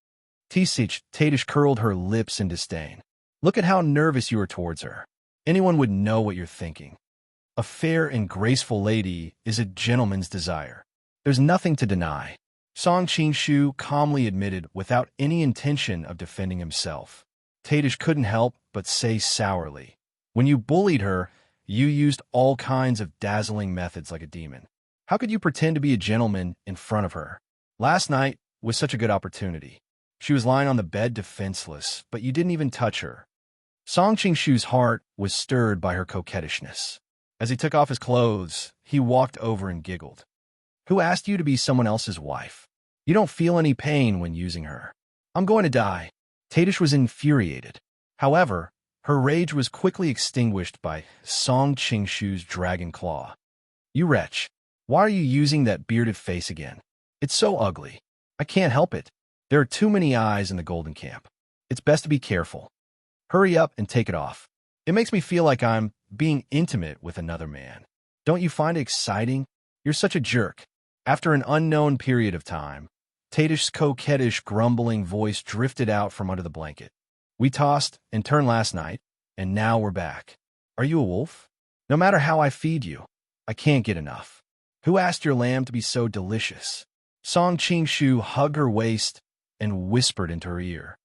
Tadish curled her lips in disdain. Look at how nervous you are towards her. Anyone would know what you're thinking. A fair and graceful lady is a gentleman's desire. There's nothing to deny. Song Qingshu calmly admitted without any intention of defending himself. Tadish couldn't help but say sourly, when you bullied her, you used all kinds of dazzling methods like a demon. How could you pretend to be a gentleman in front of her? Last night was such a good opportunity. She was lying on the bed defenseless, but you didn't even touch her. Song Qingshu's heart was stirred by her coquettishness. As he took off his clothes, he walked over and giggled. Who asked you to be someone else's wife? You don't feel any pain when using her. I'm going to die. Tadish was infuriated. However, her rage was quickly extinguished by Song Qingshu's dragon claw. You wretch, why are you using that bearded face again? It's so ugly. I can't help it. There are too many eyes in the golden camp. It's best to be careful. Hurry up and take it off. It makes me feel like I'm being intimate with another man. Don't you find it exciting? You're such a jerk. After an unknown period of time, Tadish's coquettish, grumbling voice drifted out from under the blanket. We tossed and turned last night, and now we're back. Are you a wolf? No matter how I feed you, I can't get enough. Who asked your lamb to be so delicious? Song Qingshu hugged her waist and whispered into her ear.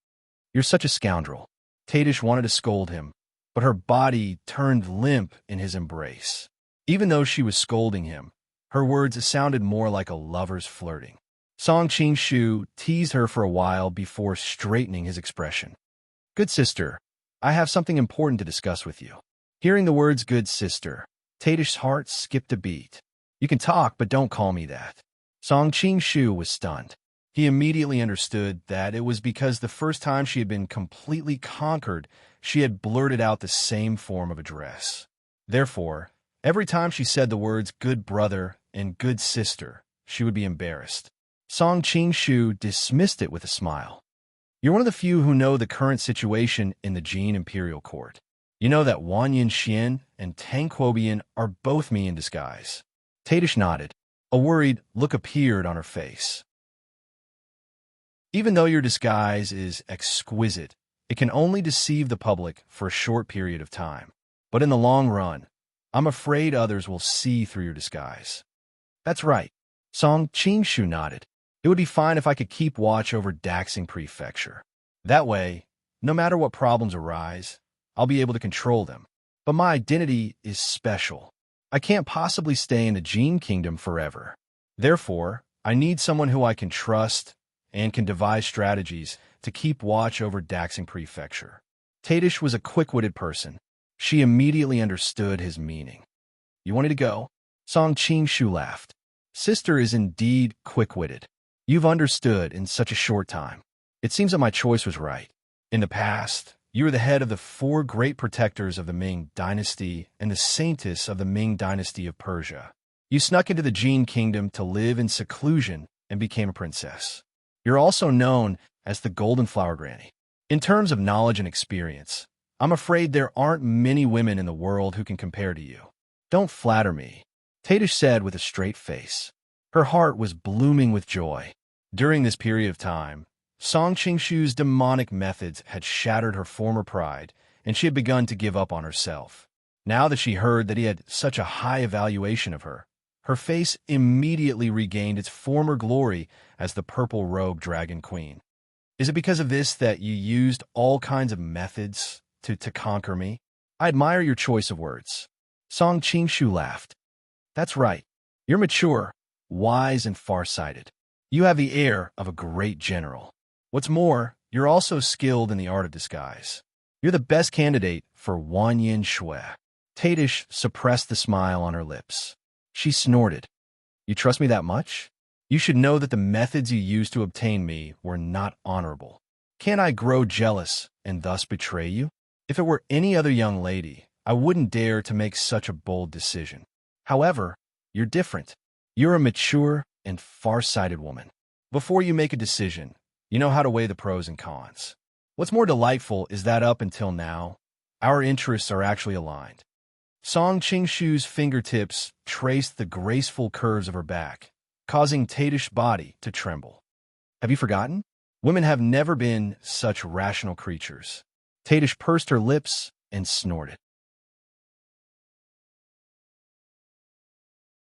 You're such a scoundrel. Tadish wanted to scold him, but her body turned limp in his embrace. Even though she was scolding him, her words sounded more like a lover's flirting. Song Qingshu teased her for a while before straightening his expression. Good sister, I have something important to discuss with you. Hearing the words good sister, Tadish's heart skipped a beat. You can talk, but don't call me that. Song Qingshu was stunned. He immediately understood that it was because the first time she had been completely conquered, she had blurted out the same form of address. Therefore, every time she said the words good brother and good sister, she would be embarrassed. Song Qingshu dismissed it with a smile. You're one of the few who know the current situation in the Jin Imperial Court. You know that Wanyan Xian and Tang Quobian are both me in disguise. Tadish nodded. A worried look appeared on her face. Even though your disguise is exquisite, it can only deceive the public for a short period of time. But in the long run, I'm afraid others will see through your disguise. That's right. Song Qingshu nodded. It would be fine if I could keep watch over Daxing Prefecture. That way, no matter what problems arise, I'll be able to control them. But my identity is special. I can't possibly stay in the Jin Kingdom forever. Therefore, I need someone who I can trust and can devise strategies to keep watch over Daxing Prefecture. Tadish was a quick-witted person. She immediately understood his meaning. You want me to go? Song Qingshu laughed. Sister is indeed quick-witted. You've understood in such a short time. It seems that my choice was right. In the past, You are the head of the four great protectors of the Ming dynasty and the saintess of the Ming dynasty of Persia. You snuck into the Jin kingdom to live in seclusion and became a princess. You're also known as the Golden Flower Granny. In terms of knowledge and experience, I'm afraid there aren't many women in the world who can compare to you. Don't flatter me, Tadish said with a straight face. Her heart was blooming with joy. During this period of time, Song Qingshu's demonic methods had shattered her former pride, and she had begun to give up on herself. Now that she heard that he had such a high evaluation of her, her face immediately regained its former glory as the purple-robed dragon queen. Is it because of this that you used all kinds of methods to conquer me? I admire your choice of words. Song Qingshu laughed. That's right. You're mature, wise, and far-sighted. You have the air of a great general. What's more, you're also skilled in the art of disguise. You're the best candidate for Wanyin Shui. Tadish suppressed the smile on her lips. She snorted. You trust me that much? You should know that the methods you used to obtain me were not honorable. Can't I grow jealous and thus betray you? If it were any other young lady, I wouldn't dare to make such a bold decision. However, you're different. You're a mature and far-sighted woman. Before you make a decision, you know how to weigh the pros and cons. What's more delightful is that up until now, our interests are actually aligned. Song Qingshu's fingertips traced the graceful curves of her back, causing Tadish's body to tremble. Have you forgotten? Women have never been such rational creatures. Tadish pursed her lips and snorted.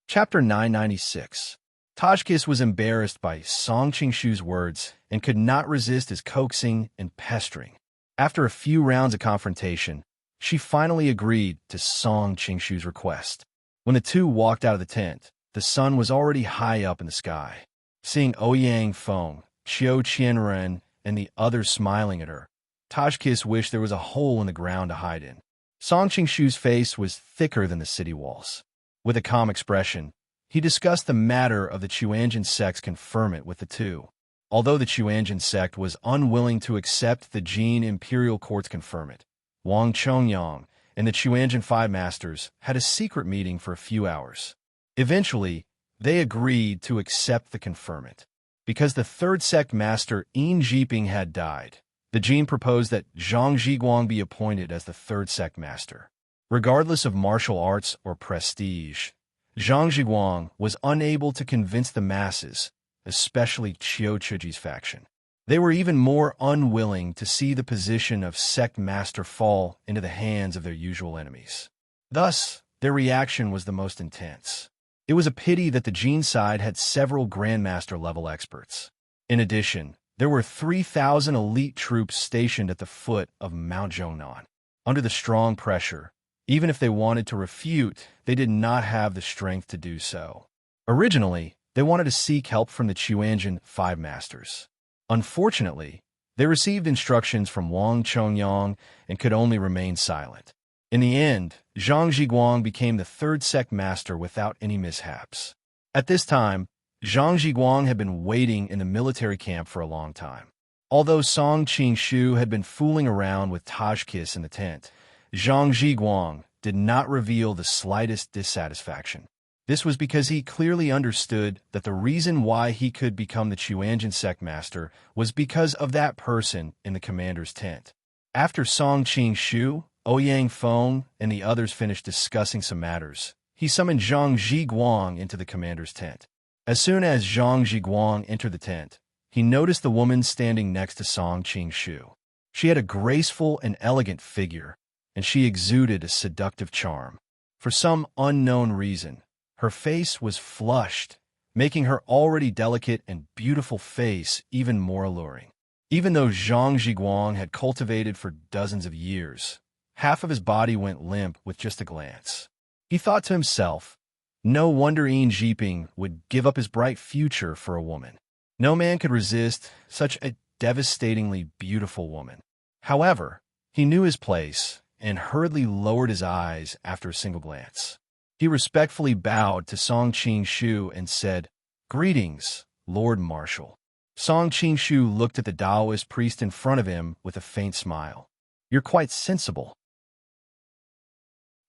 Chapter 996. Tajkis was embarrassed by Song Qingshu's words and could not resist his coaxing and pestering. After a few rounds of confrontation, she finally agreed to Song Qingshu's request. When the two walked out of the tent, the sun was already high up in the sky. Seeing Ouyang Feng, Qiu Qianren, and the others smiling at her, Tajkis wished there was a hole in the ground to hide in. Song Qingshu's face was thicker than the city walls. With a calm expression, he discussed the matter of the Chuanjin sect's conferment with the two. Although the Chuanjin sect was unwilling to accept the Jin Imperial Court's conferment, Wang Chongyang and the Chuanjin Five Masters had a secret meeting for a few hours. Eventually, they agreed to accept the conferment. Because the third sect master Yin Jiping had died, the Jin proposed that Zhang Zhiguang be appointed as the third sect master. Regardless of martial arts or prestige, Zhang Zhiguang was unable to convince the masses, especially Qiu Chuji's faction. They were even more unwilling to see the position of sect master fall into the hands of their usual enemies. Thus, their reaction was the most intense. It was a pity that the Jin side had several grandmaster-level experts. In addition, there were 3,000 elite troops stationed at the foot of Mount Zhongnan. Under the strong pressure, even if they wanted to refute, they did not have the strength to do so. Originally, they wanted to seek help from the Chuanjin Five Masters. Unfortunately, they received instructions from Wang Chongyang and could only remain silent. In the end, Zhang Zhiguang became the third sect master without any mishaps. At this time, Zhang Zhiguang had been waiting in the military camp for a long time. Although Song Qingshu had been fooling around with Tajkis in the tent, Zhang Zhiguang did not reveal the slightest dissatisfaction. This was because he clearly understood that the reason why he could become the Chuanjin sect master was because of that person in the commander's tent. After Song Qingshu, Ouyang Feng, and the others finished discussing some matters, he summoned Zhang Zhiguang into the commander's tent. As soon as Zhang Zhiguang entered the tent, he noticed the woman standing next to Song Qingshu. She had a graceful and elegant figure, and she exuded a seductive charm. For some unknown reason, her face was flushed, making her already delicate and beautiful face even more alluring. Even though Zhang Zhiguang had cultivated for dozens of years, half of his body went limp with just a glance. He thought to himself, no wonder Yin Jiping would give up his bright future for a woman. No man could resist such a devastatingly beautiful woman. However, he knew his place and hurriedly lowered his eyes after a single glance. He respectfully bowed to Song Qingshu and said, "Greetings, Lord Marshal." Song Qingshu looked at the Taoist priest in front of him with a faint smile. You're quite sensible.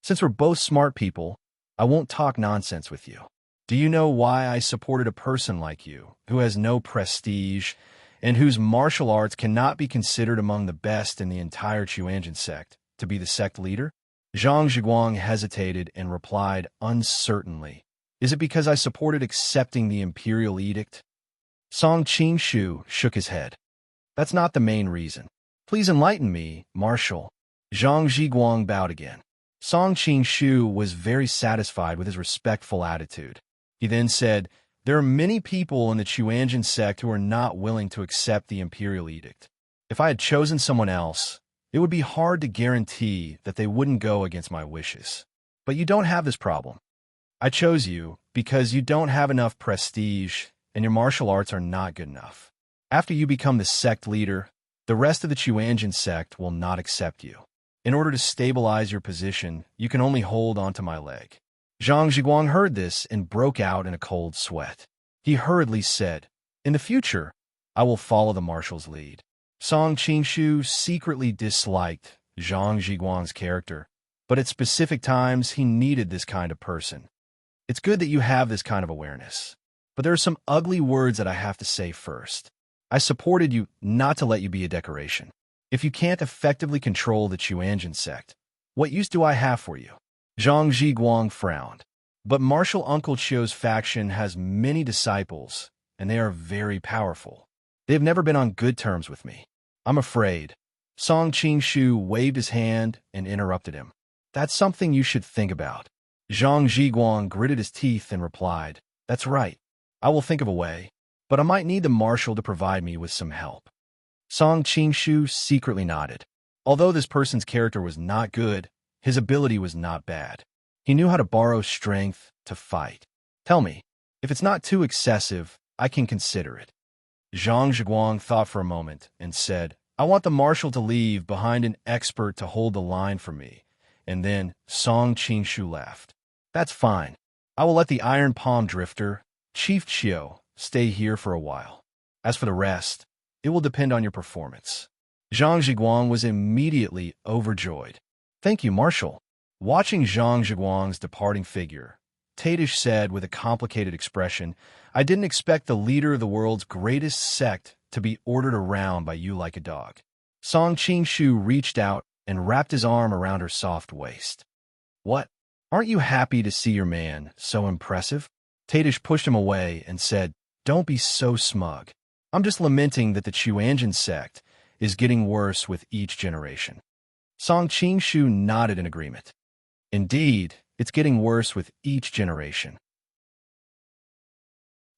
Since we're both smart people, I won't talk nonsense with you. Do you know why I supported a person like you, who has no prestige, and whose martial arts cannot be considered among the best in the entire Chuanjin sect, to be the sect leader? Zhang Zhiguang hesitated and replied uncertainly. Is it because I supported accepting the imperial edict? Song Qingshu shook his head. That's not the main reason. Please enlighten me, Marshal. Zhang Zhiguang bowed again. Song Qingshu was very satisfied with his respectful attitude. He then said, there are many people in the Chuanjin sect who are not willing to accept the imperial edict. If I had chosen someone else, it would be hard to guarantee that they wouldn't go against my wishes. But you don't have this problem. I chose you because you don't have enough prestige and your martial arts are not good enough. After you become the sect leader, the rest of the Chuanjin sect will not accept you. In order to stabilize your position, you can only hold onto my leg. Zhang Zhiguang heard this and broke out in a cold sweat. He hurriedly said, in the future, I will follow the marshal's lead. Song Qingshu secretly disliked Zhang Zhiguang's character, but at specific times he needed this kind of person. It's good that you have this kind of awareness. But there are some ugly words that I have to say first. I supported you not to let you be a decoration. If you can't effectively control the Chuanjin sect, what use do I have for you? Zhang Zhiguang frowned. But Marshal Uncle Chio's faction has many disciples, and they are very powerful. They have never been on good terms with me. I'm afraid. Song Qingshu waved his hand and interrupted him. That's something you should think about. Zhang Zhiguang gritted his teeth and replied, that's right. I will think of a way, but I might need the marshal to provide me with some help. Song Qingshu secretly nodded. Although this person's character was not good, his ability was not bad. He knew how to borrow strength to fight. Tell me, if it's not too excessive, I can consider it. Zhang Zhiguang thought for a moment and said, I want the marshal to leave behind an expert to hold the line for me. And then Song Qingshu laughed. That's fine. I will let the Iron Palm Drifter, Chief Chio, stay here for a while. As for the rest, it will depend on your performance. Zhang Zhiguang was immediately overjoyed. Thank you, Marshal. Watching Zhang Zhiguang's departing figure, Tadish said with a complicated expression, I didn't expect the leader of the world's greatest sect to be ordered around by you like a dog. Song Qingshu reached out and wrapped his arm around her soft waist. What? Aren't you happy to see your man so impressive? Tadish pushed him away and said, don't be so smug. I'm just lamenting that the Chuanjin sect is getting worse with each generation. Song Qingshu nodded in agreement. Indeed, it's getting worse with each generation.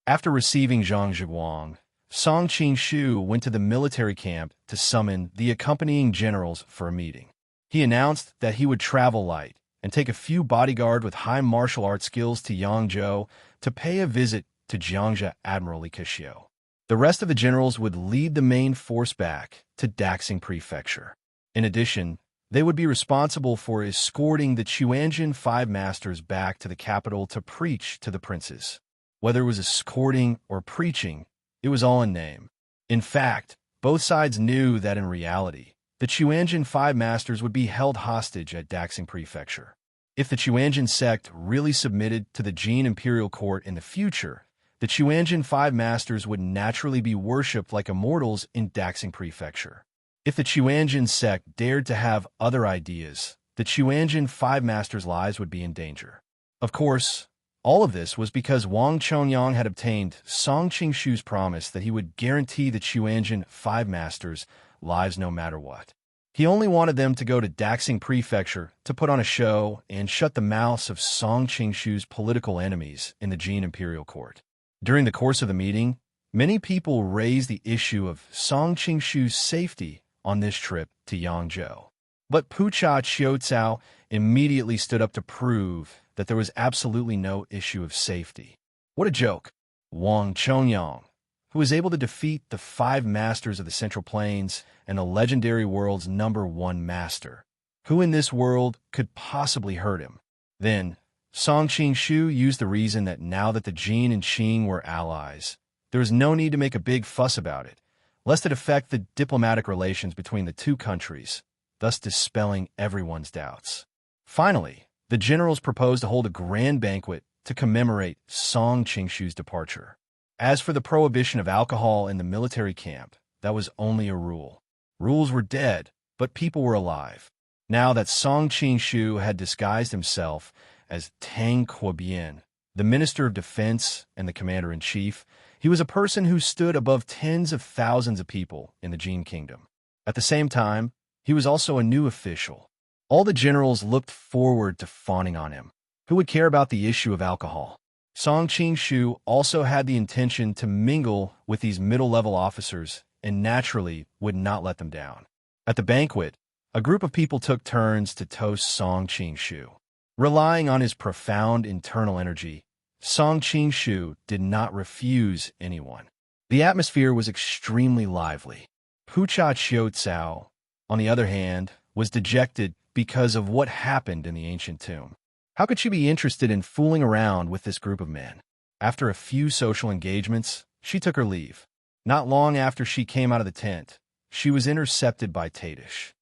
After receiving Zhang Zhiguang, Song Qingshu went to the military camp to summon the accompanying generals for a meeting. He announced that he would travel light and take a few bodyguards with high martial arts skills to Yangzhou to pay a visit to Jiangxia Admiral Li Keqiu. The rest of the generals would lead the main force back to Daxing Prefecture. In addition, they would be responsible for escorting the Chuanjin Five Masters back to the capital to preach to the princes. Whether it was escorting or preaching, it was all in name. In fact, both sides knew that in reality, the Chuanjin Five Masters would be held hostage at Daxing Prefecture. If the Chuanjin sect really submitted to the Jin Imperial Court in the future, the Chuanjin Five Masters would naturally be worshipped like immortals in Daxing Prefecture. If the Chuanjin sect dared to have other ideas, the Chuanjin Five Masters' lives would be in danger. Of course, all of this was because Wang Chongyang had obtained Song Qingshu's promise that he would guarantee the Chuanjin Five Masters' lives no matter what. He only wanted them to go to Daxing Prefecture to put on a show and shut the mouths of Song Qingshu's political enemies in the Jin Imperial Court. During the course of the meeting, many people raised the issue of Song Qingshu's safety on this trip to Yangzhou. But Pucha Qiuzhao immediately stood up to prove that there was absolutely no issue of safety. What a joke! Wang Chongyang, who was able to defeat the Five Masters of the Central Plains and the legendary world's #1 master, who in this world could possibly hurt him? Then, Song Qingshu used the reason that now that the Jin and Qing were allies, there was no need to make a big fuss about it, lest it affect the diplomatic relations between the two countries. thus dispelling everyone's doubts. Finally, the generals proposed to hold a grand banquet to commemorate Song Qingshu's departure. As for the prohibition of alcohol in the military camp, that was only a rule. Rules were dead, but people were alive. Now that Song Qingshu had disguised himself as Tang Quobian, the Minister of Defense and the Commander-in-Chief, he was a person who stood above tens of thousands of people in the Jin Kingdom. At the same time, he was also a new official. All the generals looked forward to fawning on him. Who would care about the issue of alcohol? Song Qingshu also had the intention to mingle with these middle-level officers and naturally would not let them down. At the banquet, a group of people took turns to toast Song Qingshu. Relying on his profound internal energy, Song Qingshu did not refuse anyone. The atmosphere was extremely lively. Pucha Qiucao, on the other hand, was dejected because of what happened in the ancient tomb. How could she be interested in fooling around with this group of men? After a few social engagements, she took her leave. Not long after she came out of the tent, she was intercepted by Tadish.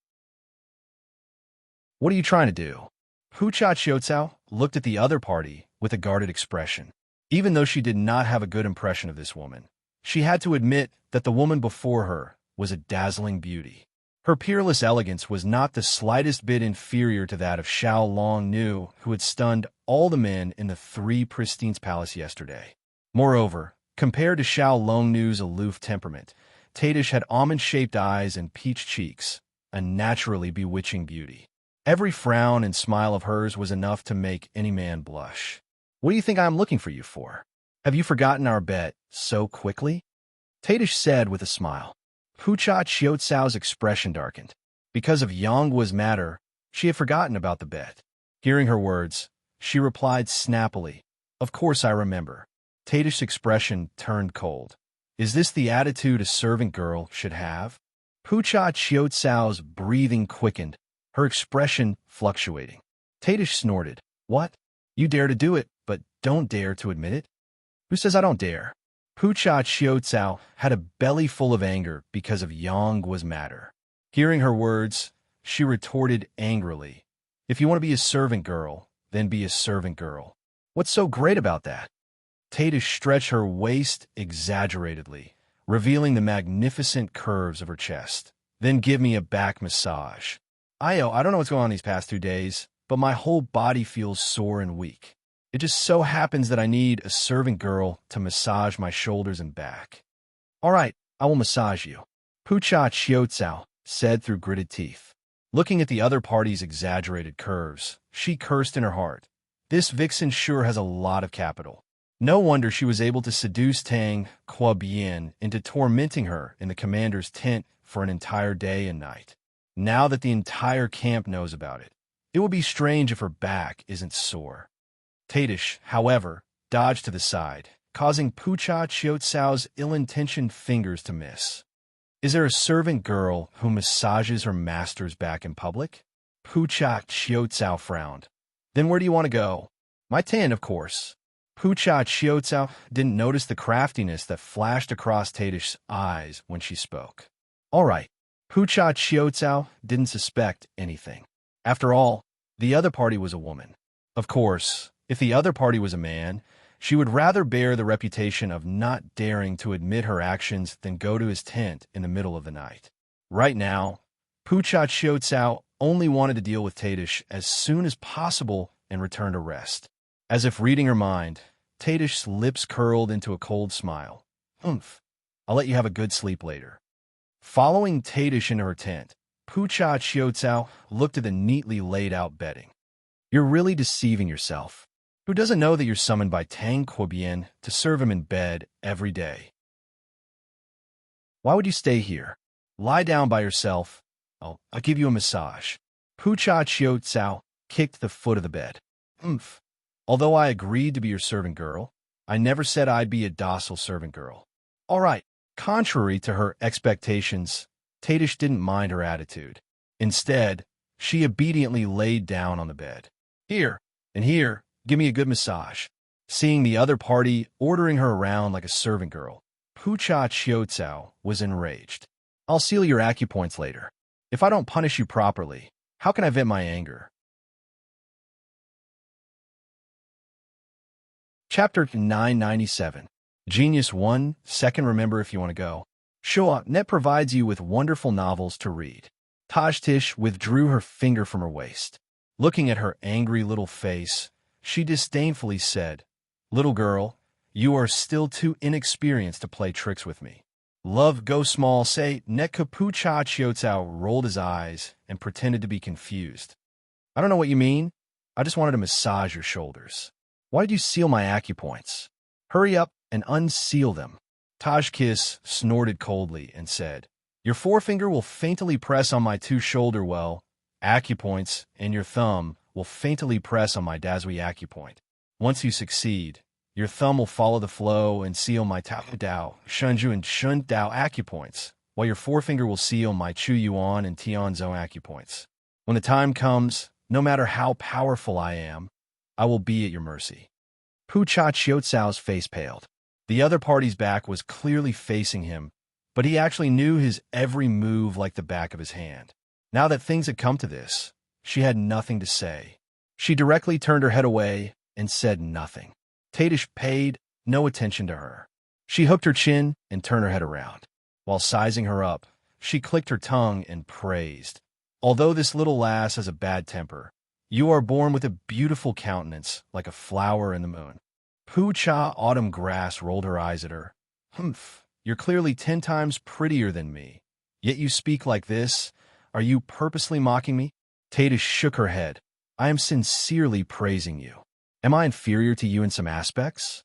"What are you trying to do?" Pucha Qiucao looked at the other party with a guarded expression. Even though she did not have a good impression of this woman, she had to admit that the woman before her was a dazzling beauty. Her peerless elegance was not the slightest bit inferior to that of Xiao Longnu, who had stunned all the men in the Three Pristines Palace yesterday. Moreover, compared to Xiao Longnu's aloof temperament, Tadish had almond-shaped eyes and peach cheeks, a naturally bewitching beauty. Every frown and smile of hers was enough to make any man blush. "What do you think I am looking for you for? Have you forgotten our bet so quickly?" Tadish said with a smile. Pucha Qiucao's expression darkened. Because of Yongguo's matter, she had forgotten about the bet. Hearing her words, she replied snappily, "Of course I remember." Tadish's expression turned cold. Is this the attitude a servant girl should have? Pucha Qiucao's breathing quickened, her expression fluctuating. Tadish snorted. "What? You dare to do it, but don't dare to admit it?" "Who says I don't dare?" Pucha Qiucao had a belly full of anger because of Yongguo's matter. Hearing her words, she retorted angrily, "If you want to be a servant girl, then be a servant girl. What's so great about that?" Tadish stretched her waist exaggeratedly, revealing the magnificent curves of her chest. "Then give me a back massage." I don't know what's going on these past 2 days, but my whole body feels sore and weak. It just so happens that I need a servant girl to massage my shoulders and back. "All right, I will massage you," Pucha Qiucao said through gritted teeth. Looking at the other party's exaggerated curves, she cursed in her heart. This vixen sure has a lot of capital. No wonder she was able to seduce Tang Quobian into tormenting her in the commander's tent for an entire day and night. Now that the entire camp knows about it, it would be strange if her back isn't sore. Tadish, however, dodged to the side, causing Pucha Qiucao's ill-intentioned fingers to miss. "Is there a servant girl who massages her master's back in public?" Pucha Qiucao frowned. "Then where do you want to go?" "My tent, of course." Pucha Qiucao didn't notice the craftiness that flashed across Tadish's eyes when she spoke. "All right." Pucha Qiucao didn't suspect anything. After all, the other party was a woman. Of course, if the other party was a man, she would rather bear the reputation of not daring to admit her actions than go to his tent in the middle of the night. Right now, Pucha Qiucao only wanted to deal with Tadish as soon as possible and return to rest. As if reading her mind, Tadish's lips curled into a cold smile. "Humph, I'll let you have a good sleep later." Following Tadish into her tent, Pucha Qiucao looked at the neatly laid-out bedding. "You're really deceiving yourself. Who doesn't know that you're summoned by Tang Quobian to serve him in bed every day? Why would you stay here? Lie down by yourself. I'll give you a massage." Pucha Qiucao kicked the foot of the bed. "Humph. Although I agreed to be your servant girl, I never said I'd be a docile servant girl." "All right." Contrary to her expectations, Tadish didn't mind her attitude. Instead, she obediently laid down on the bed. "Here, and here, give me a good massage." Seeing the other party ordering her around like a servant girl, Pucha Qiucao was enraged. "I'll seal your acupoints later." If I don't punish you properly, how can I vent my anger? Chapter 997. Genius 1, Second Remember if you want to go. Sure, Net provides you with wonderful novels to read. Tajtish withdrew her finger from her waist. Looking at her angry little face, she disdainfully said, "Little girl, you are still too inexperienced to play tricks with me." Love go small say Net Kapucha Chiotsao rolled his eyes and pretended to be confused. I don't know what you mean. I just wanted to massage your shoulders. Why did you seal my acupoints? Hurry up and unseal them. Tajkis snorted coldly and said, "Your forefinger will faintly press on my two shoulder well, acupoints, and your thumb will faintly press on my Dazui acupoint. Once you succeed, your thumb will follow the flow and seal my Tao Dao, Shunju and Shun Dao acupoints, while your forefinger will seal my Chu Yuan and Tian Zhou acupoints. When the time comes, no matter how powerful I am, I will be at your mercy." Pu Cha Chiotsao's face paled. The other party's back was clearly facing him, but he actually knew his every move like the back of his hand. Now that things had come to this, she had nothing to say. She directly turned her head away and said nothing. Tadish paid no attention to her. She hooked her chin and turned her head around. While sizing her up, she clicked her tongue and praised. "Although this little lass has a bad temper, you are born with a beautiful countenance like a flower in the moon." Pu Cha Autumn Grass rolled her eyes at her. "Humph, you're clearly 10 times prettier than me. Yet you speak like this. Are you purposely mocking me?" Tadish shook her head. "I am sincerely praising you. Am I inferior to you in some aspects?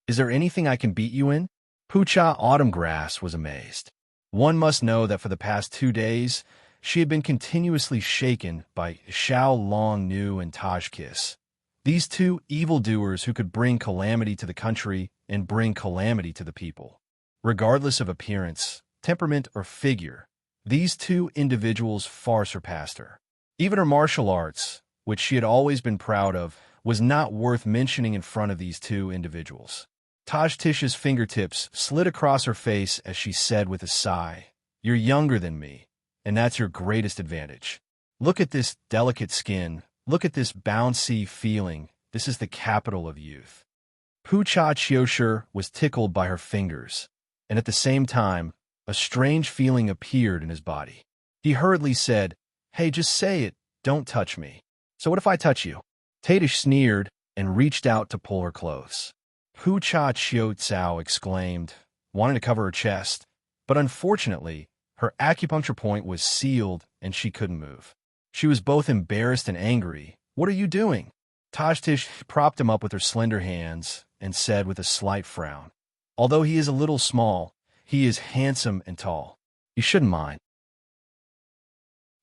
Is there anything I can beat you in?" Pu Cha Autumn Grass was amazed. One must know that for the past 2 days, she had been continuously shaken by Xiao Long Nu and Taj Kiss. These two evildoers who could bring calamity to the country and bring calamity to the people. Regardless of appearance, temperament, or figure, these two individuals far surpassed her. Even her martial arts, which she had always been proud of, was not worth mentioning in front of these two individuals. Tajtish's fingertips slid across her face as she said with a sigh, "You're younger than me, and that's your greatest advantage. Look at this delicate skin. Look at this bouncy feeling. This is the capital of youth." Pu Cha Chiosher was tickled by her fingers, and at the same time, a strange feeling appeared in his body. He hurriedly said, "Hey, just say it. Don't touch me." "So what if I touch you?" Tadish sneered and reached out to pull her close. Pu Cha Chiotsao exclaimed, wanting to cover her chest, but unfortunately, her acupuncture point was sealed and she couldn't move. She was both embarrassed and angry. "What are you doing?" Tajtish propped him up with her slender hands and said with a slight frown, "Although he is a little small, he is handsome and tall. You shouldn't mind."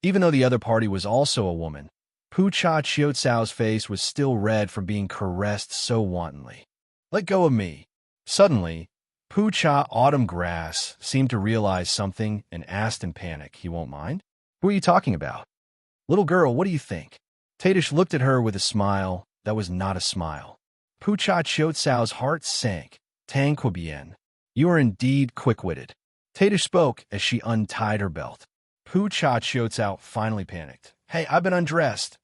Even though the other party was also a woman, Pu Cha Chiotsao's face was still red from being caressed so wantonly. "Let go of me." Suddenly, Pu Cha Autumn Grass seemed to realize something and asked in panic, "He won't mind? Who are you talking about?" "Little girl, what do you think?" Tadish looked at her with a smile that was not a smile. Pu Cha Chiotsao's heart sank. "Tang Quibien, you are indeed quick-witted." Tadish spoke as she untied her belt. Pu Cha Chiotsao finally panicked. "Hey, I've been undressed.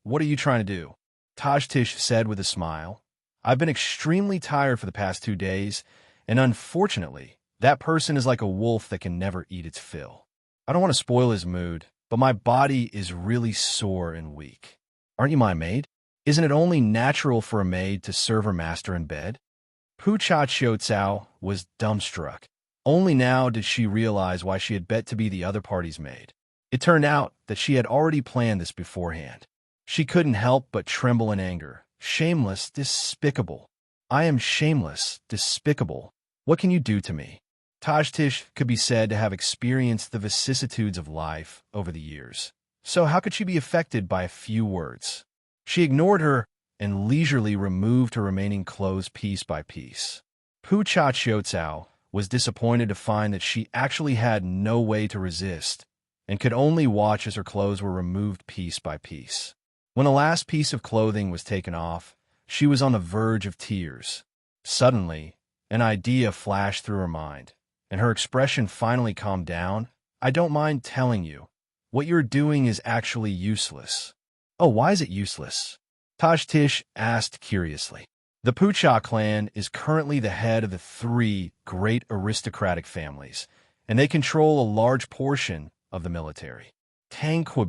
What are you trying to do?" Tajtish said with a smile, "I've been extremely tired for the past 2 days, and unfortunately, that person is like a wolf that can never eat its fill. I don't want to spoil his mood, but my body is really sore and weak. Aren't you my maid? Isn't it only natural for a maid to serve her master in bed?" Pu Cha Chiotsao was dumbstruck. Only now did she realize why she had bet to be the other party's maid. It turned out that she had already planned this beforehand. She couldn't help but tremble in anger. "Shameless, despicable. I am shameless, despicable. What can you do to me?" Tajtish could be said to have experienced the vicissitudes of life over the years. So how could she be affected by a few words? She ignored her and leisurely removed her remaining clothes piece by piece. Pu Cha Chiotsao was disappointed to find that she actually had no way to resist and could only watch as her clothes were removed piece by piece. When the last piece of clothing was taken off, she was on the verge of tears. Suddenly, an idea flashed through her mind, and her expression finally calmed down. "I don't mind telling you, what you're doing is actually useless. Oh, why is it useless? Tish asked curiously. The Pucha clan is currently the head of the three great aristocratic families, and they control a large portion of the military. Tranquil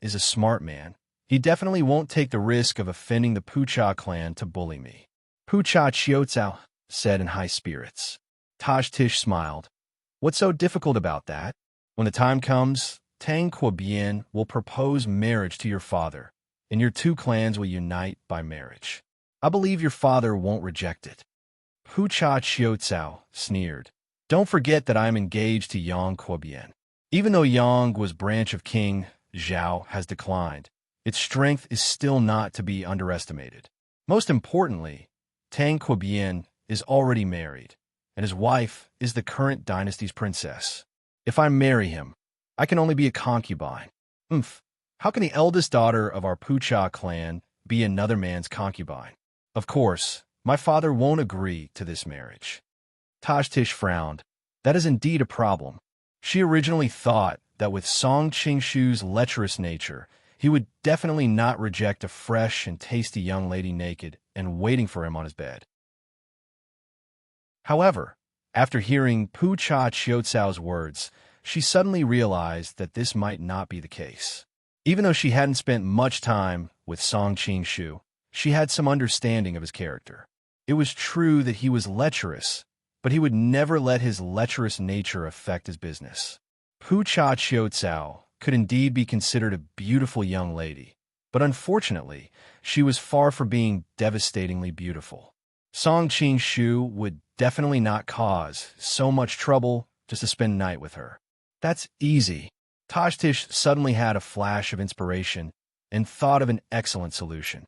is a smart man. He definitely won't take the risk of offending the Pucha clan to bully me. Pucha Chiozao said in high spirits. Tish smiled. What's so difficult about that? When the time comes, Tranquil will propose marriage to your father, and your two clans will unite by marriage. I believe your father won't reject it. Pucha Chiozao sneered. Don't forget that I am engaged to Yang Quobian. Even though Yang was branch of King Zhao has declined, its strength is still not to be underestimated. Most importantly, Tang Quobian is already married, and his wife is the current dynasty's princess. If I marry him, I can only be a concubine. How can the eldest daughter of our Pucha clan be another man's concubine? Of course, my father won't agree to this marriage. Tish frowned. That is indeed a problem. She originally thought that with Song Qingshu's lecherous nature, he would definitely not reject a fresh and tasty young lady naked and waiting for him on his bed. However, after hearing Pucha Chiozao's words, she suddenly realized that this might not be the case. Even though she hadn't spent much time with Song Qingshu, she had some understanding of his character. It was true that he was lecherous, but he would never let his lecherous nature affect his business. Pucha Chiozao could indeed be considered a beautiful young lady, but unfortunately, she was far from being devastatingly beautiful. Song Qingshu would definitely not cause so much trouble just to spend the night with her. That's easy. Tish suddenly had a flash of inspiration and thought of an excellent solution.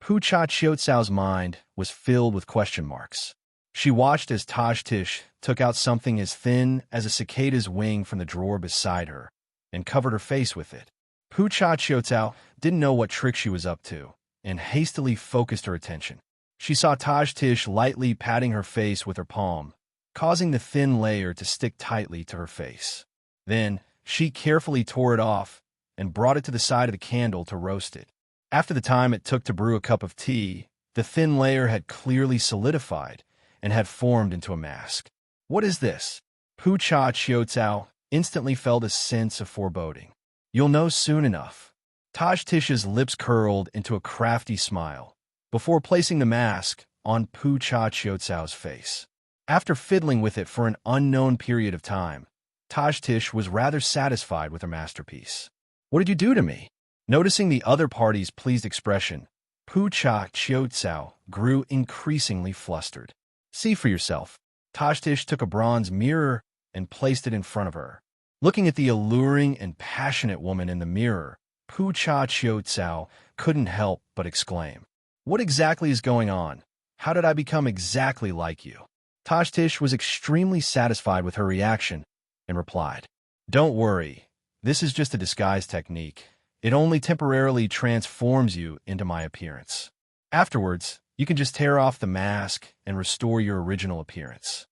Pucha Chiozao's mind was filled with question marks. She watched as Tish took out something as thin as a cicada's wing from the drawer beside her and covered her face with it. Pucha Chiozao didn't know what trick she was up to and hastily focused her attention. She saw Tish lightly patting her face with her palm, causing the thin layer to stick tightly to her face. Then, she carefully tore it off and brought it to the side of the candle to roast it. After the time it took to brew a cup of tea, the thin layer had clearly solidified and had formed into a mask. What is this? Pucha Chiozao instantly felt a sense of foreboding. You'll know soon enough. Tish's lips curled into a crafty smile before placing the mask on Pucha Chiozao's face. After fiddling with it for an unknown period of time, Tish was rather satisfied with her masterpiece. What did you do to me? Noticing the other party's pleased expression, Pucha Chiozao grew increasingly flustered. See for yourself. Tish took a bronze mirror and placed it in front of her. Looking at the alluring and passionate woman in the mirror, Pucha Chiozao couldn't help but exclaim, "What exactly is going on? How did I become exactly like you?" Tish was extremely satisfied with her reaction and replied, "Don't worry, this is just a disguise technique. It only temporarily transforms you into my appearance. Afterwards, you can just tear off the mask and restore your original appearance."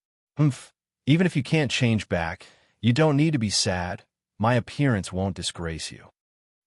Even if you can't change back, you don't need to be sad. My appearance won't disgrace you.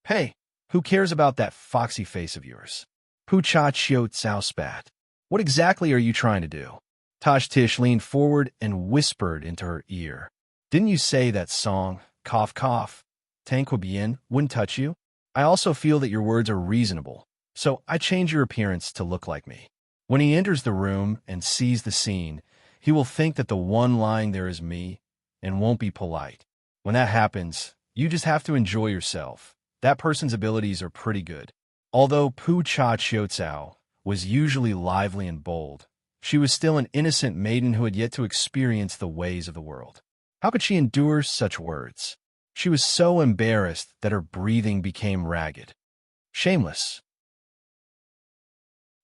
Hey, who cares about that foxy face of yours? Pucha Chiozao spat. What exactly are you trying to do? Tish leaned forward and whispered into her ear. Didn't you say that song, cough cough, Tranquil wouldn't touch you? I also feel that your words are reasonable, so I change your appearance to look like me. When he enters the room and sees the scene, he will think that the one lying there is me and won't be polite. When that happens, you just have to enjoy yourself. That person's abilities are pretty good. Although Pucha Chiozao was usually lively and bold, she was still an innocent maiden who had yet to experience the ways of the world. How could she endure such words? She was so embarrassed that her breathing became ragged. Shameless.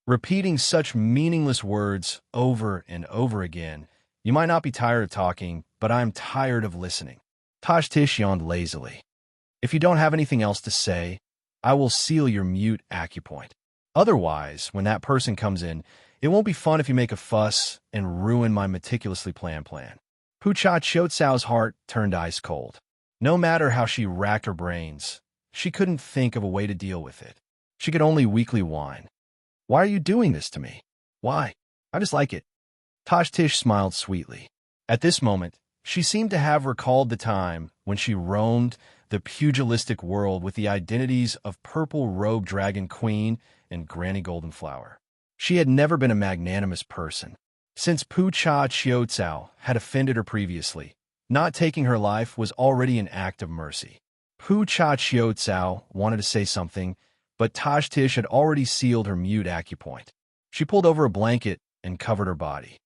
Repeating such meaningless words over and over again, you might not be tired of talking, but I'm tired of listening. Tish yawned lazily. If you don't have anything else to say, I will seal your mute acupoint. Otherwise, when that person comes in, it won't be fun if you make a fuss and ruin my meticulously planned plan. Pucha Chiozao's heart turned ice cold. No matter how she racked her brains, she couldn't think of a way to deal with it. She could only weakly whine. Why are you doing this to me? Why? I just like it. Tish smiled sweetly. At this moment, she seemed to have recalled the time when she roamed the pugilistic world with the identities of Purple Robe Dragon Queen and Granny Goldenflower. She had never been a magnanimous person. Since Pu Cha Chiao Tsao had offended her previously, not taking her life was already an act of mercy. Pu Cha Chiao Tsao wanted to say something, but Tish had already sealed her mute acupoint. She pulled over a blanket and covered her body.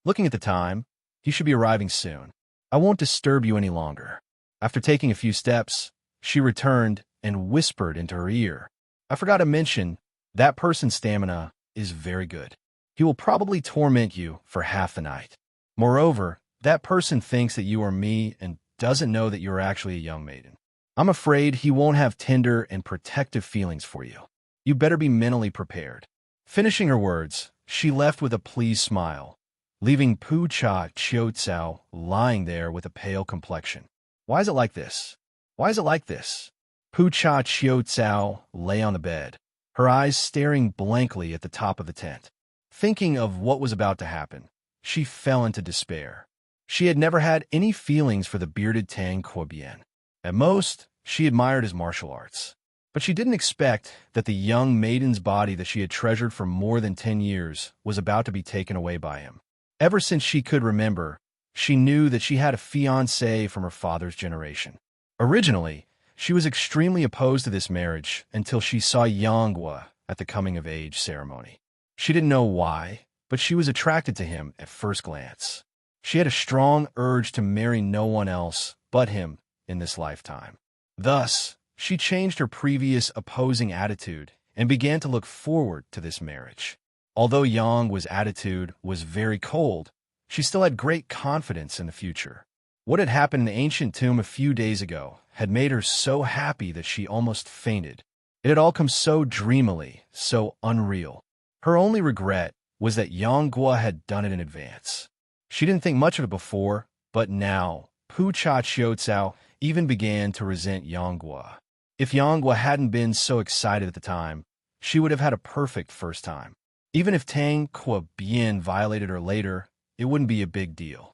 Looking at the time, he should be arriving soon. I won't disturb you any longer. After taking a few steps, she returned and whispered into her ear. I forgot to mention, that person's stamina is very good. He will probably torment you for half the night. Moreover, that person thinks that you are me and doesn't know that you are actually a young maiden. I'm afraid he won't have tender and protective feelings for you. You better be mentally prepared. Finishing her words, she left with a pleased smile, leaving Pu Cha Chiao Tsao lying there with a pale complexion. Why is it like this? Why is it like this? Pu Cha Chiao Tsao lay on the bed, her eyes staring blankly at the top of the tent. Thinking of what was about to happen, she fell into despair. She had never had any feelings for the bearded Tang Kuobian. At most, she admired his martial arts. But she didn't expect that the young maiden's body that she had treasured for more than 10 years was about to be taken away by him. Ever since she could remember, she knew that she had a fiancé from her father's generation. Originally, she was extremely opposed to this marriage until she saw Yanghua at the coming-of-age ceremony. She didn't know why, but she was attracted to him at first glance. She had a strong urge to marry no one else but him in this lifetime. Thus, she changed her previous opposing attitude and began to look forward to this marriage. Although Yang's attitude was very cold, she still had great confidence in the future. What had happened in the ancient tomb a few days ago had made her so happy that she almost fainted. It had all come so dreamily, so unreal. Her only regret was that Yanghua had done it in advance. She didn't think much of it before, but now, Pu Cha Chiao Tsao even began to resent Yanghua. If Yanghua hadn't been so excited at the time, she would have had a perfect first time. Even if Tang Kuobian violated her later, it wouldn't be a big deal.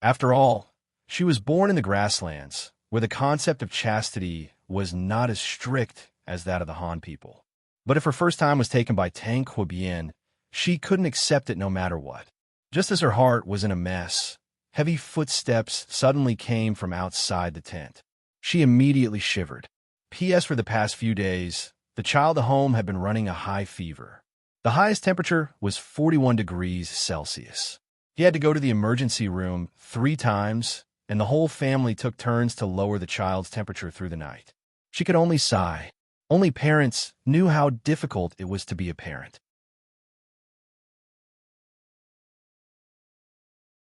After all, she was born in the grasslands, where the concept of chastity was not as strict as that of the Han people. But if her first time was taken by Tang Kuobian, she couldn't accept it no matter what. Just as her heart was in a mess, heavy footsteps suddenly came from outside the tent. She immediately shivered. P.S. For the past few days, the child at home had been running a high fever. The highest temperature was 41 degrees Celsius. He had to go to the emergency room 3 times, and the whole family took turns to lower the child's temperature through the night. She could only sigh. Only parents knew how difficult it was to be a parent.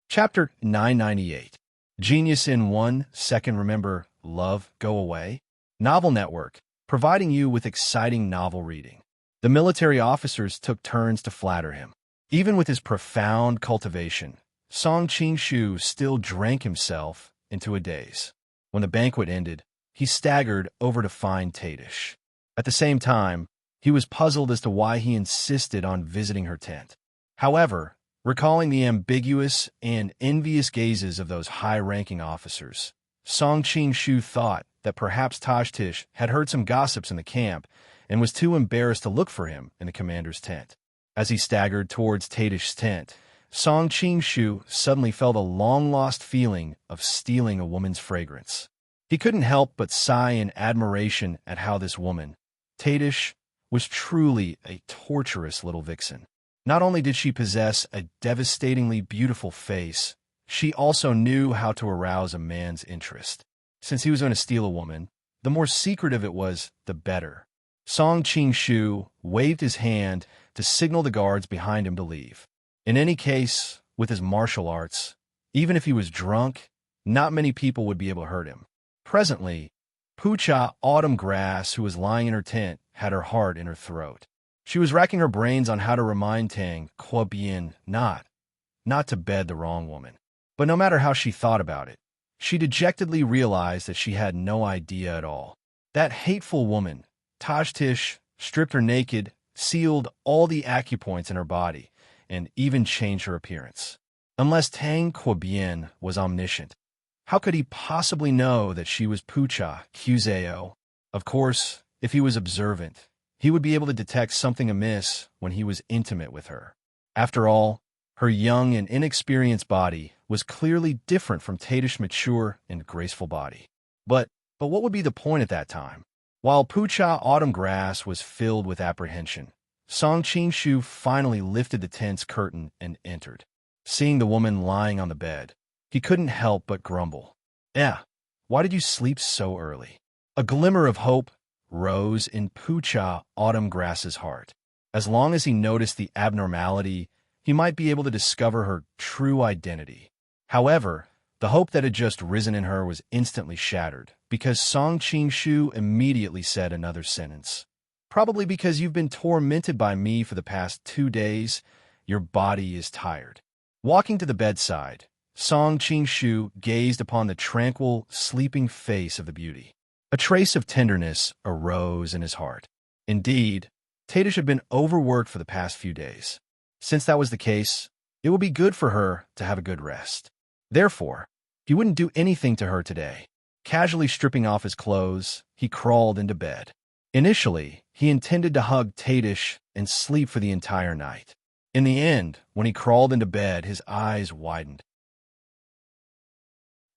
Chapter 998. Genius in 1 Second. Remember, love, go away. Novel Network, providing you with exciting novel reading. The military officers took turns to flatter him. Even with his profound cultivation, Song Qing-shu still drank himself into a daze. When the banquet ended, he staggered over to find Tadish. At the same time, he was puzzled as to why he insisted on visiting her tent. However, recalling the ambiguous and envious gazes of those high-ranking officers, Song Qing-shu thought that perhaps Tish had heard some gossips in the camp and was too embarrassed to look for him in the commander's tent. As he staggered towards Tadish's tent, Song Qing-shu suddenly felt a long-lost feeling of stealing a woman's fragrance. He couldn't help but sigh in admiration at how this woman, Tadish, was truly a torturous little vixen. Not only did she possess a devastatingly beautiful face, she also knew how to arouse a man's interest. Since he was going to steal a woman, the more secretive it was, the better. Song Qing-shu waved his hand to signal the guards behind him to leave. In any case, with his martial arts, even if he was drunk, not many people would be able to hurt him. Presently, Pucha Autumn Grass, who was lying in her tent, had her heart in her throat. She was racking her brains on how to remind Tang Kuobian not to bed the wrong woman. But no matter how she thought about it, She dejectedly realized that she had no idea at all. That hateful woman, Tajtish, stripped her naked, sealed all the acupoints in her body, and even changed her appearance. Unless Tang Quabien was omniscient, how could he possibly know that she was Pucha Qzao? Of course, if he was observant, he would be able to detect something amiss when he was intimate with her. After all, her young and inexperienced body was clearly different from Tatish's mature and graceful body. But what would be the point at that time? While Pucha Autumn Grass was filled with apprehension, Song Qingshu finally lifted the tense curtain and entered. Seeing the woman lying on the bed, he couldn't help but grumble. Why did you sleep so early? A glimmer of hope rose in Pucha Autumn Grass's heart. As long as he noticed the abnormality, he might be able to discover her true identity. However, the hope that had just risen in her was instantly shattered, because Song Qingshu immediately said another sentence. Probably because you've been tormented by me for the past 2 days, your body is tired. Walking to the bedside, Song Qingshu gazed upon the tranquil, sleeping face of the beauty. A trace of tenderness arose in his heart. Indeed, Tatish had been overworked for the past few days. Since that was the case, it would be good for her to have a good rest. Therefore, he wouldn't do anything to her today. Casually stripping off his clothes, he crawled into bed. Initially, he intended to hug Tatish and sleep for the entire night. In the end, when he crawled into bed, his eyes widened.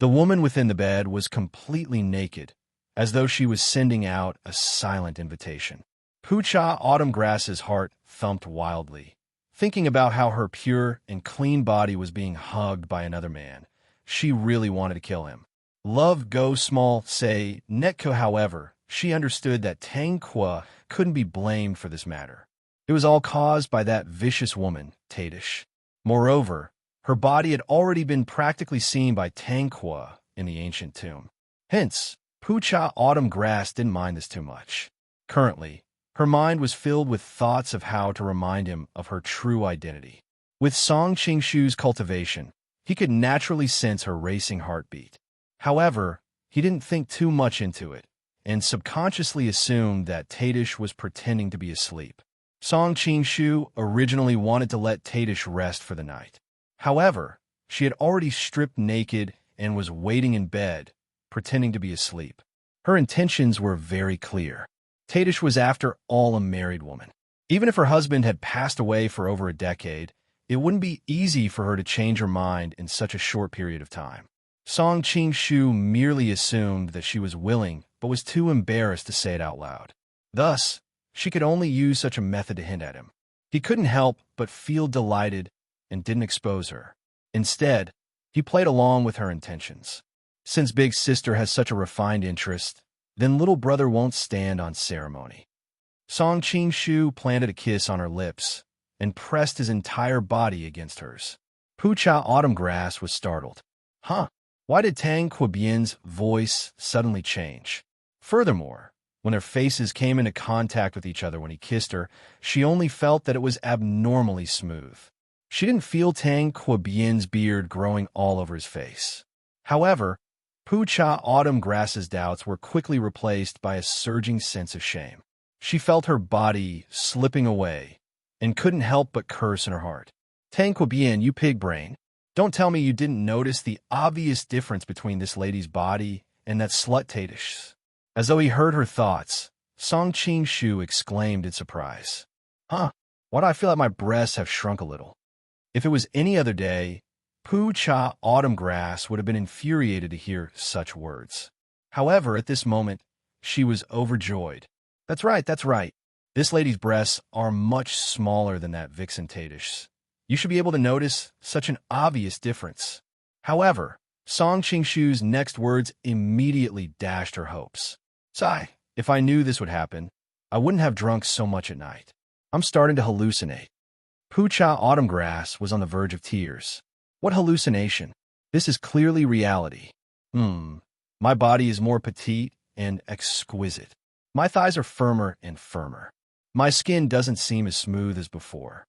The woman within the bed was completely naked, as though she was sending out a silent invitation. Pucha Autumn Grass's heart thumped wildly. Thinking about how her pure and clean body was being hugged by another man, she really wanted to kill him. Love go small, say Netko. However, she understood that Tang Qua couldn't be blamed for this matter. It was all caused by that vicious woman, Tatish. Moreover, her body had already been practically seen by Tang Qua in the ancient tomb. Hence, Pucha Autumn Grass didn't mind this too much. Currently, her mind was filled with thoughts of how to remind him of her true identity. With Song Qingshu's cultivation, he could naturally sense her racing heartbeat. However, he didn't think too much into it, and subconsciously assumed that Tatish was pretending to be asleep. Song Qingshu originally wanted to let Tatish rest for the night. However, she had already stripped naked and was waiting in bed, pretending to be asleep. Her intentions were very clear. Tatish was after all a married woman. Even if her husband had passed away for over a decade, it wouldn't be easy for her to change her mind in such a short period of time. Song Qingshu merely assumed that she was willing, but was too embarrassed to say it out loud. Thus, she could only use such a method to hint at him. He couldn't help but feel delighted and didn't expose her. Instead, he played along with her intentions. Since Big Sister has such a refined interest, then little brother won't stand on ceremony. Song Qingshu planted a kiss on her lips and pressed his entire body against hers. Pucha Autumn Grass was startled. Why did Tang Quabien's voice suddenly change? Furthermore, when their faces came into contact with each other when he kissed her, she only felt that it was abnormally smooth. She didn't feel Tang Quabien's beard growing all over his face. However, Pucha Autumn Grass's doubts were quickly replaced by a surging sense of shame. She felt her body slipping away and couldn't help but curse in her heart. Tang Quabien, you pig brain. Don't tell me you didn't notice the obvious difference between this lady's body and that slut Tatish's. As though he heard her thoughts, Song Qingshu exclaimed in surprise. Why do I feel like my breasts have shrunk a little? If it was any other day, Pucha Autumn Grass would have been infuriated to hear such words. However, at this moment, she was overjoyed. That's right. This lady's breasts are much smaller than that vixen Tatish's. You should be able to notice such an obvious difference. However, Song Qingshu's next words immediately dashed her hopes. Sigh, if I knew this would happen, I wouldn't have drunk so much at night. I'm starting to hallucinate. Pucha Autumn Grass was on the verge of tears. What hallucination? This is clearly reality. My body is more petite and exquisite. My thighs are firmer and firmer. My skin doesn't seem as smooth as before.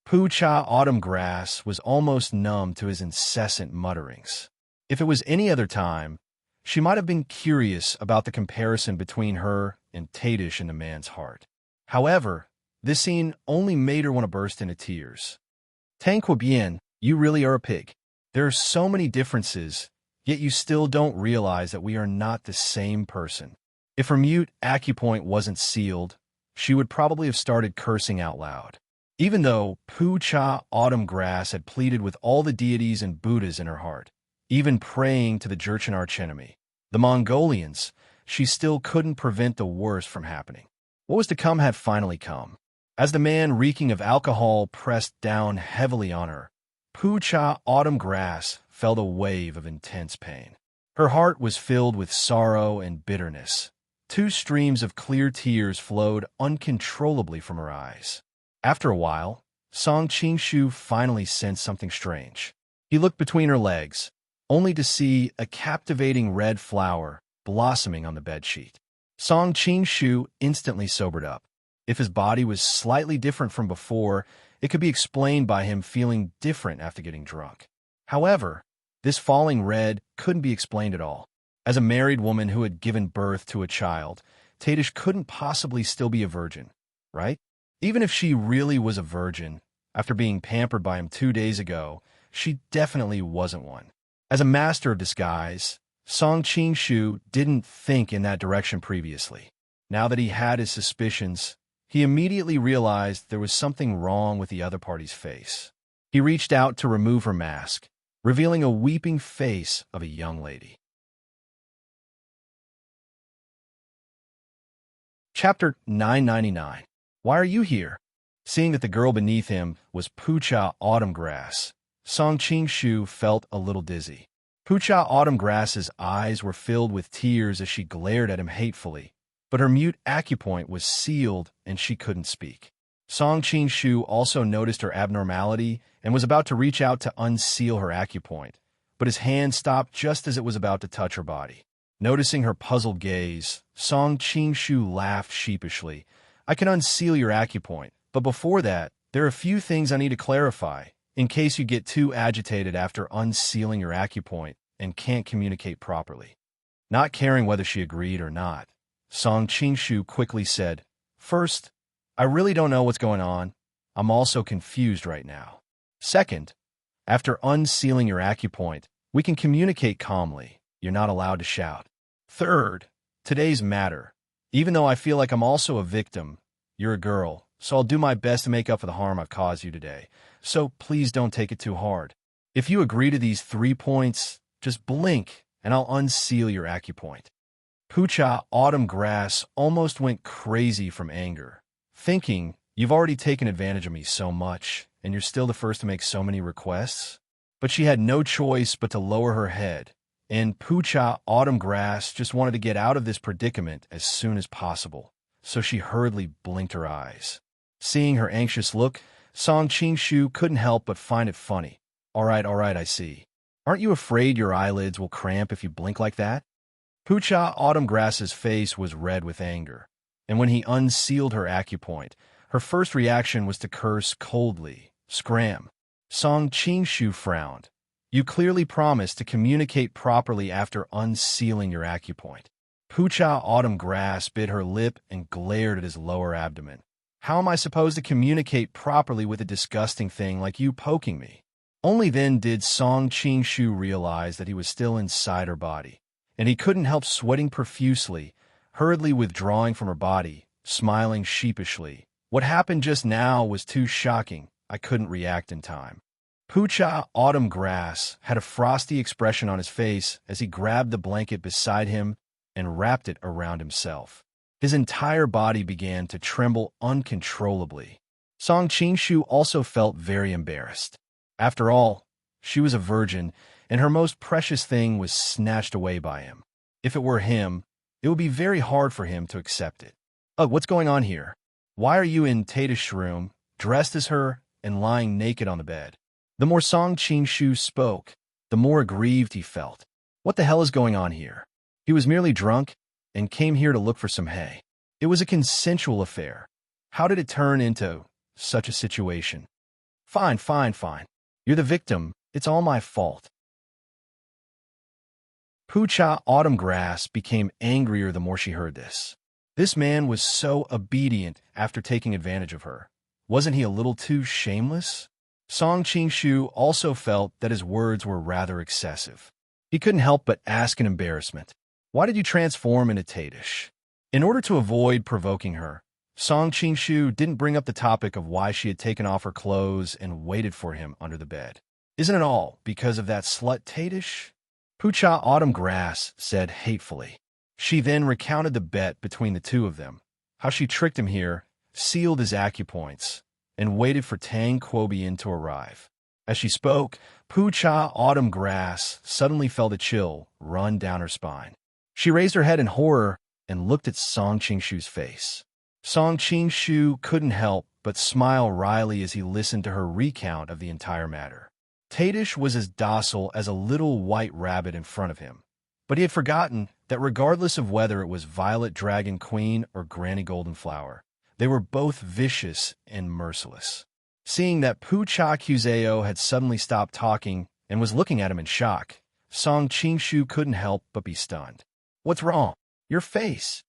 Pu Cha Autumn Grass was almost numb to his incessant mutterings. If it was any other time, she might have been curious about the comparison between her and Tadish in the man's heart. However, this scene only made her want to burst into tears. Tranquil bien, you really are a pig. There are so many differences, yet you still don't realize that we are not the same person. If her mute acupoint wasn't sealed, she would probably have started cursing out loud. Even though Pu Cha Autumn Grass had pleaded with all the deities and Buddhas in her heart, even praying to the Jurchen archenemy, the Mongolians, she still couldn't prevent the worst from happening. What was to come had finally come. As the man reeking of alcohol pressed down heavily on her, Pu Cha Autumn Grass felt a wave of intense pain. Her heart was filled with sorrow and bitterness. Two streams of clear tears flowed uncontrollably from her eyes. After a while, Song Qingshu finally sensed something strange. He looked between her legs, only to see a captivating red flower blossoming on the bedsheet. Song Qingshu instantly sobered up. If his body was slightly different from before, it could be explained by him feeling different after getting drunk. However, this falling red couldn't be explained at all. As a married woman who had given birth to a child, Tadish couldn't possibly still be a virgin, right? Even if she really was a virgin, after being pampered by him 2 days ago, she definitely wasn't one. As a master of disguise, Song Qingshu didn't think in that direction previously. Now that he had his suspicions, he immediately realized there was something wrong with the other party's face. He reached out to remove her mask, revealing a weeping face of a young lady. Chapter 999. Why are you here? Seeing that the girl beneath him was Pu Cha Autumn Grass, Song Qingshu felt a little dizzy. Pu Cha Autumn Grass's eyes were filled with tears as she glared at him hatefully, but her mute acupoint was sealed and she couldn't speak. Song Qingshu also noticed her abnormality and was about to reach out to unseal her acupoint, but his hand stopped just as it was about to touch her body. Noticing her puzzled gaze, Song Qingshu laughed sheepishly. I can unseal your acupoint, but before that, there are a few things I need to clarify, in case you get too agitated after unsealing your acupoint and can't communicate properly. Not caring whether she agreed or not, Song Qingshu quickly said, First, I really don't know what's going on. I'm also confused right now. Second, after unsealing your acupoint, we can communicate calmly. You're not allowed to shout. Third, today's matter. Even though I feel like I'm also a victim, you're a girl, so I'll do my best to make up for the harm I've caused you today. So please don't take it too hard. If you agree to these 3 points, just blink and I'll unseal your acupoint. Pu Cha Autumn Grass almost went crazy from anger, thinking, you've already taken advantage of me so much, and you're still the first to make so many requests? But she had no choice but to lower her head, and Pu Cha Autumn Grass just wanted to get out of this predicament as soon as possible, so she hurriedly blinked her eyes. Seeing her anxious look, Song Qingshu couldn't help but find it funny. All right, I see. Aren't you afraid your eyelids will cramp if you blink like that? Pu Cha Autumn Grass's face was red with anger, and when he unsealed her acupoint, her first reaction was to curse coldly, Scram. Song Qingshu frowned. You clearly promised to communicate properly after unsealing your acupoint. Pu Cha Autumn Grass bit her lip and glared at his lower abdomen. How am I supposed to communicate properly with a disgusting thing like you poking me? Only then did Song Qingshu realize that he was still inside her body, and he couldn't help sweating profusely, hurriedly withdrawing from her body, smiling sheepishly. What happened just now was too shocking. I couldn't react in time. Pu Cha Autumn Grass had a frosty expression on his face as he grabbed the blanket beside him and wrapped it around himself. His entire body began to tremble uncontrollably. Song Qingshu also felt very embarrassed. After all, she was a virgin, and her most precious thing was snatched away by him. If it were him, it would be very hard for him to accept it. Ugh, what's going on here? Why are you in Tadish's room, dressed as her, and lying naked on the bed? The more Song Qingshu spoke, the more aggrieved he felt. What the hell is going on here? He was merely drunk and came here to look for some hay. It was a consensual affair. How did it turn into such a situation? Fine, fine, fine. You're the victim. It's all my fault. Poocha Autumn Grass became angrier the more she heard this. This man was so obedient after taking advantage of her. Wasn't he a little too shameless? Song Qingshu also felt that his words were rather excessive. He couldn't help but ask in embarrassment, "Why did you transform into Tadish?" In order to avoid provoking her, Song Qingshu didn't bring up the topic of why she had taken off her clothes and waited for him under the bed. "Isn't it all because of that slut Tadish?" Poocha Autumn Grass said hatefully. She then recounted the bet between the two of them, how she tricked him here, sealed his acupoints, and waited for Tang Quobian to arrive. As she spoke, Poocha Autumn Grass suddenly felt a chill run down her spine. She raised her head in horror and looked at Song Qingshu's face. Song Qingshu couldn't help but smile wryly as he listened to her recount of the entire matter. Tadish was as docile as a little white rabbit in front of him, but he had forgotten that regardless of whether it was Violet Dragon Queen or Granny Golden Flower, they were both vicious and merciless. Seeing that Poocha Qzeo had suddenly stopped talking and was looking at him in shock, Song Qingshu couldn't help but be stunned. "What's wrong? Your face.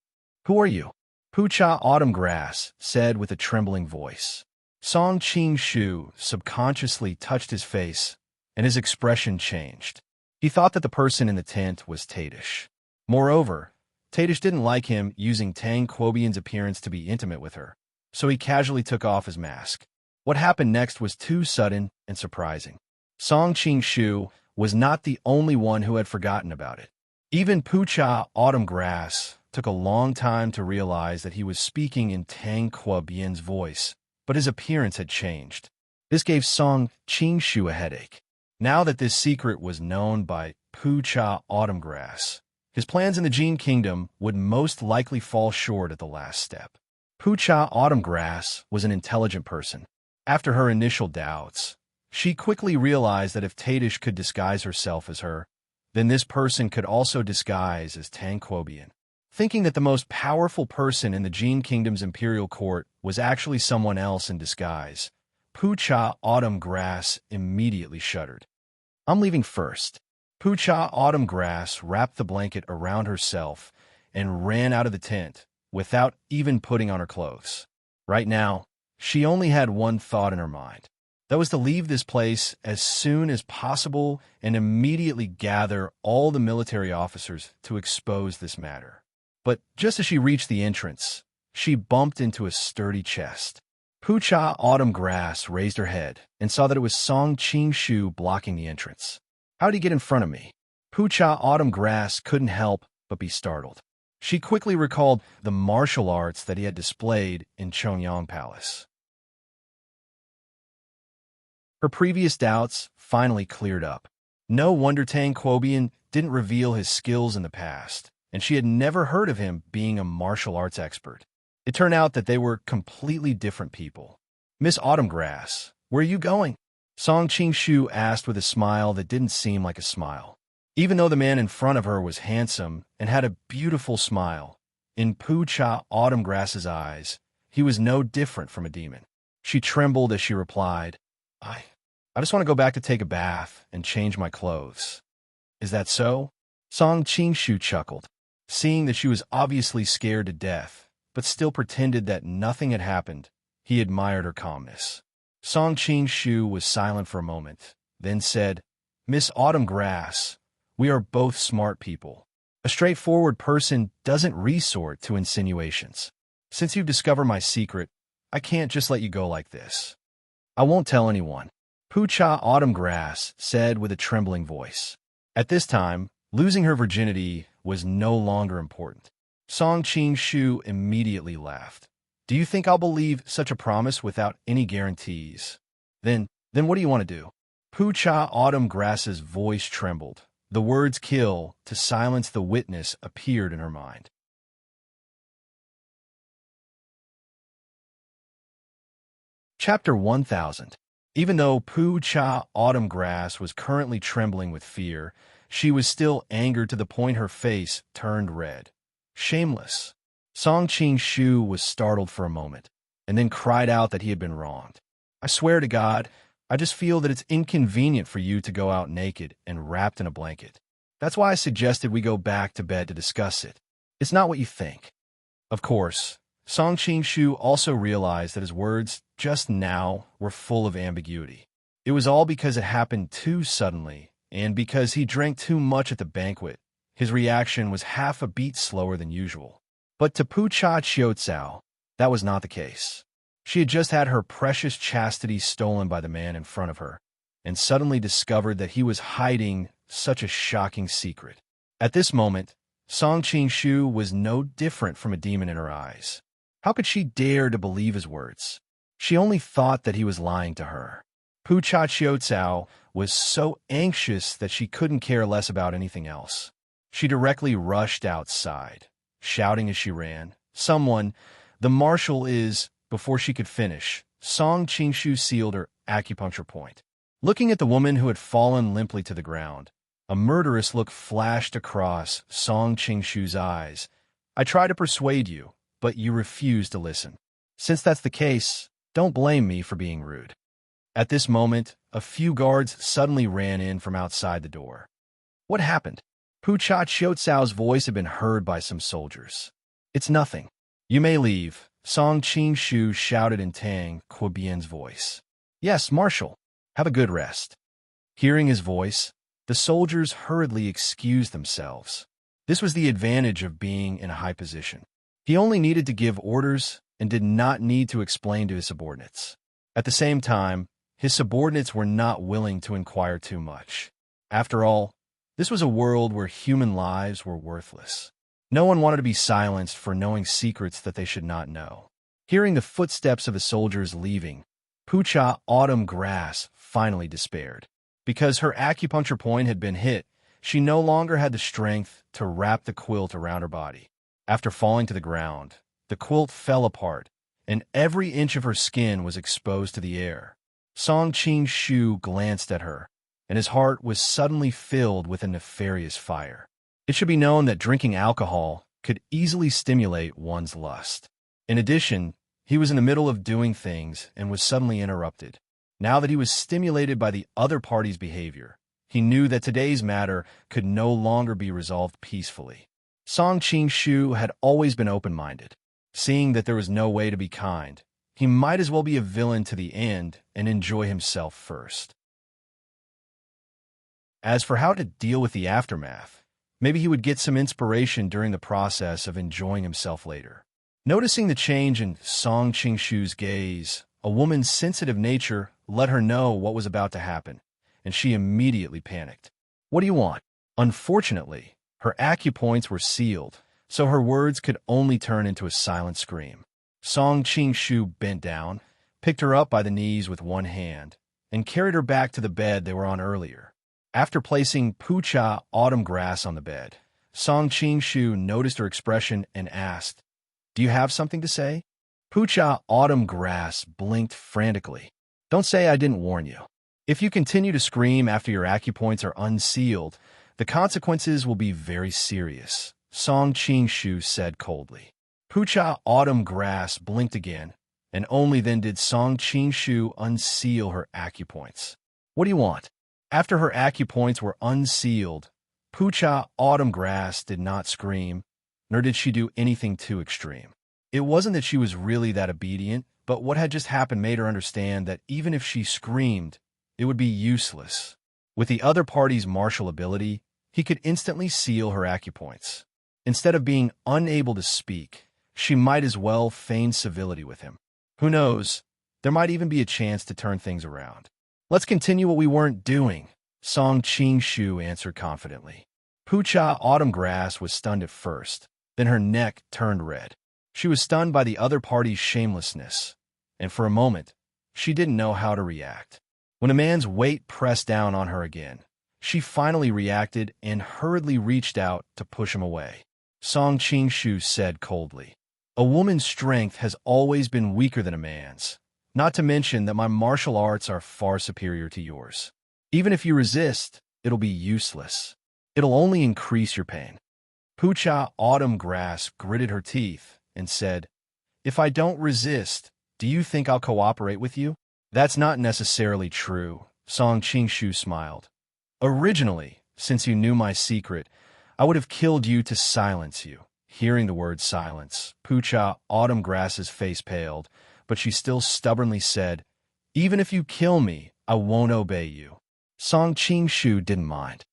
Who are you?" Poocha Autumn Grass said with a trembling voice. Song Qingshu subconsciously touched his face, and his expression changed. He thought that the person in the tent was Tadish. Moreover, Tadish didn't like him using Tang Quobian's appearance to be intimate with her, so he casually took off his mask. What happened next was too sudden and surprising. Song Qingshu was not the only one who had forgotten about it. Even Poocha Autumn Grass took a long time to realize that he was speaking in Tang Quobian's voice, but his appearance had changed. This gave Song Qingshu a headache. Now that this secret was known by Poocha Autumn Grass, his plans in the Jin Kingdom would most likely fall short at the last step. Poocha Autumn Grass was an intelligent person. After her initial doubts, she quickly realized that if Tadish could disguise herself as her, then this person could also disguise as Tang Quobian. Thinking that the most powerful person in the Jin Kingdom's imperial court was actually someone else in disguise, Poocha Autumn Grass immediately shuddered. "I'm leaving first." Poocha Autumn Grass wrapped the blanket around herself and ran out of the tent without even putting on her clothes. Right now, she only had one thought in her mind. That was to leave this place as soon as possible and immediately gather all the military officers to expose this matter. But just as she reached the entrance, she bumped into a sturdy chest. Poocha Autumn Grass raised her head and saw that it was Song Qingshu blocking the entrance. "How did he get in front of me?" Poocha Autumn Grass couldn't help but be startled. She quickly recalled the martial arts that he had displayed in Chongyang Palace. Her previous doubts finally cleared up. No wonder Tang Quobian didn't reveal his skills in the past, and she had never heard of him being a martial arts expert. It turned out that they were completely different people. "Miss Autumn Grass, where are you going?" Song Qingshu asked with a smile that didn't seem like a smile. Even though the man in front of her was handsome and had a beautiful smile, in Poocha Autumn Grass's eyes, he was no different from a demon. She trembled as she replied, I just want to go back to take a bath and change my clothes." "Is that so?" Song Qingshu chuckled, seeing that she was obviously scared to death, but still pretended that nothing had happened. He admired her calmness. Song Qingshu was silent for a moment, then said, "Miss Autumn Grass, we are both smart people. A straightforward person doesn't resort to insinuations. Since you've discovered my secret, I can't just let you go like this." "I won't tell anyone," Poocha Autumn Grass said with a trembling voice. At this time, losing her virginity was no longer important. Song Qingshu immediately laughed. "Do you think I'll believe such a promise without any guarantees? Then what do you want to do?" Poocha Autumn Grass's voice trembled. The words "kill" to silence the witness appeared in her mind. Chapter 1000. Even though Poocha Autumn Grass was currently trembling with fear, she was still angered to the point her face turned red. Shameless. Song Qingshu was startled for a moment, and then cried out that he had been wronged. "I swear to God, I just feel that it's inconvenient for you to go out naked and wrapped in a blanket. That's why I suggested we go back to bed to discuss it. It's not what you think." Of course, Song Qing-shu also realized that his words just now were full of ambiguity. It was all because it happened too suddenly, and because he drank too much at the banquet. His reaction was half a beat slower than usual. But to Pucha Qiuzao, that was not the case. She had just had her precious chastity stolen by the man in front of her, and suddenly discovered that he was hiding such a shocking secret. At this moment, Song Qing-shu was no different from a demon in her eyes. How could she dare to believe his words? She only thought that he was lying to her. Pucha Qiuzao was so anxious that she couldn't care less about anything else. She directly rushed outside, shouting as she ran, "Someone, the marshal is—" Before she could finish, Song Qing-shu sealed her acupuncture point. Looking at the woman who had fallen limply to the ground, a murderous look flashed across Song Qing-shu's eyes. "I try to persuade you, but you refuse to listen. Since that's the case, don't blame me for being rude." At this moment, a few guards suddenly ran in from outside the door. "What happened?" Pucha Qiucao's voice had been heard by some soldiers. "It's nothing. You may leave," Song Qing-shu shouted in Tang Quobian's voice. "Yes, Marshal. Have a good rest." Hearing his voice, the soldiers hurriedly excused themselves. This was the advantage of being in a high position. He only needed to give orders and did not need to explain to his subordinates. At the same time, his subordinates were not willing to inquire too much. After all, this was a world where human lives were worthless. No one wanted to be silenced for knowing secrets that they should not know. Hearing the footsteps of the soldiers leaving, Pucha Autumn Grass finally despaired. Because her acupuncture point had been hit, she no longer had the strength to wrap the quilt around her body. After falling to the ground, the quilt fell apart, and every inch of her skin was exposed to the air. Song Qing-shu glanced at her, and his heart was suddenly filled with a nefarious fire. It should be known that drinking alcohol could easily stimulate one's lust. In addition, he was in the middle of doing things and was suddenly interrupted. Now that he was stimulated by the other party's behavior, he knew that today's matter could no longer be resolved peacefully. Song Qing-shu had always been open-minded. Seeing that there was no way to be kind, he might as well be a villain to the end and enjoy himself first. As for how to deal with the aftermath, maybe he would get some inspiration during the process of enjoying himself later. Noticing the change in Song Qing-shu's gaze, a woman's sensitive nature let her know what was about to happen, and she immediately panicked. "What do you want?" Unfortunately, her acupoints were sealed, so her words could only turn into a silent scream. Song Qing-shu bent down, picked her up by the knees with one hand, and carried her back to the bed they were on earlier. After placing Pucha Autumn Grass on the bed, Song Qing-shu noticed her expression and asked, "Do you have something to say?" Pucha Autumn Grass blinked frantically. "Don't say I didn't warn you. If you continue to scream after your acupoints are unsealed, the consequences will be very serious," Song Qing-shu said coldly. Pucha Autumn Grass blinked again, and only then did Song Qing-shu unseal her acupoints. "What do you want?" After her acupoints were unsealed, Pucha Autumn Grass did not scream, nor did she do anything too extreme. It wasn't that she was really that obedient, but what had just happened made her understand that even if she screamed, it would be useless. With the other party's martial ability, he could instantly seal her acupoints. Instead of being unable to speak, she might as well feign civility with him. Who knows, there might even be a chance to turn things around. "Let's continue what we weren't doing," Song Qing-shu answered confidently. Pucha Autumn Grass was stunned at first, then her neck turned red. She was stunned by the other party's shamelessness, and for a moment, she didn't know how to react. When a man's weight pressed down on her again, she finally reacted and hurriedly reached out to push him away. Song Qing-shu said coldly, "A woman's strength has always been weaker than a man's, not to mention that my martial arts are far superior to yours. Even if you resist, it'll be useless. It'll only increase your pain." Pucha Autumn Grass gritted her teeth and said, "If I don't resist, do you think I'll cooperate with you?" That's not necessarily true, Song Qingshu smiled. Originally, since you knew my secret, I would have killed you to silence you. Hearing the word silence, Pucha Autumn Grass's face paled, but she still stubbornly said, "Even if you kill me, I won't obey you." Song Qingshu didn't mind.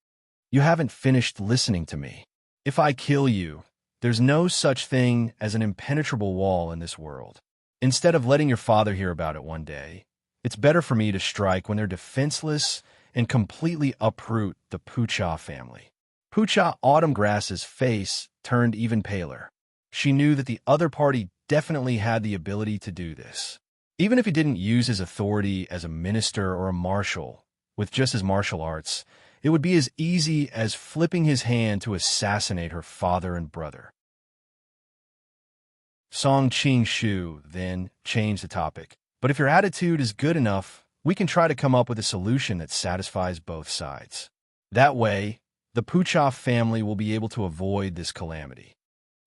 "You haven't finished listening to me. If I kill you, there's no such thing as an impenetrable wall in this world. Instead of letting your father hear about it one day, it's better for me to strike when they're defenseless and completely uproot the Pucha family." Pucha Autumn Grass's face turned even paler. She knew that the other party definitely had the ability to do this. Even if he didn't use his authority as a minister or a marshal, with just his martial arts, it would be as easy as flipping his hand to assassinate her father and brother. Song Qingshu then changed the topic. "But if your attitude is good enough, we can try to come up with a solution that satisfies both sides. That way, the Pucha family will be able to avoid this calamity.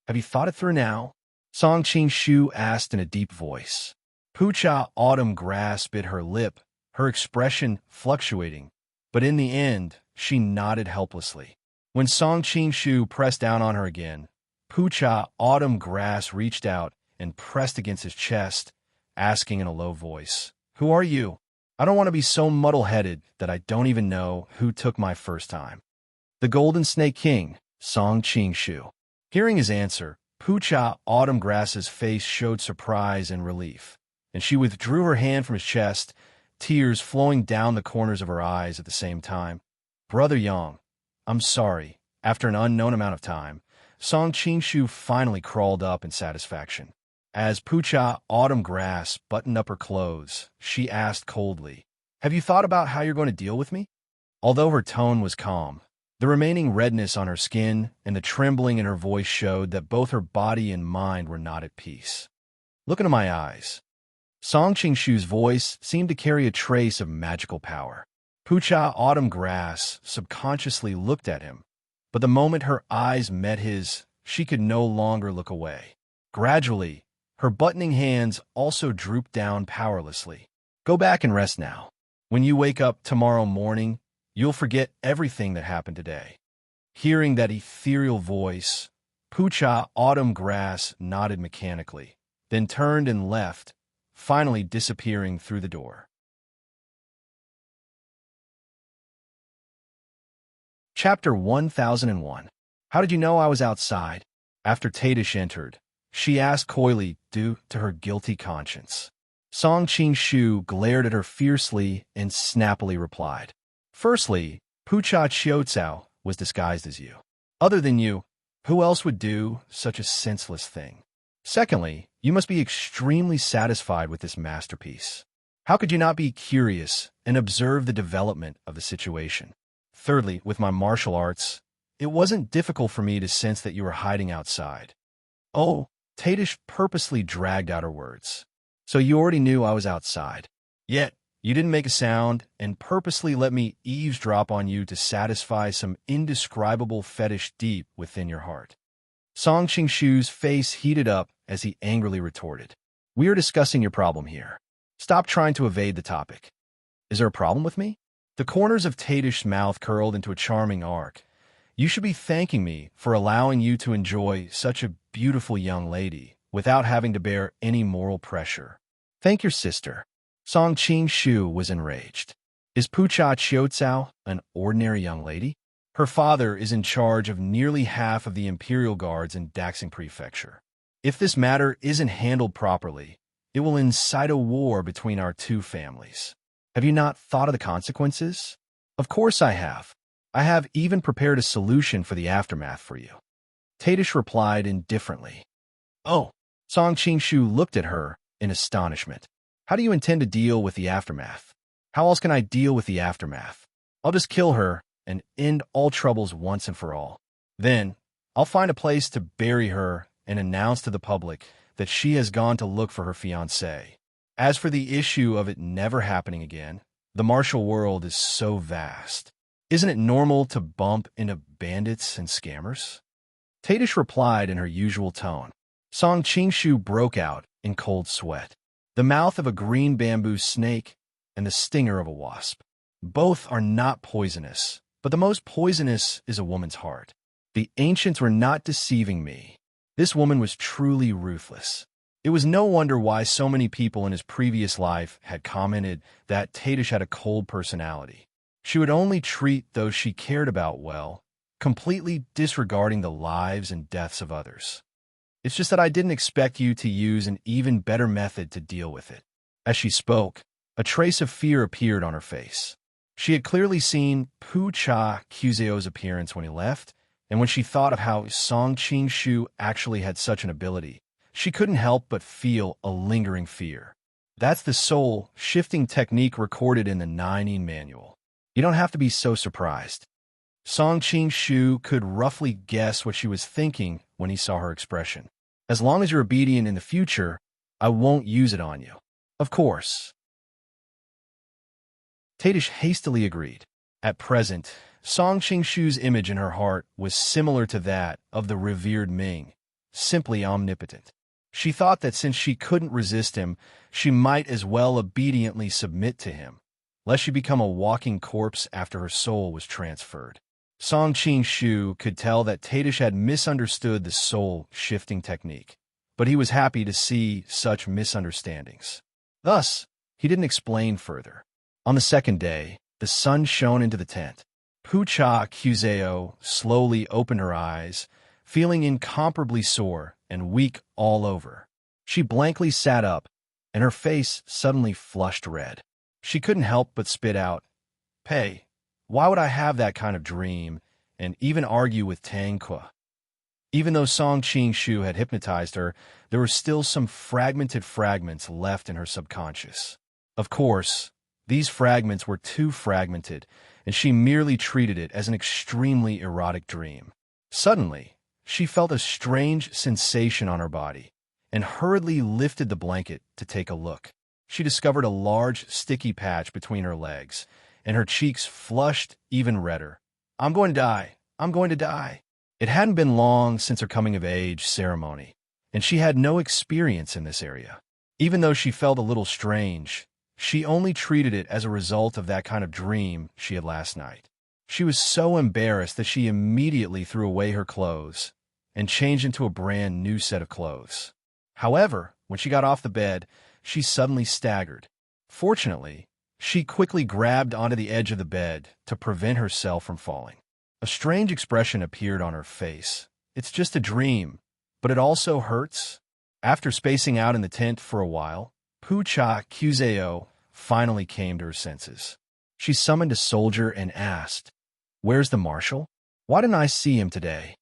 Have you thought it through now?" Song Qingshu asked in a deep voice. Pucha Autumn Grass bit her lip, her expression fluctuating, but in the end, she nodded helplessly. When Song Qingshu pressed down on her again, Pucha Autumn Grass reached out and pressed against his chest, asking in a low voice, "Who are you? I don't want to be so muddle-headed that I don't even know who took my first time." "The Golden Snake King, Song Qingshu." Hearing his answer, Pucha Autumn Grass's face showed surprise and relief, and she withdrew her hand from his chest, tears flowing down the corners of her eyes at the same time. "Brother Yang, I'm sorry." After an unknown amount of time, Song Qingshu finally crawled up in satisfaction. As Pucha Autumn Grass buttoned up her clothes, she asked coldly, "Have you thought about how you're going to deal with me?" Although her tone was calm, the remaining redness on her skin and the trembling in her voice showed that both her body and mind were not at peace. "Look into my eyes." Song Qingshu's voice seemed to carry a trace of magical power. Pucha Autumn Grass subconsciously looked at him, but the moment her eyes met his, she could no longer look away. Gradually, her buttoning hands also drooped down powerlessly. "Go back and rest now. When you wake up tomorrow morning, you'll forget everything that happened today." Hearing that ethereal voice, Pucha Autumn Grass nodded mechanically, then turned and left, finally disappearing through the door. Chapter 1001. How did you know I was outside? After Tadish entered, she asked coyly due to her guilty conscience. Song Qingshu glared at her fiercely and snappily replied, "Firstly, Pucha Qiucao was disguised as you. Other than you, who else would do such a senseless thing? Secondly, you must be extremely satisfied with this masterpiece. How could you not be curious and observe the development of the situation? Thirdly, with my martial arts, it wasn't difficult for me to sense that you were hiding outside." "Oh," Tadish purposely dragged out her words. "So you already knew I was outside. Yet, you didn't make a sound and purposely let me eavesdrop on you to satisfy some indescribable fetish deep within your heart." Song Qingshu's face heated up as he angrily retorted, "We are discussing your problem here. Stop trying to evade the topic." "Is there a problem with me?" The corners of Tadish's mouth curled into a charming arc. "You should be thanking me for allowing you to enjoy such a beautiful young lady without having to bear any moral pressure. Thank your sister." Song Qingshu was enraged. "Is Pucha Qiucao an ordinary young lady? Her father is in charge of nearly half of the imperial guards in Daxing Prefecture. If this matter isn't handled properly, it will incite a war between our two families. Have you not thought of the consequences?" "Of course I have. I have even prepared a solution for the aftermath for you." Tadish replied indifferently. "Oh." Song Qingshu looked at her in astonishment. "How do you intend to deal with the aftermath?" "How else can I deal with the aftermath? I'll just kill her and end all troubles once and for all. Then, I'll find a place to bury her and announce to the public that she has gone to look for her fiancé. As for the issue of it never happening again, the martial world is so vast. Isn't it normal to bump into bandits and scammers?" Tadish replied in her usual tone. Song Qingshu broke out in cold sweat. The mouth of a green bamboo snake and the stinger of a wasp. Both are not poisonous, but the most poisonous is a woman's heart. The ancients were not deceiving me. This woman was truly ruthless. It was no wonder why so many people in his previous life had commented that Tadish had a cold personality. She would only treat those she cared about well, completely disregarding the lives and deaths of others. It's just that I didn't expect you to use an even better method to deal with it. As she spoke, a trace of fear appeared on her face. She had clearly seen Pu Cha Kuzeo's appearance when he left, and when she thought of how Song Qing-shu actually had such an ability, she couldn't help but feel a lingering fear. That's the soul-shifting technique recorded in the Nining manual. You don't have to be so surprised. Song Qing-shu could roughly guess what she was thinking when he saw her expression. As long as you're obedient in the future, I won't use it on you. Of course. Tadish hastily agreed. At present, Song Qing-shu's image in her heart was similar to that of the revered Ming, simply omnipotent. She thought that since she couldn't resist him, she might as well obediently submit to him, lest she become a walking corpse after her soul was transferred. Song Qing-shu could tell that Tadish had misunderstood the soul-shifting technique, but he was happy to see such misunderstandings. Thus, he didn't explain further. On the second day, the sun shone into the tent. Pu Cha Kuzeo slowly opened her eyes, feeling incomparably sore and weak all over. She blankly sat up, and her face suddenly flushed red. She couldn't help but spit out, "Pei, why would I have that kind of dream and even argue with Tranquil?" Even though Song Qing-shu had hypnotized her, there were still some fragmented fragments left in her subconscious. Of course, these fragments were too fragmented, and she merely treated it as an extremely erotic dream. Suddenly, she felt a strange sensation on her body and hurriedly lifted the blanket to take a look. She discovered a large, sticky patch between her legs, and her cheeks flushed even redder. "I'm going to die. I'm going to die." It hadn't been long since her coming-of-age ceremony, and she had no experience in this area. Even though she felt a little strange, she only treated it as a result of that kind of dream she had last night. She was so embarrassed that she immediately threw away her clothes and changed into a brand new set of clothes. However, when she got off the bed, she suddenly staggered. Fortunately, she quickly grabbed onto the edge of the bed to prevent herself from falling. A strange expression appeared on her face. "It's just a dream, but it also hurts." After spacing out in the tent for a while, Pu Cha Kuzeo finally came to her senses. She summoned a soldier and asked, "Where's the marshal? Why didn't I see him today?"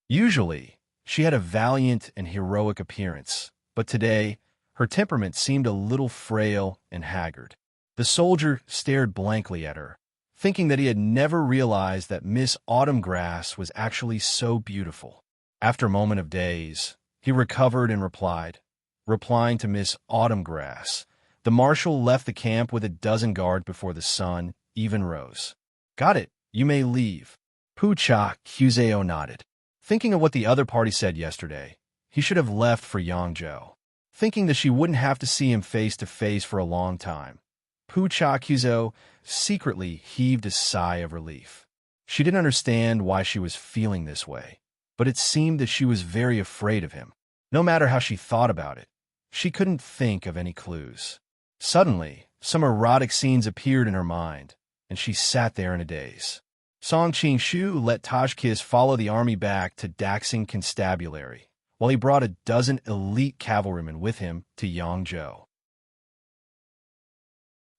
Usually, she had a valiant and heroic appearance, but today, her temperament seemed a little frail and haggard. The soldier stared blankly at her, thinking that he had never realized that Miss Autumngrass was actually so beautiful. After a moment of daze, he recovered and replied. Replying to Miss Autumngrass, the marshal left the camp with a dozen guards before the sun even rose. "Got it. You may leave." Pu Cha Kuzeo nodded. Thinking of what the other party said yesterday, he should have left for Yangzhou. Thinking that she wouldn't have to see him face to face for a long time, Pu Cha Kuzeo secretly heaved a sigh of relief. She didn't understand why she was feeling this way, but it seemed that she was very afraid of him. No matter how she thought about it, she couldn't think of any clues. Suddenly, some erotic scenes appeared in her mind, and she sat there in a daze. Song Qing-shu let Tajkis follow the army back to Daxing Constabulary, while he brought a dozen elite cavalrymen with him to Yangzhou.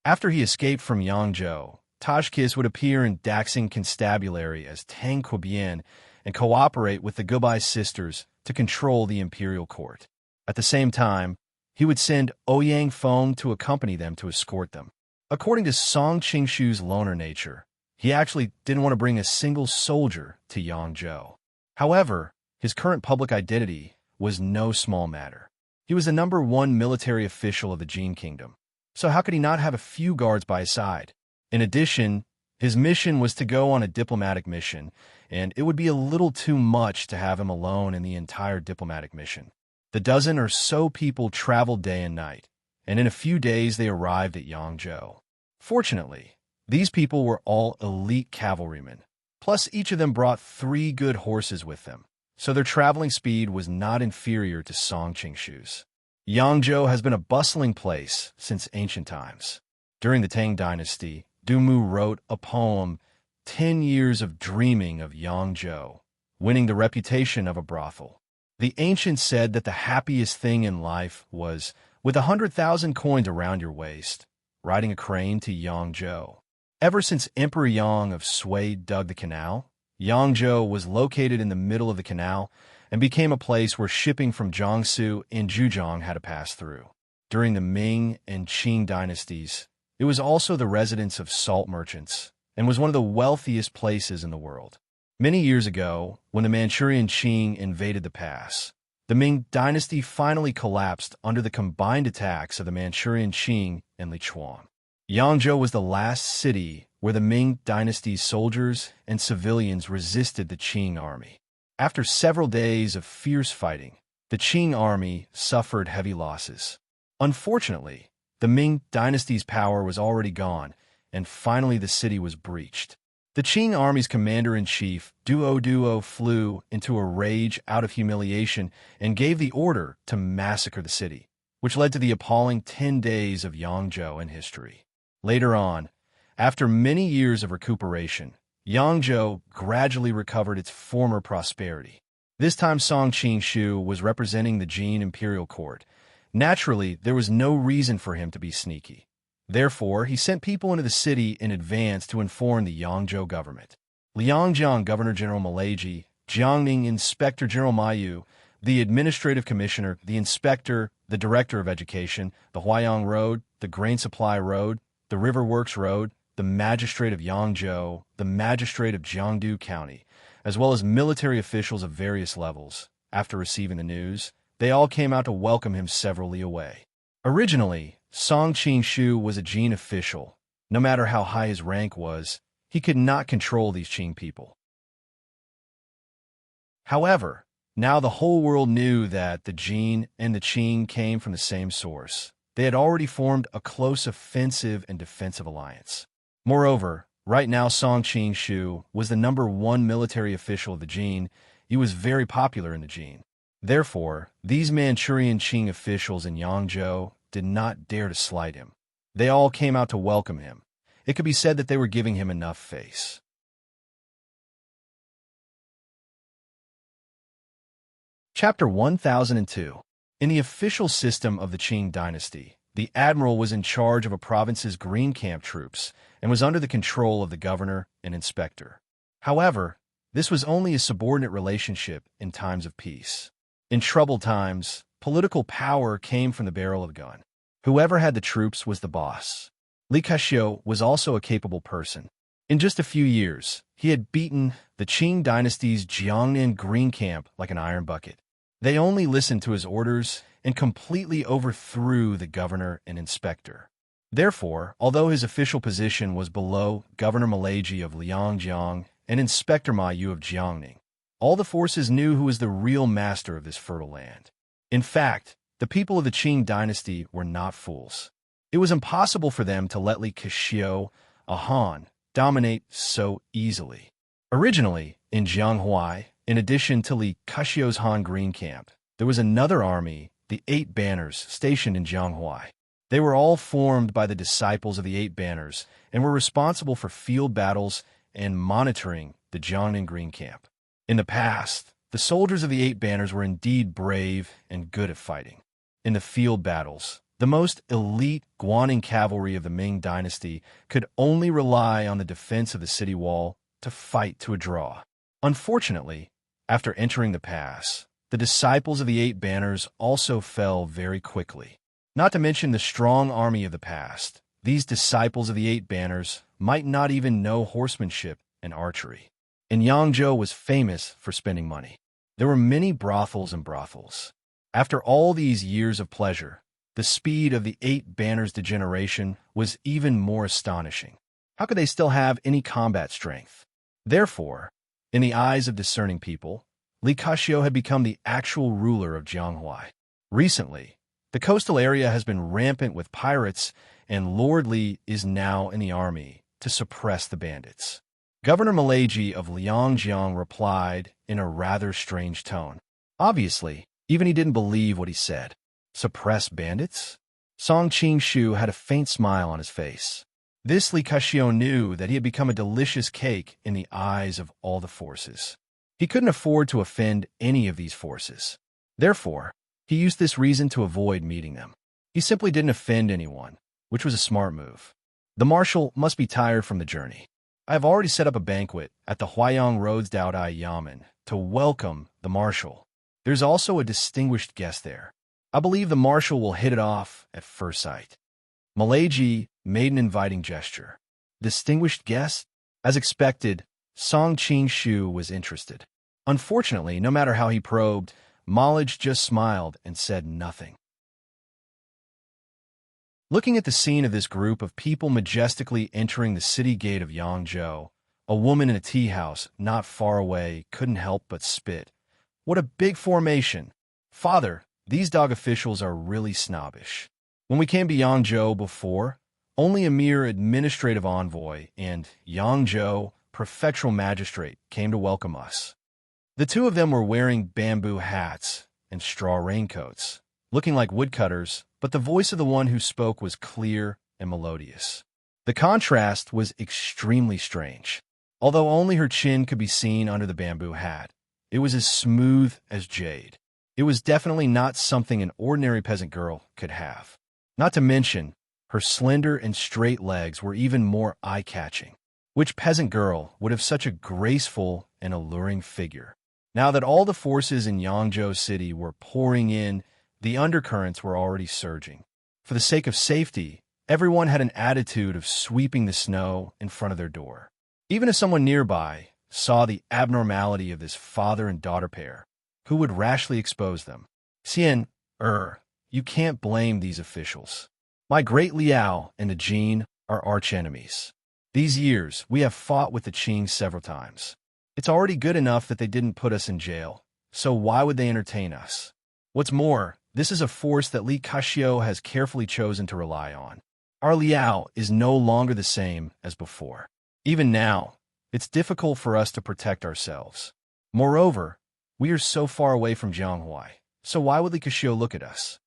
After he escaped from Yangzhou, Tajkis would appear in Daxing Constabulary as Tang Qubian and cooperate with the Gubai sisters to control the imperial court. At the same time, he would send Ouyang Feng to accompany them to escort them. According to Song Qing-shu's loner nature, he actually didn't want to bring a single soldier to Yangzhou. However, his current public identity was no small matter. He was the #1 military official of the Jin Kingdom, so how could he not have a few guards by his side? In addition, his mission was to go on a diplomatic mission, and it would be a little too much to have him alone in the entire diplomatic mission. The dozen or so people traveled day and night, and in a few days they arrived at Yangzhou. Fortunately, these people were all elite cavalrymen, plus each of them brought 3 good horses with them, so their traveling speed was not inferior to Song Qingshu's. Yangzhou has been a bustling place since ancient times. During the Tang Dynasty, Dumu wrote a poem, 10 Years of Dreaming of Yangzhou, winning the reputation of a brothel. The ancients said that the happiest thing in life was, with 100,000 coins around your waist, riding a crane to Yangzhou. Ever since Emperor Yang of Sui dug the canal, Yangzhou was located in the middle of the canal and became a place where shipping from Jiangsu and Zhejiang had to pass through. During the Ming and Qing dynasties, it was also the residence of salt merchants and was one of the wealthiest places in the world. Many years ago, when the Manchurian Qing invaded the pass, the Ming dynasty finally collapsed under the combined attacks of the Manchurian Qing and Lichuan. Yangzhou was the last city where the Ming dynasty's soldiers and civilians resisted the Qing army. After several days of fierce fighting, the Qing army suffered heavy losses. Unfortunately, the Ming dynasty's power was already gone, and finally the city was breached. The Qing army's commander-in-chief, Duo flew into a rage out of humiliation and gave the order to massacre the city, which led to the appalling 10 days of Yangzhou in history. Later on, after many years of recuperation, Yangzhou gradually recovered its former prosperity. This time Song Qingshu was representing the Jin imperial court. Naturally, there was no reason for him to be sneaky. Therefore, he sent people into the city in advance to inform the Yangzhou government. Liangjiang Governor-General Malaiji, Jiangning Inspector General Mayu, the Administrative Commissioner, the Inspector, the Director of Education, the Huayang Road, the Grain Supply Road, the River Works Road, the Magistrate of Yangzhou, the Magistrate of Jiangdu County, as well as military officials of various levels. After receiving the news, they all came out to welcome him severally away. Originally, Song Qingshu was a Jin official. No matter how high his rank was, he could not control these Qing people. However, now the whole world knew that the Jin and the Qing came from the same source. They had already formed a close offensive and defensive alliance. Moreover, right now Song Qingshu was the #1 military official of the Jin. He was very popular in the Jin. Therefore, these Manchurian Qing officials in Yangzhou did not dare to slight him. They all came out to welcome him. It could be said that they were giving him enough face. Chapter 1002. In the official system of the Qing dynasty, the admiral was in charge of a province's green camp troops and was under the control of the governor and inspector. However, this was only a subordinate relationship in times of peace. In troubled times, political power came from the barrel of a gun. Whoever had the troops was the boss. Li Keqiu was also a capable person. In just a few years, he had beaten the Qing dynasty's Jiangnan green camp like an iron bucket. They only listened to his orders and completely overthrew the governor and inspector. Therefore, although his official position was below Governor Malaiji of Liangjiang and Inspector Ma Yu of Jiangning, all the forces knew who was the real master of this fertile land. In fact, the people of the Qing dynasty were not fools. It was impossible for them to let Li Keqiu, a Han, dominate so easily. Originally, in Jianghuai, in addition to Li Keqiu's Han Green Camp, there was another army, the 8 Banners, stationed in Jianghuai. They were all formed by the disciples of the 8 Banners and were responsible for field battles and monitoring the Jiangnan Green Camp. In the past, the soldiers of the 8 Banners were indeed brave and good at fighting. In the field battles, the most elite Guanning cavalry of the Ming dynasty could only rely on the defense of the city wall to fight to a draw. Unfortunately, after entering the pass, the disciples of the 8 Banners also fell very quickly. Not to mention the strong army of the past, these disciples of the 8 Banners might not even know horsemanship and archery. And Yangzhou was famous for spending money. There were many brothels and brothels. After all these years of pleasure, the speed of the 8 Banners' degeneration was even more astonishing. How could they still have any combat strength? Therefore, in the eyes of discerning people, Li Keqiu had become the actual ruler of Jianghuai. Recently, The coastal area has been rampant with pirates, and Lord Li is now in the army to suppress the bandits. Governor Malaji of Liangjiang replied in a rather strange tone. Obviously, even he didn't believe what he said. Suppress bandits? Song Qingshu had a faint smile on his face. This Li Kashio knew that he had become a delicious cake in the eyes of all the forces. He couldn't afford to offend any of these forces. Therefore, he used this reason to avoid meeting them. He simply didn't offend anyone, which was a smart move. The marshal must be tired from the journey. I have already set up a banquet at the Huayang Roads Daodai Yamen to welcome the marshal. There's also a distinguished guest there. I believe the marshal will hit it off at first sight. Malaji made an inviting gesture. Distinguished guest? As expected, Song Qingshu was interested. Unfortunately, no matter how he probed, Malaj just smiled and said nothing. Looking at the scene of this group of people majestically entering the city gate of Yangzhou, a woman in a tea house not far away couldn't help but spit. What a big formation! Father, these dog officials are really snobbish. When we came to Yangzhou before, only a mere administrative envoy and Yangzhou prefectural magistrate came to welcome us. The two of them were wearing bamboo hats and straw raincoats, looking like woodcutters, but the voice of the one who spoke was clear and melodious. The contrast was extremely strange. Although only her chin could be seen under the bamboo hat, it was as smooth as jade. It was definitely not something an ordinary peasant girl could have. Not to mention, her slender and straight legs were even more eye-catching. Which peasant girl would have such a graceful and alluring figure? Now that all the forces in Yangzhou City were pouring in, the undercurrents were already surging. For the sake of safety, everyone had an attitude of sweeping the snow in front of their door. Even if someone nearby saw the abnormality of this father and daughter pair, who would rashly expose them? Xian, you can't blame these officials. My great Liao and the Jin are arch-enemies. These years, we have fought with the Qing several times. It's already good enough that they didn't put us in jail, so why would they entertain us? What's more, this is a force that Li Kashio has carefully chosen to rely on. Our Liao is no longer the same as before. Even now, it's difficult for us to protect ourselves. Moreover, we are so far away from Jianghuai, so why would Li Kashio look at us?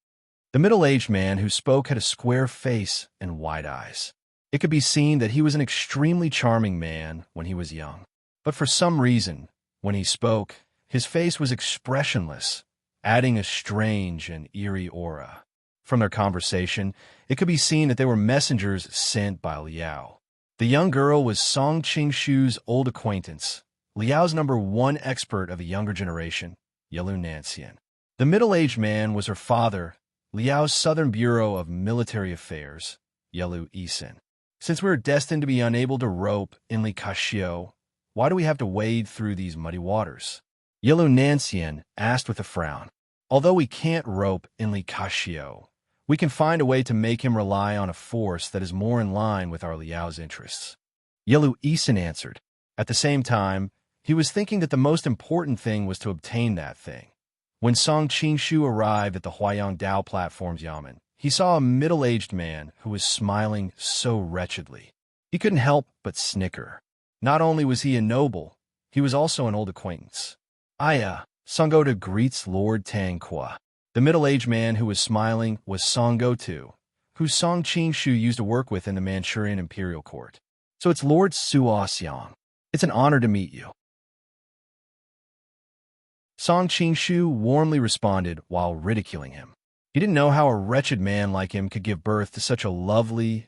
The middle-aged man who spoke had a square face and wide eyes. It could be seen that he was an extremely charming man when he was young. But for some reason, when he spoke, his face was expressionless, adding a strange and eerie aura. From their conversation, it could be seen that they were messengers sent by Liao. The young girl was Song Qingshu's old acquaintance, Liao's #1 expert of the younger generation, Yelu Nanxian. The middle-aged man was her father, Liao's Southern Bureau of Military Affairs, Yelu Isin. Since we are destined to be unable to rope in Li Kashio, why do we have to wade through these muddy waters? Yelu Nanxian asked with a frown. Although we can't rope in Li Kashio, we can find a way to make him rely on a force that is more in line with our Liao's interests. Yelu Isin answered. At the same time, he was thinking that the most important thing was to obtain that thing. When Song Qingshu arrived at the Huayang Dao platform's yamen, he saw a middle-aged man who was smiling so wretchedly. He couldn't help but snicker. Not only was he a noble, he was also an old acquaintance. Songgo greets Lord Tangqua. The middle-aged man who was smiling was Songgo Tu, who Song Qingshu used to work with in the Manchurian imperial court. So it's Lord Suoxiang. It's an honor to meet you. Song Qingshu warmly responded while ridiculing him. He didn't know how a wretched man like him could give birth to such a lovely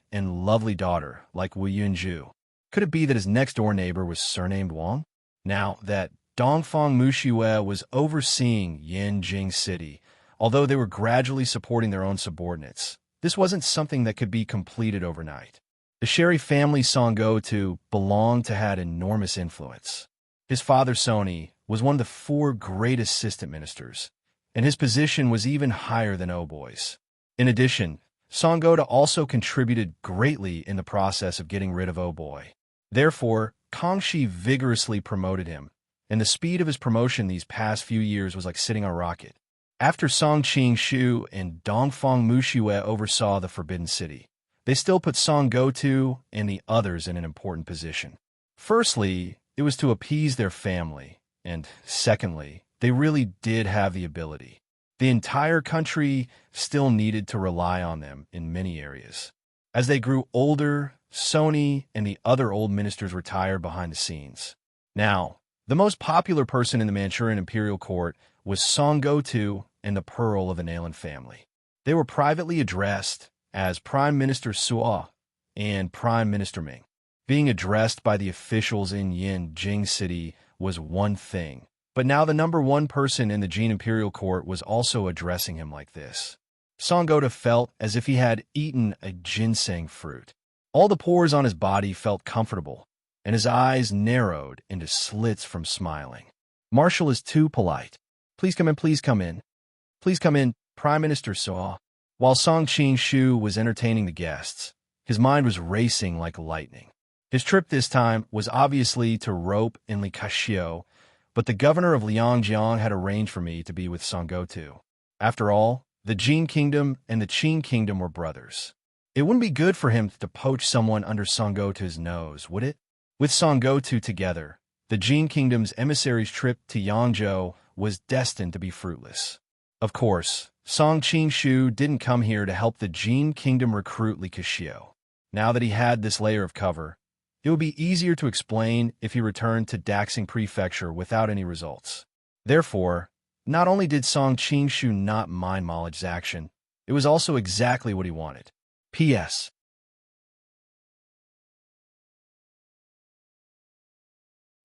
daughter like Wu Yunju. Could it be that his next-door neighbor was surnamed Wang? Now that Dongfang Muxiue was overseeing Yanjing City, although they were gradually supporting their own subordinates, this wasn't something that could be completed overnight. The Sherry family Songgo Tu belonged to had enormous influence. His father Sony was one of the 4 great assistant ministers, and his position was even higher than Oboi's. In addition, Songgo Tu also contributed greatly in the process of getting rid of Oboi. Therefore, Kangxi vigorously promoted him, and the speed of his promotion these past few years was like sitting on a rocket. After Song Qing-shu and Dongfang Muxue oversaw the Forbidden City, they still put Song Gotu and the others in an important position. Firstly, it was to appease their family, and secondly, they really did have the ability. The entire country still needed to rely on them in many areas. As they grew older, Sony and the other old ministers retired behind the scenes. Now, the most popular person in the Manchurian imperial court was Song Gotu and the Pearl of the Nalan family. They were privately addressed as Prime Minister Suo and Prime Minister Ming. Being addressed by the officials in Yin Jing City was one thing, but now the number one person in the Jin imperial court was also addressing him like this. Song Gotu felt as if he had eaten a ginseng fruit. All the pores on his body felt comfortable, and his eyes narrowed into slits from smiling. Marshal is too polite. Please come in, please come in. Please come in, Prime Minister saw. While Song Qing-shu was entertaining the guests, his mind was racing like lightning. His trip this time was obviously to rope in Li Kashio, but the governor of Liangjiang had arranged for me to be with Song Gotu. After all, the Jin Kingdom and the Qing Kingdom were brothers. It wouldn't be good for him to poach someone under Song Gotu's nose, would it? With Song Gotu together, the Jin Kingdom's emissary's trip to Yangzhou was destined to be fruitless. Of course, Song Qing-shu didn't come here to help the Jin Kingdom recruit Li Kashio. Now that he had this layer of cover, it would be easier to explain if he returned to Daxing Prefecture without any results. Therefore, not only did Song Qing-shu not mind Malaj's action, it was also exactly what he wanted. P.S.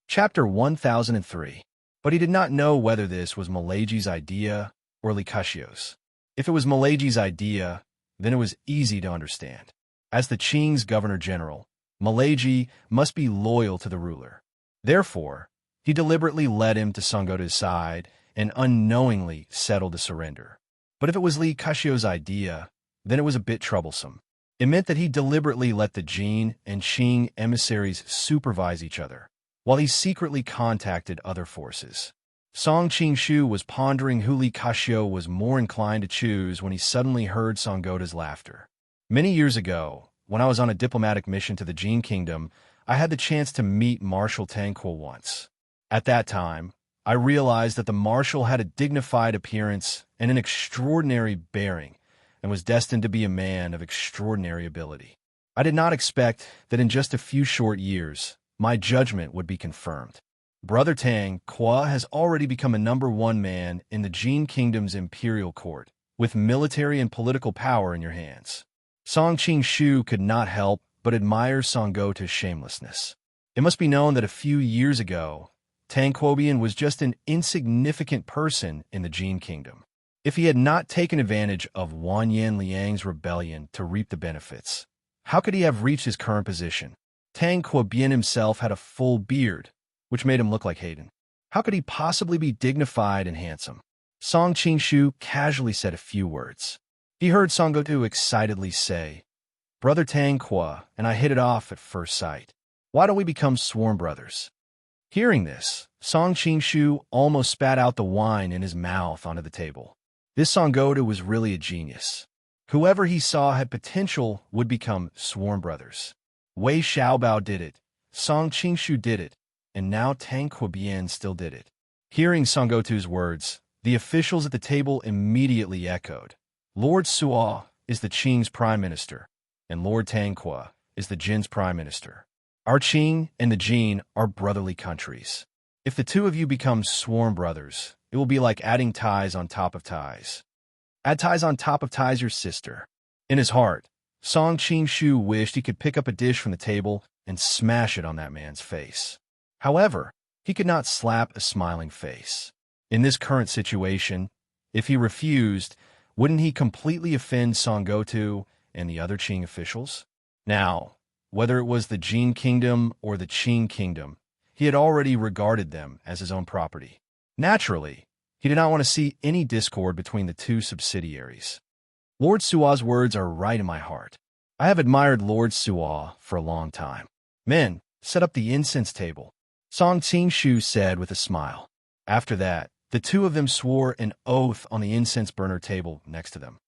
Chapter 1003. But he did not know whether this was Malaji's idea or Li Kashio's. If it was Malaji's idea, then it was easy to understand. As the Qing's governor-general, Malaji must be loyal to the ruler. Therefore, he deliberately led him to Song Gotu's side and unknowingly settled the surrender. But if it was Li Kashio's idea, then it was a bit troublesome. It meant that he deliberately let the Jin and Qing emissaries supervise each other, while he secretly contacted other forces. Song Qing-shu was pondering who Li Kashio was more inclined to choose when he suddenly heard Song Gotu's laughter. Many years ago, when I was on a diplomatic mission to the Jin Kingdom, I had the chance to meet Marshal Tranquil once. At that time, I realized that the Marshal had a dignified appearance and an extraordinary bearing, and was destined to be a man of extraordinary ability. I did not expect that in just a few short years, my judgment would be confirmed. Brother Tang Kwa has already become a number one man in the Jin Kingdom's imperial court, with military and political power in your hands. Song Qing-shu could not help but admire Song Gotu's shamelessness. It must be known that a few years ago, Tang Quobian was just an insignificant person in the Jin Kingdom. If he had not taken advantage of Wanyan Liang's rebellion to reap the benefits, how could he have reached his current position? Tang Quobian himself had a full beard, which made him look like Hayden. How could he possibly be dignified and handsome? Song Qing-shu casually said a few words. He heard Song Gotu excitedly say, "Brother Tang Kwa and I hit it off at first sight. Why don't we become sworn brothers?" Hearing this, Song Qing-shu almost spat out the wine in his mouth onto the table. This Song Gotu was really a genius. Whoever he saw had potential would become sworn brothers. Wei Xiaobao did it, Song Qing-shu did it, and now Tang Quobian still did it. Hearing Song Gotu's words, the officials at the table immediately echoed. Lord Suo is the Qing's prime minister, and Lord Tang Kwa is the Jin's prime minister. Our Qing and the Jin are brotherly countries. If the two of you become sworn brothers, it will be like adding ties on top of ties. Add ties on top of ties your sister. In his heart, Song Qing-shu wished he could pick up a dish from the table and smash it on that man's face. However, he could not slap a smiling face. In this current situation, if he refused, wouldn't he completely offend Song Gotu and the other Qing officials? Now, whether it was the Jin Kingdom or the Qing Kingdom, he had already regarded them as his own property. Naturally, he did not want to see any discord between the two subsidiaries. Lord Suo's words are right in my heart. I have admired Lord Suo for a long time. Men, set up the incense table, Song Qing-shu said with a smile. After that, The two of them swore an oath on the incense burner table next to them.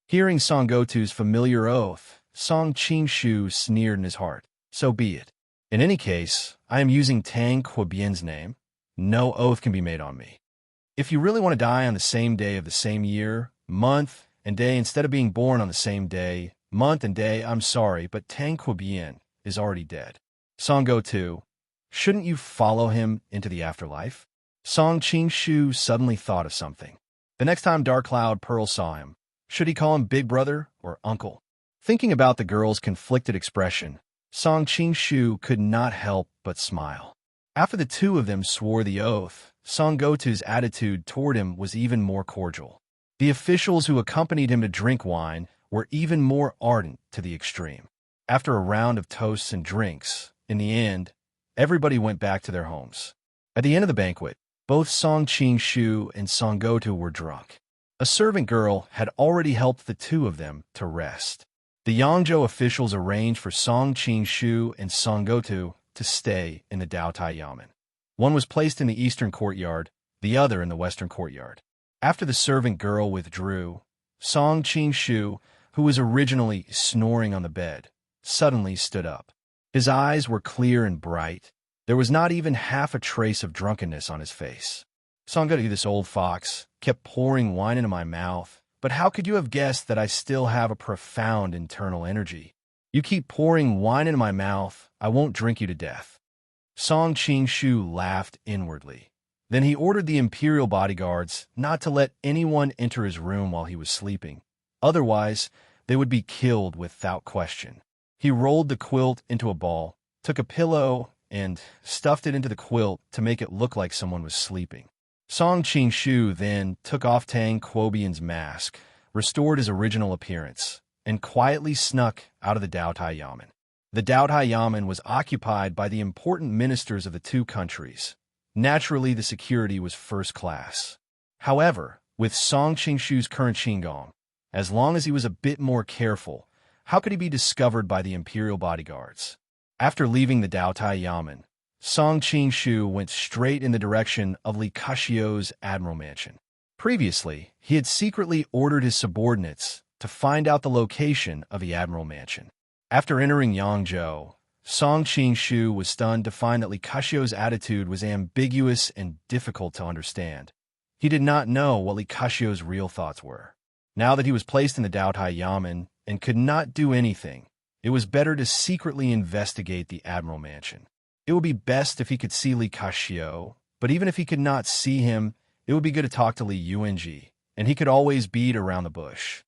Hearing Song Gotu's familiar oath, Song Qingshu sneered in his heart. So be it. In any case, I am using Tang Quobian's name. No oath can be made on me. If you really want to die on the same day of the same year, month, and day instead of being born on the same day, month, and day, I'm sorry, but Tang Quobian is already dead. Song Gotu, shouldn't you follow him into the afterlife? Song Qingshu suddenly thought of something. The next time Dark Cloud Pearl saw him, should he call him big brother or uncle? Thinking about the girl's conflicted expression, Song Qingshu could not help but smile. After the two of them swore the oath, Song Gotu's attitude toward him was even more cordial. The officials who accompanied him to drink wine were even more ardent to the extreme. After a round of toasts and drinks, in the end, everybody went back to their homes. At the end of the banquet, both Song Qingshu and Song Gotu were drunk. A servant girl had already helped the two of them to rest. The Yangzhou officials arranged for Song Qingshu and Song Gotu to stay in the Daotai Yamen. One was placed in the eastern courtyard, the other in the western courtyard. After the servant girl withdrew, Song Qingshu, who was originally snoring on the bed, suddenly stood up. His eyes were clear and bright. There was not even half a trace of drunkenness on his face. Song Gotu, this old fox, kept pouring wine into my mouth. But how could you have guessed that I still have a profound internal energy? You keep pouring wine into my mouth, I won't drink you to death. Song Qingshu laughed inwardly. Then he ordered the imperial bodyguards not to let anyone enter his room while he was sleeping. Otherwise, they would be killed without question. He rolled the quilt into a ball, took a pillow, and stuffed it into the quilt to make it look like someone was sleeping. Song Qingshu then took off Tang Quobian's mask, restored his original appearance, and quietly snuck out of the Daotai Yamen. The Daotai Yamen was occupied by the important ministers of the two countries. Naturally, the security was first class. However, with Song Qingshu's current Qinggong, as long as he was a bit more careful, how could he be discovered by the imperial bodyguards? After leaving the Daotai Yamen, Song Qingshu went straight in the direction of Li Kaxiu's admiral mansion. Previously, he had secretly ordered his subordinates to find out the location of the admiral mansion. After entering Yangzhou, Song Qingshu was stunned to find that Li Kaxiu's attitude was ambiguous and difficult to understand. He did not know what Li Kaxiu's real thoughts were. Now that he was placed in the Daotai Yamen and could not do anything, it was better to secretly investigate the admiral mansion. It would be best if he could see Li Kaxiu, but even if he could not see him, it would be good to talk to Li Yuanji, and he could always beat around the bush.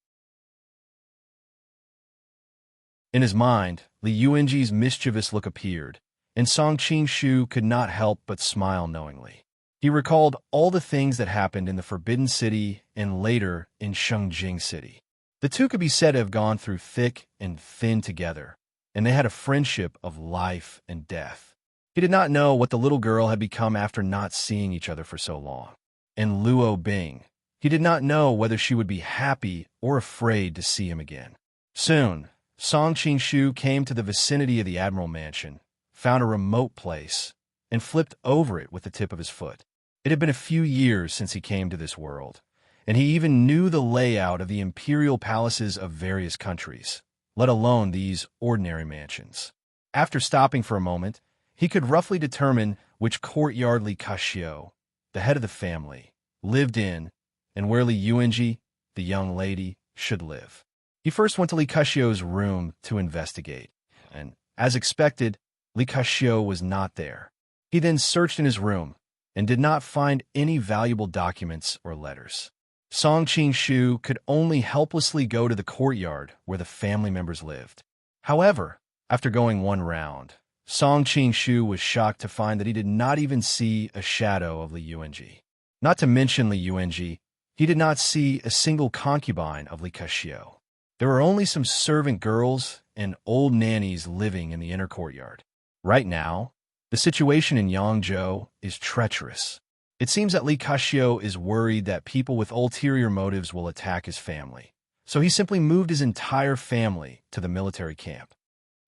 In his mind, Li Yuanji's mischievous look appeared, and Song Qingshu could not help but smile knowingly. He recalled all the things that happened in the Forbidden City and later in Shengjing City. The two could be said to have gone through thick and thin together, and they had a friendship of life and death. He did not know what the little girl had become after not seeing each other for so long. And Luo Bing, he did not know whether she would be happy or afraid to see him again. Soon, Song Qingshu came to the vicinity of the Admiral Mansion, found a remote place, and flipped over it with the tip of his foot. It had been a few years since he came to this world, and he even knew the layout of the imperial palaces of various countries, let alone these ordinary mansions. After stopping for a moment, he could roughly determine which courtyard Li Kaxiu, the head of the family, lived in, and where Li Yuanji, the young lady, should live. He first went to Li Kaxiu's room to investigate, and, as expected, Li Kaxiu was not there. He then searched in his room and did not find any valuable documents or letters. Song Qingshu could only helplessly go to the courtyard where the family members lived. However, after going one round, Song Qingshu was shocked to find that he did not even see a shadow of Li Yuanji. Not to mention Li Yuanji, he did not see a single concubine of Li Kaxiu. There were only some servant girls and old nannies living in the inner courtyard. Right now, the situation in Yangzhou is treacherous. It seems that Li Kaxiu is worried that people with ulterior motives will attack his family, so he simply moved his entire family to the military camp.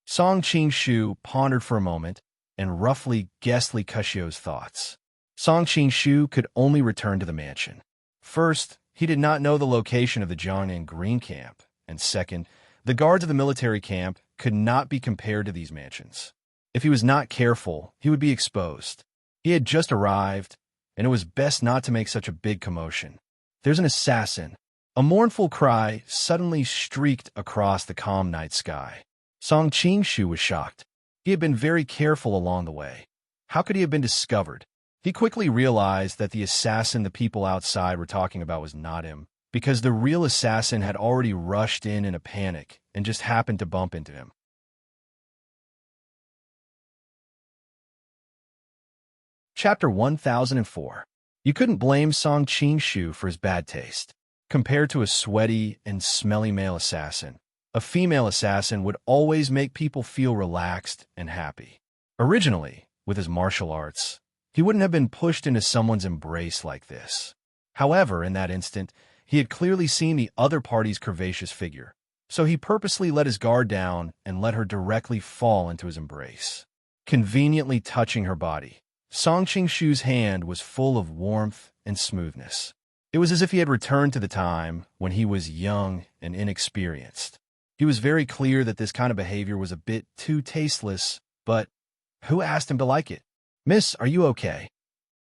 Song Qingshu pondered for a moment and roughly guessed Li Kaxiu's thoughts. Song Qing-shu could only return to the mansion. First, he did not know the location of the Jiangnan Green Camp, and second, the guards of the military camp could not be compared to these mansions. If he was not careful, he would be exposed. He had just arrived, and it was best not to make such a big commotion. There's an assassin. A mournful cry suddenly streaked across the calm night sky. Song Qing-shu was shocked. He had been very careful along the way. How could he have been discovered? He quickly realized that the assassin the people outside were talking about was not him, because the real assassin had already rushed in a panic and just happened to bump into him. Chapter 1004. You couldn't blame Song Qing-shu for his bad taste. Compared to a sweaty and smelly male assassin, a female assassin would always make people feel relaxed and happy. Originally, with his martial arts, he wouldn't have been pushed into someone's embrace like this. However, in that instant, he had clearly seen the other party's curvaceous figure, so he purposely let his guard down and let her directly fall into his embrace. Conveniently touching her body, Song Qing-shu's hand was full of warmth and smoothness. It was as if he had returned to the time when he was young and inexperienced. He was very clear that this kind of behavior was a bit too tasteless, but who asked him to like it? "Miss, are you okay?"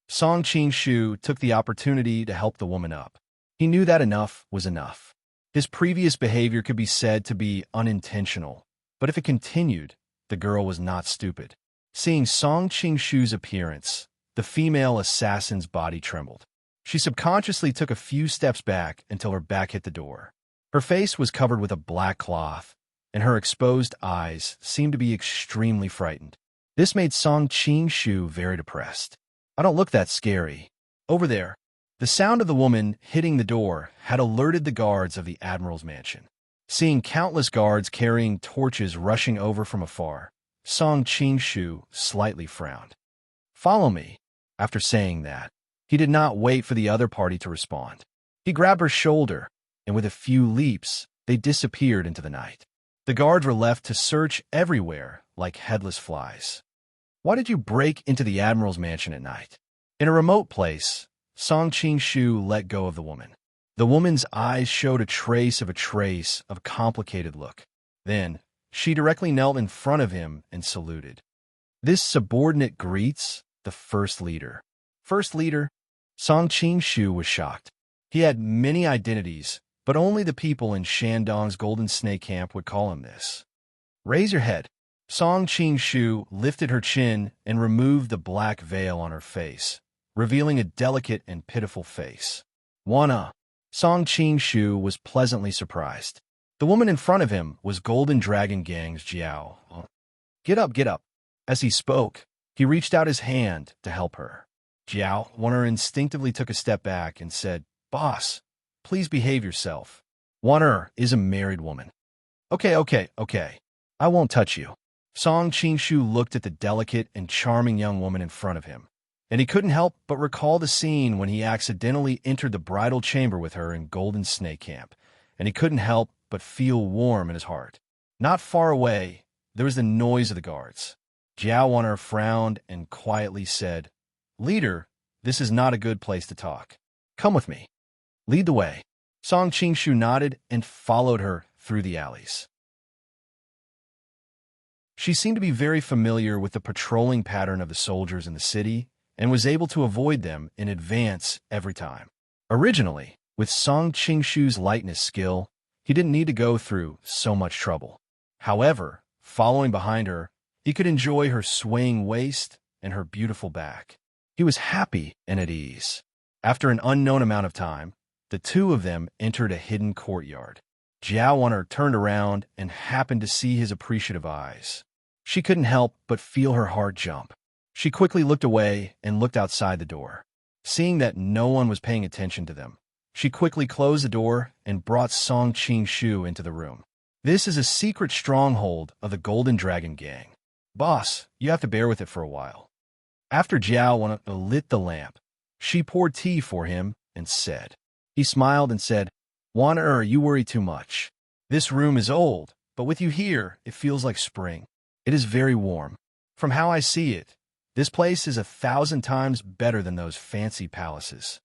Song Qing-shu took the opportunity to help the woman up. He knew that enough was enough. His previous behavior could be said to be unintentional, but if it continued, the girl was not stupid. Seeing Song Qing-shu's appearance, the female assassin's body trembled. She subconsciously took a few steps back until her back hit the door. Her face was covered with a black cloth, and her exposed eyes seemed to be extremely frightened. This made Song Qing-shu very depressed. "I don't look that scary. Over there." The sound of the woman hitting the door had alerted the guards of the Admiral's mansion. Seeing countless guards carrying torches rushing over from afar, Song Qing-shu slightly frowned. "Follow me." After saying that, he did not wait for the other party to respond. He grabbed her shoulder, and with a few leaps, they disappeared into the night. The guards were left to search everywhere like headless flies. "Why did you break into the Admiral's mansion at night?" In a remote place, Song Qing-shu let go of the woman. The woman's eyes showed a trace of a complicated look. Then, she directly knelt in front of him and saluted. This subordinate greets the First Leader. First Leader? Song Qing-shu was shocked. He had many identities, but only the people in Shandong's Golden Snake Camp would call him this. "Raise your head." Song Qing-shu lifted her chin and removed the black veil on her face, revealing a delicate and pitiful face. "Wanna?" Song Qing-shu was pleasantly surprised. The woman in front of him was Golden Dragon Gang's Jiao. Get up, get up." As he spoke, he reached out his hand to help her. Jiao Wanner instinctively took a step back and said, "Boss, please behave yourself. Wanner is a married woman." Okay. I won't touch you." Song Qing-shu looked at the delicate and charming young woman in front of him, and he couldn't help but recall the scene when he accidentally entered the bridal chamber with her in Golden Snake Camp, and he couldn't help but feel warm in his heart. Not far away, there was the noise of the guards. Jiao Wanner frowned and quietly said, "Leader, this is not a good place to talk. Come with me. Lead the way." Song Qing-shu nodded and followed her through the alleys. She seemed to be very familiar with the patrolling pattern of the soldiers in the city and was able to avoid them in advance every time. Originally, with Song Qing-shu's lightness skill, he didn't need to go through so much trouble. However, following behind her, he could enjoy her swaying waist and her beautiful back. He was happy and at ease. After an unknown amount of time, the two of them entered a hidden courtyard. Jiao Wanner turned around and happened to see his appreciative eyes. She couldn't help but feel her heart jump. She quickly looked away and looked outside the door. Seeing that no one was paying attention to them, she quickly closed the door and brought Song Qing-shu into the room. "This is a secret stronghold of the Golden Dragon Gang. Boss, you have to bear with it for a while." After Jiao Wanner lit the lamp, she poured tea for him and said. He smiled and said, "Wanner, you worry too much. This room is old, but with you here, it feels like spring. It is very warm. From how I see it, This place is 1,000 times better than those fancy palaces.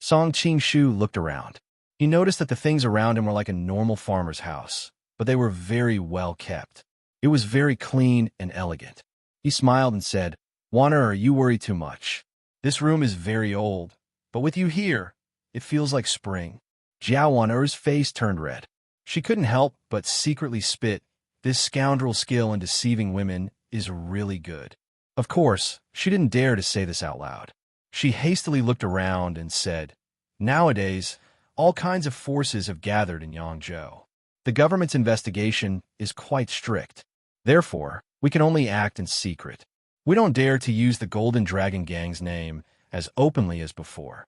Song Qingshu looked around. He noticed that the things around him were like a normal farmer's house, but they were very well kept. It was very clean and elegant. He smiled and said, "Wanner, you worry too much. This room is very old, but with you here, it feels like spring." Jiao Wanner's face turned red. She couldn't help but secretly spit. This scoundrel's skill in deceiving women is really good. Of course, she didn't dare to say this out loud. She hastily looked around and said, "Nowadays, all kinds of forces have gathered in Yangzhou. The government's investigation is quite strict. Therefore, we can only act in secret. We don't dare to use the Golden Dragon Gang's name as openly as before."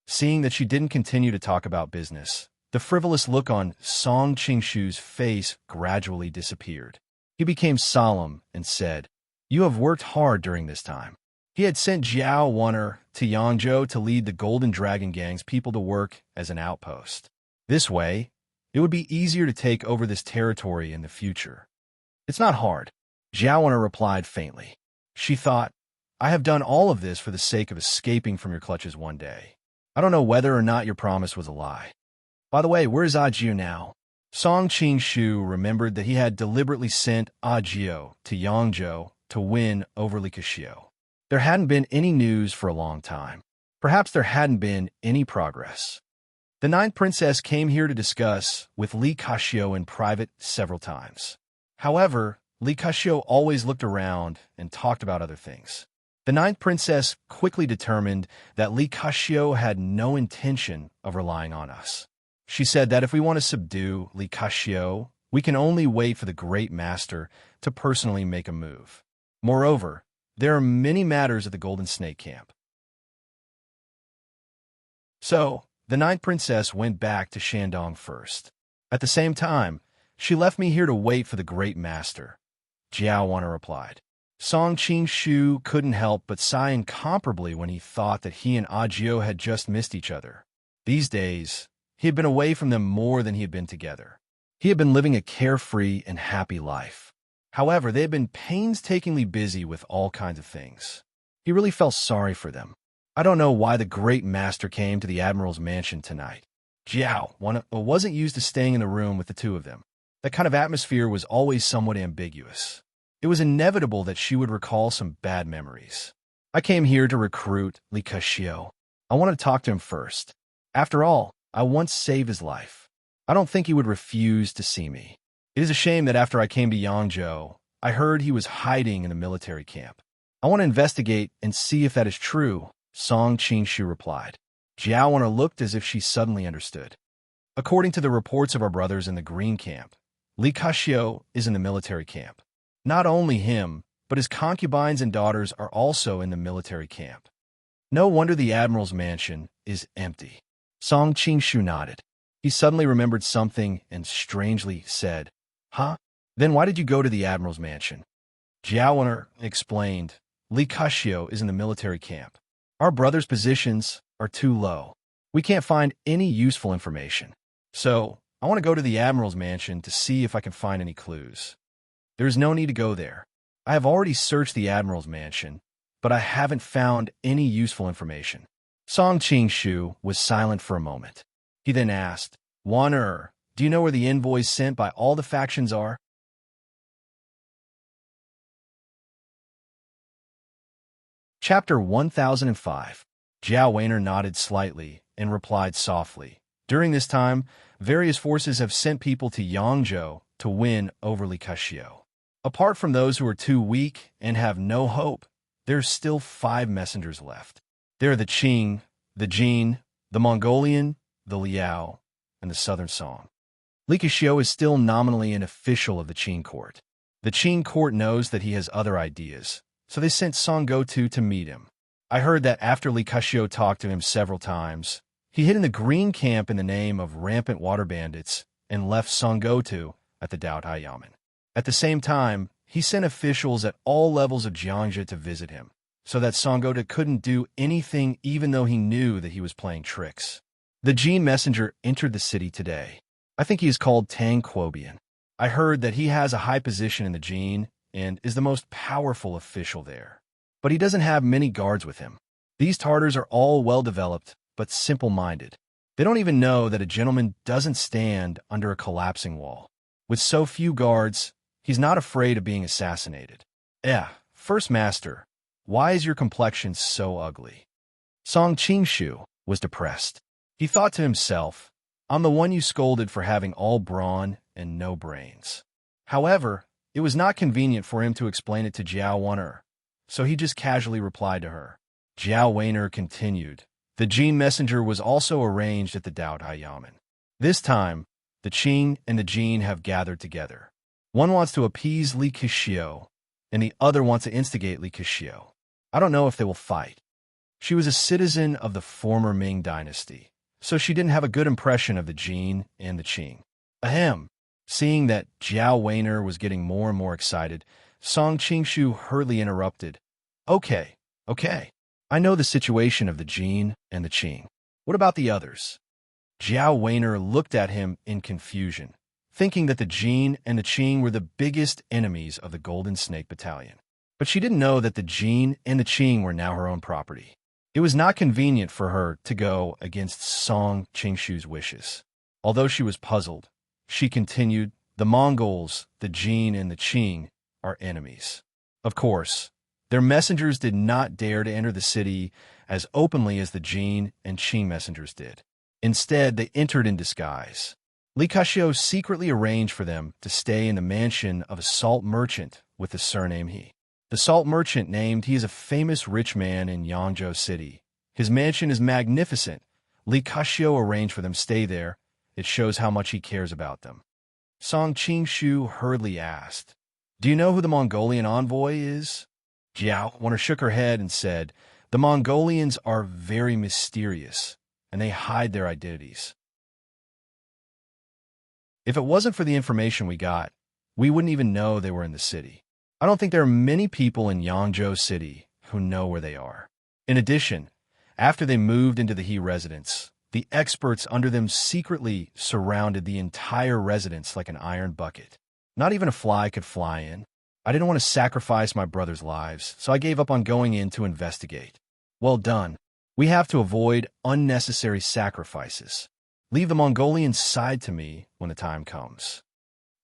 Seeing that she didn't continue to talk about business, the frivolous look on Song Qingshu's face gradually disappeared. He became solemn and said, "You have worked hard during this time." He had sent Jiao Wanner to Yangzhou to lead the Golden Dragon Gang's people to work as an outpost. This way, it would be easier to take over this territory in the future. "It's not hard," Jiao Wanner replied faintly. She thought, "I have done all of this for the sake of escaping from your clutches one day. I don't know whether or not your promise was a lie. By the way, where is Ajio now?" Song Qingshu remembered that he had deliberately sent Ajio to Yangzhou to win over Li Kashio. There hadn't been any news for a long time. Perhaps there hadn't been any progress. The ninth princess came here to discuss with Li Kashio in private several times. However, Li Kashio always looked around and talked about other things. The ninth princess quickly determined that Li Kashio had no intention of relying on us. She said that if we want to subdue Li Kashio, we can only wait for the great master to personally make a move. Moreover, there are many matters at the Golden Snake Camp. So, the ninth princess went back to Shandong first. At the same time, she left me here to wait for the great master, Jiao Wanner replied. Song Qingshu couldn't help but sigh incomparably when he thought that he and Ajio had just missed each other. These days, he had been away from them more than he had been together. He had been living a carefree and happy life. However, they had been painstakingly busy with all kinds of things. He really felt sorry for them. "I don't know why the great master came to the admiral's mansion tonight." Jiao wasn't used to staying in the room with the two of them. That kind of atmosphere was always somewhat ambiguous. It was inevitable that she would recall some bad memories. "I came here to recruit Li Kashio. I want to talk to him first. After all, I once saved his life. I don't think he would refuse to see me. It is a shame that after I came to Yangzhou, I heard he was hiding in a military camp. I want to investigate and see if that is true," Song Qingshu replied. Jiao Wanner looked as if she suddenly understood. "According to the reports of our brothers in the Green Camp, Li Kashio is in the military camp. Not only him, but his concubines and daughters are also in the military camp. No wonder the admiral's mansion is empty." Song Qingshu nodded. He suddenly remembered something and strangely said, "Huh? Then why did you go to the admiral's mansion?" Jiao Wanner explained, "Li Kashio is in the military camp. Our brothers' positions are too low. We can't find any useful information. So, I want to go to the admiral's mansion to see if I can find any clues. There is no need to go there. I have already searched the admiral's mansion, but I haven't found any useful information." Song Qingshu was silent for a moment. He then asked, "Wanner, do you know where the envoys sent by all the factions are?" Chapter 1005. Jiao Wanner nodded slightly and replied softly, "During this time, various forces have sent people to Yangzhou to win over Li Kashio. Apart from those who are too weak and have no hope, there's still 5 messengers left. There are the Qing, the Jin, the Mongolian, the Liao, and the Southern Song. Li Kashio is still nominally an official of the Qing court. The Qing court knows that he has other ideas, so they sent Song Gotu to meet him. I heard that after Li Kashio talked to him several times, he hid in the Green Camp in the name of rampant water bandits and left Song Gotu at the Daotai Yamen. At the same time, he sent officials at all levels of Jiangxia to visit him, so that Song Gotu couldn't do anything even though he knew that he was playing tricks. The Jin messenger entered the city today. I think he is called Tang Quobian. I heard that he has a high position in the Jin and is the most powerful official there. but he doesn't have many guards with him. These Tartars are all well-developed, but simple-minded. They don't even know that a gentleman doesn't stand under a collapsing wall. With so few guards, he's not afraid of being assassinated. First Master, why is your complexion so ugly? Song Qingshu was depressed. He thought to himself, I'm the one you scolded for having all brawn and no brains. However, it was not convenient for him to explain it to Jiao Weiner, so he just casually replied to her. Jiao Weiner continued. The Jin messenger was also arranged at the Daodai Yamen. This time, the Qing and the Jin have gathered together. One wants to appease Li Keqiu, and the other wants to instigate Li Keqiu. I don't know if they will fight. She was a citizen of the former Ming dynasty, so she didn't have a good impression of the Jin and the Qing. Ahem. Seeing that Jiao Weiner was getting more and more excited, Song Qingshu hurriedly interrupted. Okay. I know the situation of the Jin and the Qing. What about the others? Jiao Weiner looked at him in confusion, thinking that the Jin and the Qing were the biggest enemies of the Golden Snake Battalion. But she didn't know that the Jin and the Qing were now her own property. It was not convenient for her to go against Song Qingshu's wishes. Although she was puzzled, she continued, the Mongols, the Jin and the Qing, are enemies. Of course, their messengers did not dare to enter the city as openly as the Jin and Qing messengers did. Instead, they entered in disguise. Li Keqiu secretly arranged for them to stay in the mansion of a salt merchant with the surname He. The salt merchant named he is a famous rich man in Yangzhou City. His mansion is magnificent. Li Keqiu arranged for them to stay there. It shows how much he cares about them. Song Qingshu hurriedly asked, Do you know who the Mongolian envoy is? Jiao Weiner shook her head and said, The Mongolians are very mysterious, and they hide their identities. If it wasn't for the information we got, we wouldn't even know they were in the city. I don't think there are many people in Yangzhou City who know where they are. In addition, after they moved into the He residence, the experts under them secretly surrounded the entire residence like an iron bucket. Not even a fly could fly in. I didn't want to sacrifice my brother's lives, so I gave up on going in to investigate. Well done. We have to avoid unnecessary sacrifices. Leave the Mongolians' side to me when the time comes.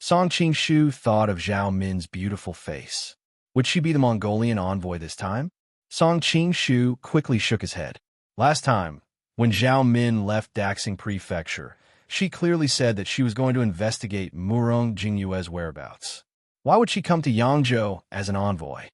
Song Qingshu thought of Zhao Min's beautiful face. Would she be the Mongolian envoy this time? Song Qingshu quickly shook his head. Last time, when Zhao Min left Daxing Prefecture, she clearly said that she was going to investigate Murong Jingyue's whereabouts. Why would she come to Yangzhou as an envoy?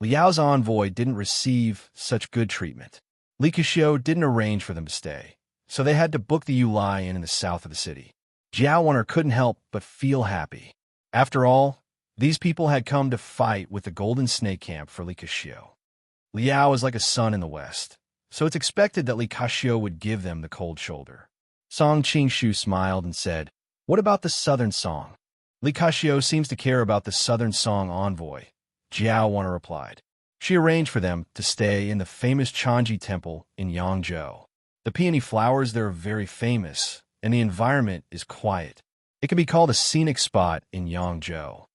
Liao's envoy didn't receive such good treatment. Li Keqiu didn't arrange for them to stay, so they had to book the Yulai Inn in the south of the city. Jiao Weiner couldn't help but feel happy. After all, these people had come to fight with the Golden Snake Camp for Li Keqiu. Liao is like a sun in the west, so it's expected that Li Keqiu would give them the cold shoulder. Song Qingshu smiled and said, What about the Southern Song? Li Keqiu seems to care about the Southern Song envoy, Jiao Weiner replied. She arranged for them to stay in the famous Chanji Temple in Yangzhou. The peony flowers there are very famous, and the environment is quiet. It can be called a scenic spot in Yangzhou.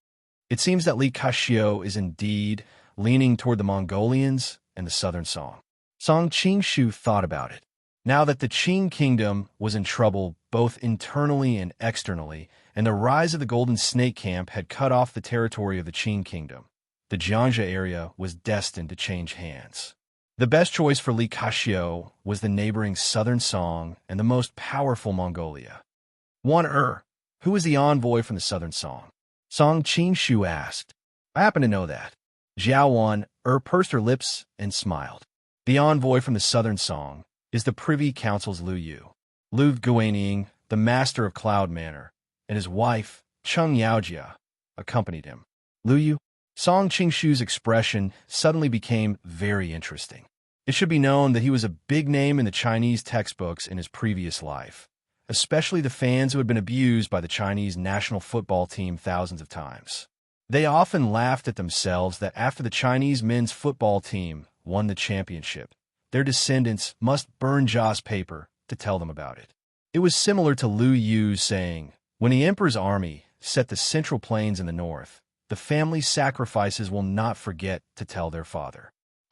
It seems that Li Keqiu is indeed leaning toward the Mongolians and the Southern Song. Song Qingshu thought about it. Now that the Qing kingdom was in trouble both internally and externally, and the rise of the Golden Snake Camp had cut off the territory of the Qing kingdom, the Jiangxia area was destined to change hands. The best choice for Li Keqiu was the neighboring Southern Song and the most powerful Mongolia. Who is the envoy from the Southern Song? Song Qingshu asked. I happen to know that. Jiao Weiner pursed her lips and smiled. The envoy from the Southern Song is the Privy Council's Lu Yu. Lu Guaning, the master of Cloud Manor, and his wife, Cheng Yaojia, accompanied him. Lu Yu? Song Qingshu's expression suddenly became very interesting. It should be known that he was a big name in the Chinese textbooks in his previous life, especially the fans who had been abused by the Chinese national football team thousands of times. They often laughed at themselves that after the Chinese men's football team won the championship, their descendants must burn Ja's paper to tell them about it. It was similar to Lu Yu's saying, when the emperor's army set the Central Plains in the north, the family's sacrifices will not forget to tell their father.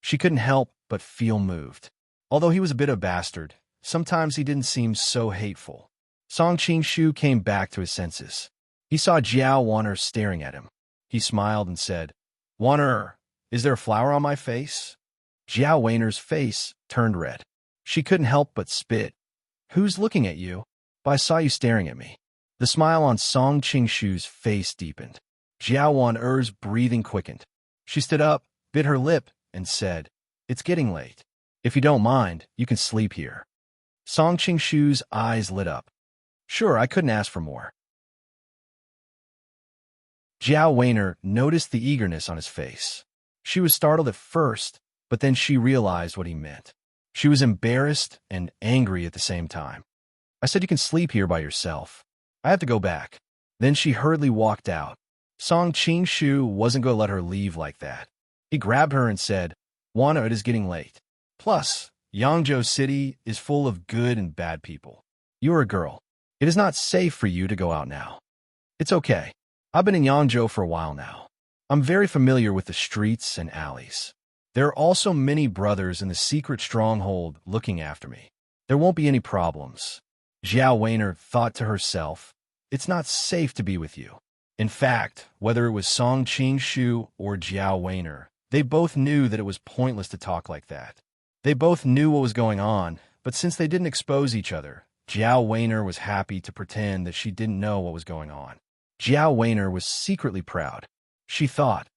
She couldn't help but feel moved. Although he was a bit of a bastard, sometimes he didn't seem so hateful. Song Qingshu came back to his senses. He saw Jiao Wan'er staring at him. He smiled and said, "Wan'er, is there a flower on my face?" Jiao Wan'er's face turned red. She couldn't help but spit. "Who's looking at you? But I saw you staring at me." The smile on Song Qingshu's face deepened. Jiao Wan'er's breathing quickened. She stood up, bit her lip, and said, "It's getting late. If you don't mind, you can sleep here." Song Qingshu's eyes lit up. "Sure, I couldn't ask for more." Jiao Wan'er noticed the eagerness on his face. She was startled at first, but then she realized what he meant. She was embarrassed and angry at the same time. "I said you can sleep here by yourself. I have to go back." Then she hurriedly walked out. Song Qingshu wasn't going to let her leave like that. He grabbed her and said, "Wan'er, it is getting late. Plus, Yangzhou City is full of good and bad people. You are a girl. It is not safe for you to go out now." "It's okay. I've been in Yangzhou for a while now. I'm very familiar with the streets and alleys. There are also many brothers in the secret stronghold looking after me. There won't be any problems." Jiao Wan'er thought to herself, "It's not safe to be with you." In fact, whether it was Song Qingshu or Jiao Wan'er, they both knew that it was pointless to talk like that. They both knew what was going on, but since they didn't expose each other, Jiao Wan'er was happy to pretend that she didn't know what was going on. Jiao Wan'er was secretly proud. She thought,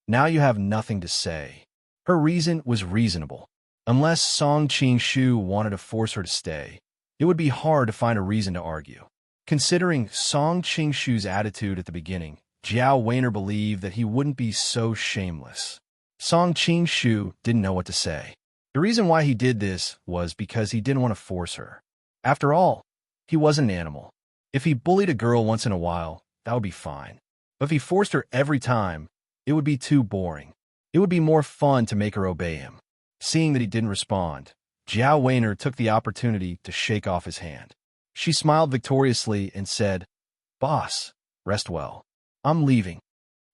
"Now you have nothing to say." Her reason was reasonable. Unless Song Qingshu wanted to force her to stay, it would be hard to find a reason to argue. Considering Song Qingshu's attitude at the beginning, Jiao Wan'er believed that he wouldn't be so shameless. Song Qingshu didn't know what to say. The reason why he did this was because he didn't want to force her. After all, he wasn't an animal. If he bullied a girl once in a while, that would be fine. But if he forced her every time, it would be too boring. It would be more fun to make her obey him. Seeing that he didn't respond, Jiao Wan'er took the opportunity to shake off his hand. She smiled victoriously and said, "Boss, rest well. I'm leaving."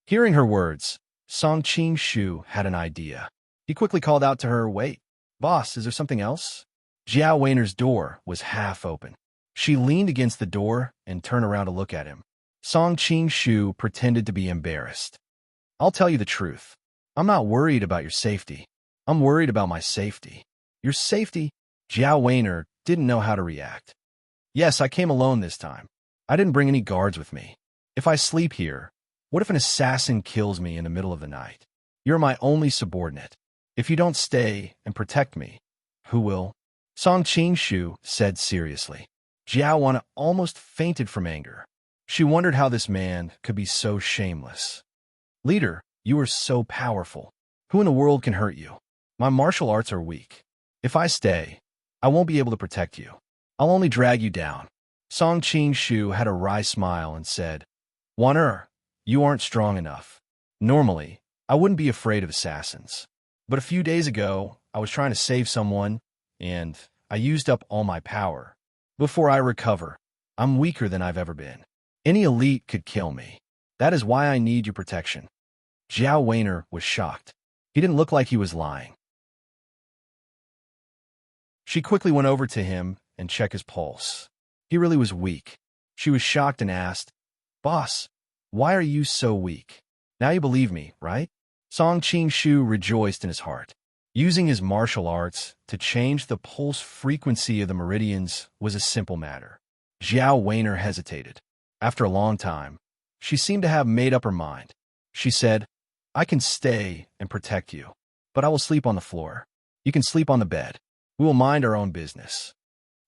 Hearing her words, Song Qingshu had an idea. He quickly called out to her, "Wait, boss, is there something else?" Jiao Wan'er's door was half open. She leaned against the door and turned around to look at him. Song Qingshu pretended to be embarrassed. "I'll tell you the truth. I'm not worried about your safety. I'm worried about my safety." "Your safety?" Jiao Wan'er didn't know how to react. "Yes, I came alone this time. I didn't bring any guards with me. If I sleep here, what if an assassin kills me in the middle of the night? You're my only subordinate. If you don't stay and protect me, who will?" Song Qingshu said seriously. Jiao Wan'er almost fainted from anger. She wondered how this man could be so shameless. "Leader, you are so powerful. Who in the world can hurt you? My martial arts are weak. If I stay, I won't be able to protect you. I'll only drag you down." Song Qingshu had a wry smile and said, "Wan'er, you aren't strong enough. Normally, I wouldn't be afraid of assassins. But a few days ago, I was trying to save someone, and I used up all my power. Before I recover, I'm weaker than I've ever been. Any elite could kill me. That is why I need your protection." Jiao Wan'er was shocked. He didn't look like he was lying. She quickly went over to him and checked his pulse. He really was weak. She was shocked and asked, "Boss, why are you so weak? Now you believe me, right?" Song Qingshu rejoiced in his heart. Using his martial arts to change the pulse frequency of the meridians was a simple matter. Jiao Wan'er hesitated. After a long time, she seemed to have made up her mind. She said, "I can stay and protect you, but I will sleep on the floor. You can sleep on the bed. We will mind our own business."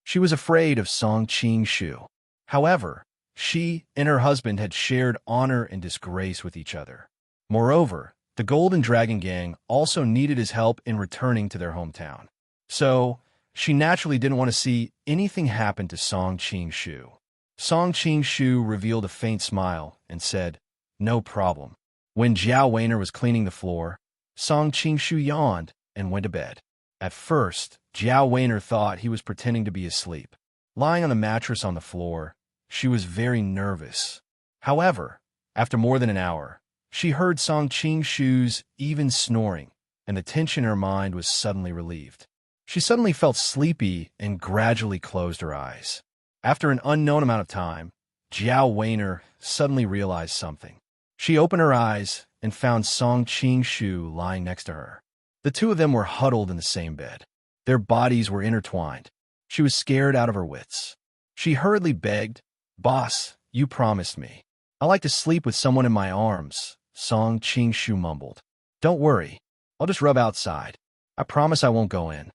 She was afraid of Song Qingshu. However, she and her husband had shared honor and disgrace with each other. Moreover, the Golden Dragon Gang also needed his help in returning to their hometown. So, she naturally didn't want to see anything happen to Song Qingshu. Song Qingshu revealed a faint smile and said, "No problem." When Jiao Wan'er was cleaning the floor, Song Qingshu yawned and went to bed. At first, Jiao Wan'er thought he was pretending to be asleep. Lying on the mattress on the floor, she was very nervous. However, after more than an hour, she heard Song Qingshu's even snoring and the tension in her mind was suddenly relieved. She suddenly felt sleepy and gradually closed her eyes. After an unknown amount of time, Jiao Weiner suddenly realized something. She opened her eyes and found Song Qing-shu lying next to her. The two of them were huddled in the same bed. Their bodies were intertwined. She was scared out of her wits. She hurriedly begged, "Boss, you promised me. I like to sleep with someone in my arms," Song Qing-shu mumbled. "Don't worry. I'll just rub outside. I promise I won't go in."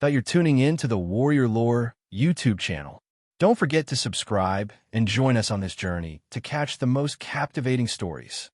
That you're tuning in to the Warrior Lore YouTube channel. Don't forget to subscribe and join us on this journey to catch the most captivating stories.